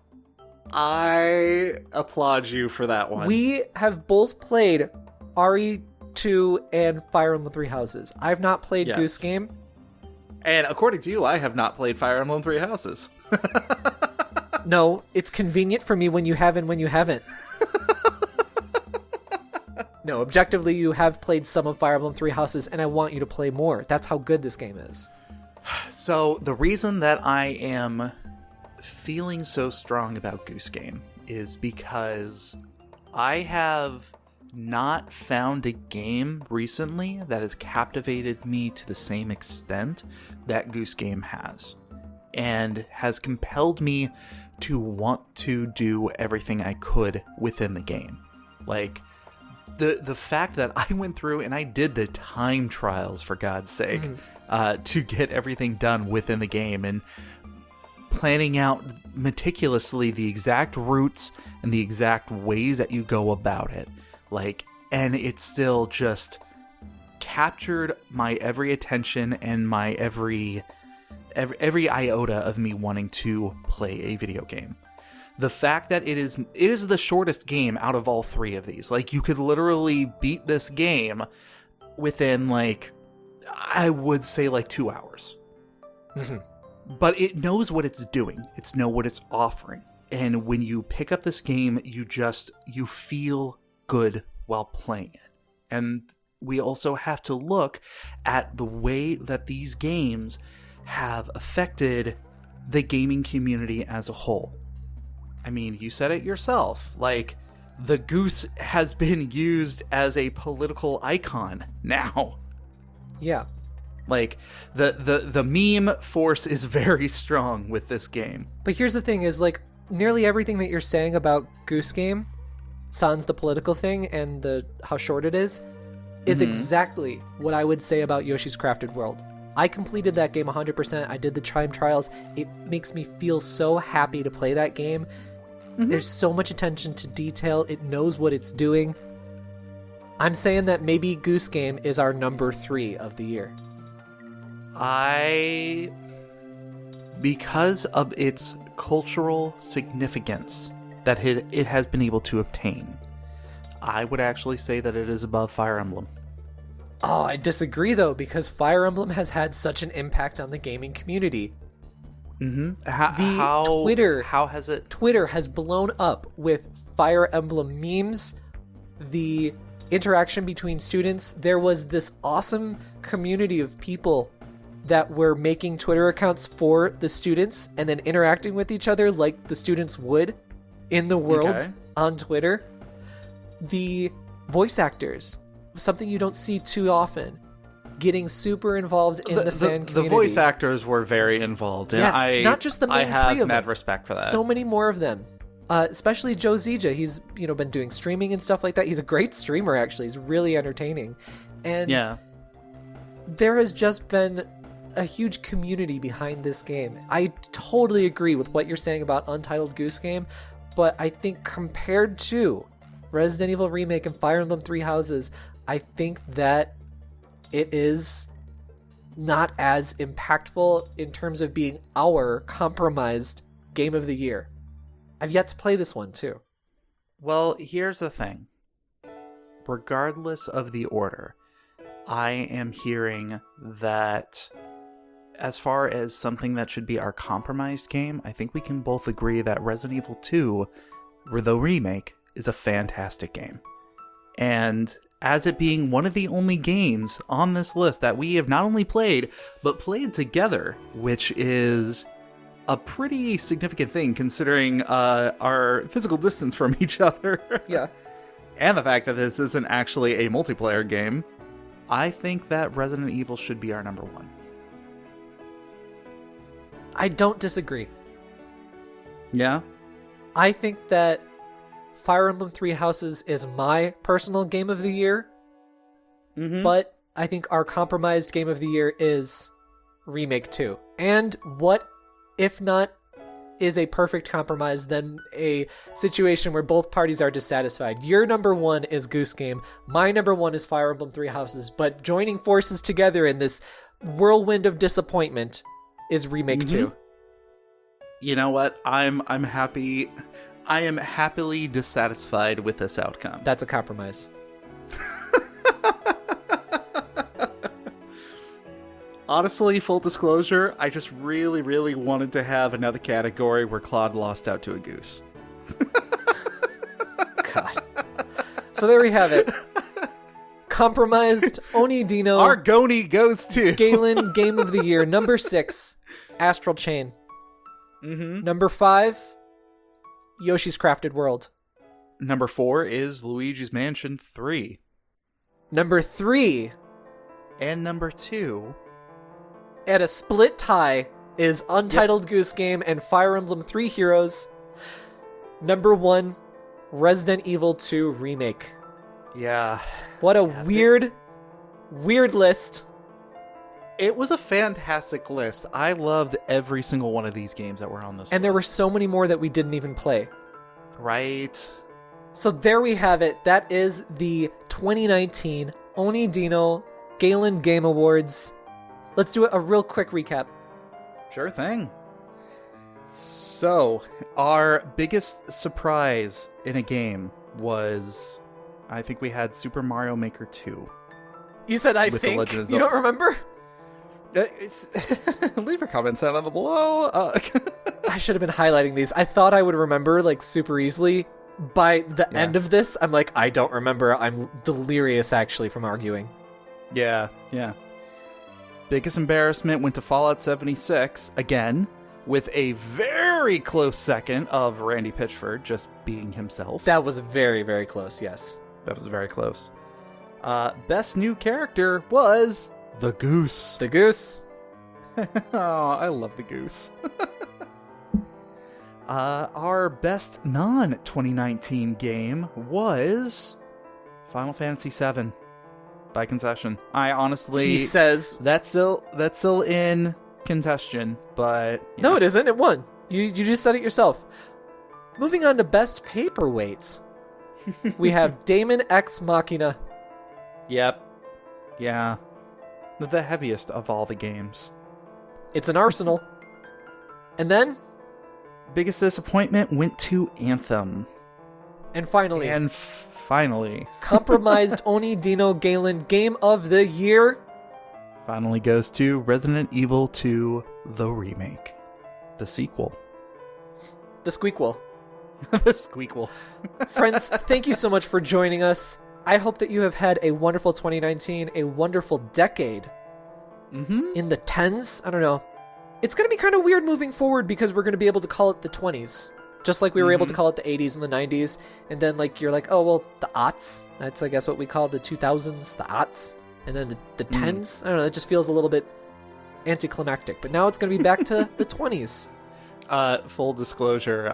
I applaud you for that one. We have both played RE2 and Fire Emblem Three Houses. I've not played Goose Game. And according to you, I have not played Fire Emblem Three Houses. No, it's convenient for me when you have and when you haven't. No, objectively, you have played some of Fire Emblem Three Houses, and I want you to play more. That's how good this game is. So the reason that I am feeling so strong about Goose Game is because I have not found a game recently that has captivated me to the same extent that Goose Game has, and has compelled me to want to do everything I could within the game. Like, the fact that I went through and I did the time trials, for God's sake, to get everything done within the game, and planning out meticulously the exact routes and the exact ways that you go about it. Like, and it still just captured my every attention and my every iota of me wanting to play a video game. The fact that it is the shortest game out of all three of these. Like, you could literally beat this game within, like, I would say, like, 2 hours. But it knows what it's doing. It's know what it's offering. And when you pick up this game, you feel good while playing it. And we also have to look at the way that these games have affected the gaming community as a whole. I mean, you said it yourself. Like, the goose has been used as a political icon now. Yeah. Like, the meme force is very strong with this game. But here's the thing is, like, nearly everything that you're saying about Goose Game, sans the political thing and how short it is exactly what I would say about Yoshi's Crafted World. I completed that game 100%. I did the time trials. It makes me feel so happy to play that game. There's so much attention to detail. It knows what it's doing. I'm saying that maybe Goose Game is our number 3 of the year. Because of its cultural significance that it has been able to obtain, I would actually say that it is above Fire Emblem. Oh, I disagree, though, because Fire Emblem has had such an impact on the gaming community. How has it? Twitter has blown up with Fire Emblem memes, the interaction between students. There was this awesome community of people that were making Twitter accounts for the students and then interacting with each other like the students would in the world on Twitter. The voice actors, something you don't see too often, getting super involved in the fan community. The voice actors were very involved. And yes, not just the main 3 of them. I have mad respect for that. So many more of them. Especially Joe Zija. He's been doing streaming and stuff like that. He's a great streamer, actually. He's really entertaining. And there has just been a huge community behind this game. I totally agree with what you're saying about Untitled Goose Game, but I think compared to Resident Evil Remake and Fire Emblem Three Houses, I think that it is not as impactful in terms of being our compromised game of the year. I've yet to play this one, too. Well, here's the thing. Regardless of the order, I am hearing that as far as something that should be our compromised game, I think we can both agree that Resident Evil 2, the remake, is a fantastic game. And as it being one of the only games on this list that we have not only played, but played together, which is a pretty significant thing considering our physical distance from each other. Yeah. And the fact that this isn't actually a multiplayer game, I think that Resident Evil should be our number 1. I don't disagree. Yeah. I think that Fire Emblem Three Houses is my personal game of the year, but I think our compromised game of the year is Remake 2. And what, if not, is a perfect compromise than a situation where both parties are dissatisfied? Your number one is Goose Game. My number one is Fire Emblem Three Houses. But joining forces together in this whirlwind of disappointment is Remake 2. You know what? I'm happy. I am happily dissatisfied with this outcome. That's a compromise. Honestly, full disclosure, I just really, really wanted to have another category where Claude lost out to a goose. God. So there we have it. Compromised Oni Dino. Our Goni goes to Galen Game of the Year. Number 6, Astral Chain. Number 5, Yoshi's Crafted World. Number 4 is Luigi's Mansion 3. Number 3, And number 2... at a split tie, is Untitled Goose Game and Fire Emblem Three Heroes. Number 1, Resident Evil 2 Remake. Yeah. What a weird list. It was a fantastic list. I loved every single one of these games that were on this And list. there were so many more that we didn't even play. Right. So there we have it. That is the 2019 Oni Dino Galen Game Awards. Let's do a real quick recap. Sure thing. So, our biggest surprise in a game was, I think we had Super Mario Maker 2. You said I With The think? Legend of You don't remember? Leave your comments down on the below. I should have been highlighting these. I thought I would remember, like, super easily. By the end of this, I'm like, I don't remember. I'm delirious, actually, from arguing. Yeah. Biggest embarrassment went to Fallout 76, again, with a very close second of Randy Pitchford just being himself. That was very, very close, yes. That was very close. Best new character was the Goose. The Goose. Oh, I love the Goose. Our best non-2019 game was Final Fantasy VII by concession. I honestly... He says... That's still in contention, but... No, it isn't. It won. You just said it yourself. Moving on to best paperweights. We have Damon X Machina. Yep. Yeah. The heaviest of all the games. It's an arsenal. And then... Biggest disappointment went to Anthem. And finally... Finally. Compromised Oni Dino Galen Game of the Year. Finally goes to Resident Evil 2, the remake. The sequel. The Squeakquel. The Squeakquel. Friends, thank you so much for joining us. I hope that you have had a wonderful 2019, a wonderful decade. In the 10s? I don't know. It's going to be kind of weird moving forward because we're going to be able to call it the 20s. Just like we were able to call it the 80s and the 90s. And then like you're like, oh, well, the aughts. That's, I guess, what we call the 2000s, the aughts. And then the 10s. I don't know, it just feels a little bit anticlimactic. But now it's going to be back to the 20s. Full disclosure,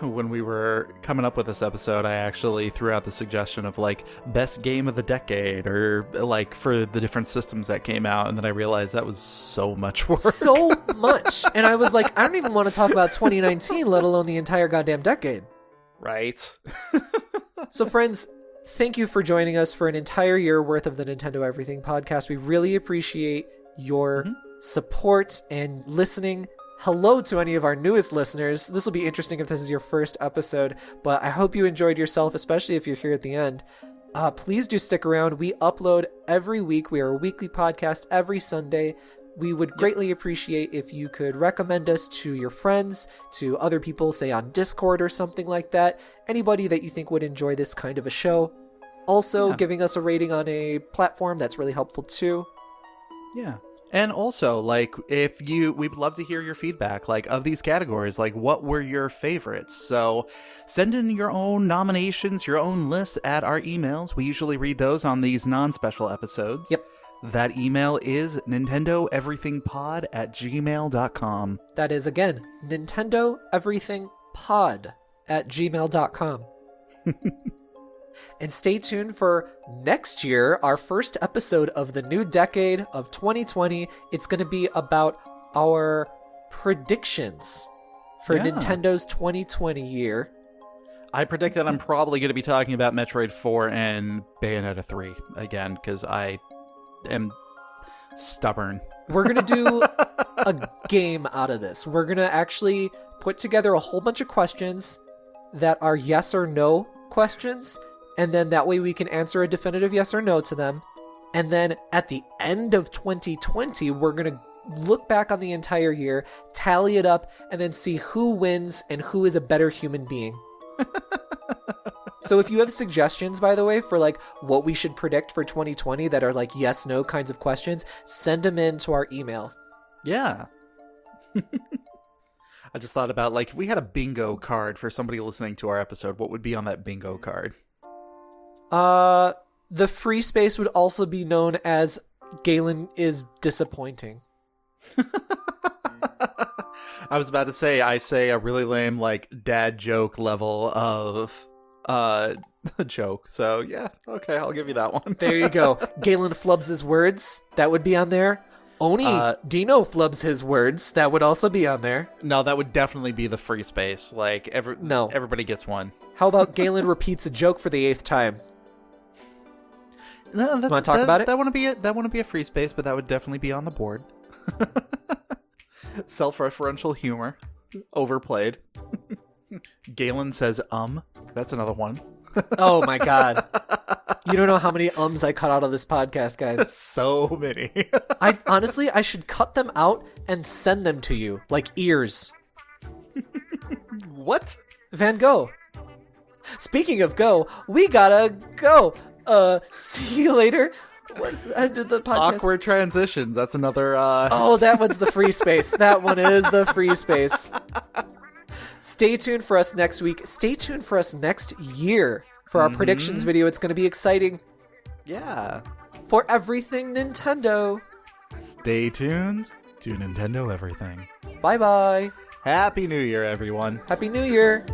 when we were coming up with this episode, I actually threw out the suggestion of like best game of the decade or like for the different systems that came out, and then I realized that was so much work. So much. And I was like, I don't even want to talk about 2019, let alone the entire goddamn decade. Right. So friends, thank you for joining us for an entire year worth of the Nintendo Everything podcast. We really appreciate your support and listening. Hello to any of our newest listeners. This will be interesting if this is your first episode, but I hope you enjoyed yourself, especially if you're here at the end. Please do stick around. We upload every week. We are a weekly podcast every Sunday. We would greatly appreciate if you could recommend us to your friends, to other people, say on Discord or something like that. Anybody that you think would enjoy this kind of a show. Also, giving us a rating on a platform, that's really helpful too. Yeah. And also, like, we would love to hear your feedback, like, of these categories, like, what were your favorites? So, send in your own nominations, your own lists at our emails. We usually read those on these non-special episodes. Yep. That email is nintendoeverythingpod@gmail.com. That is, again, nintendoeverythingpod@gmail.com. And stay tuned for next year, our first episode of the new decade of 2020. It's going to be about our predictions for Nintendo's 2020 year. I predict that I'm probably going to be talking about Metroid 4 and Bayonetta 3 again, because I am stubborn. We're going to do a game out of this. We're going to actually put together a whole bunch of questions that are yes or no questions, and then that way we can answer a definitive yes or no to them. And then at the end of 2020, we're going to look back on the entire year, tally it up, and then see who wins and who is a better human being. So if you have suggestions, by the way, for like what we should predict for 2020 that are like yes, no kinds of questions, send them in to our email. Yeah. I just thought about, like, if we had a bingo card for somebody listening to our episode, what would be on that bingo card? The free space would also be known as Galen is disappointing. I was about to say, I say a really lame, like, dad joke level of joke. So, yeah, okay, I'll give you that one. There you go. Galen flubs his words. That would be on there. Oni Dino flubs his words. That would also be on there. No, that would definitely be the free space. Like, everybody gets one. How about Galen repeats a joke for the 8th time? No, want to talk about it? That wouldn't be a free space, but that would definitely be on the board. Self-referential humor. Overplayed. Galen says, That's another one. Oh my god. You don't know how many ums I cut out of this podcast, guys. So many. I should cut them out and send them to you, like ears. What? Van Gogh. Speaking of go, we gotta go. See you later. What's the end of the podcast? Awkward transitions. That's another, Oh, that one's the free space. That one is the free space. Stay tuned for us next week. Stay tuned for us next year for our predictions video. It's going to be exciting. Yeah. For everything Nintendo. Stay tuned to Nintendo Everything. Bye-bye. Happy New Year, everyone. Happy New Year.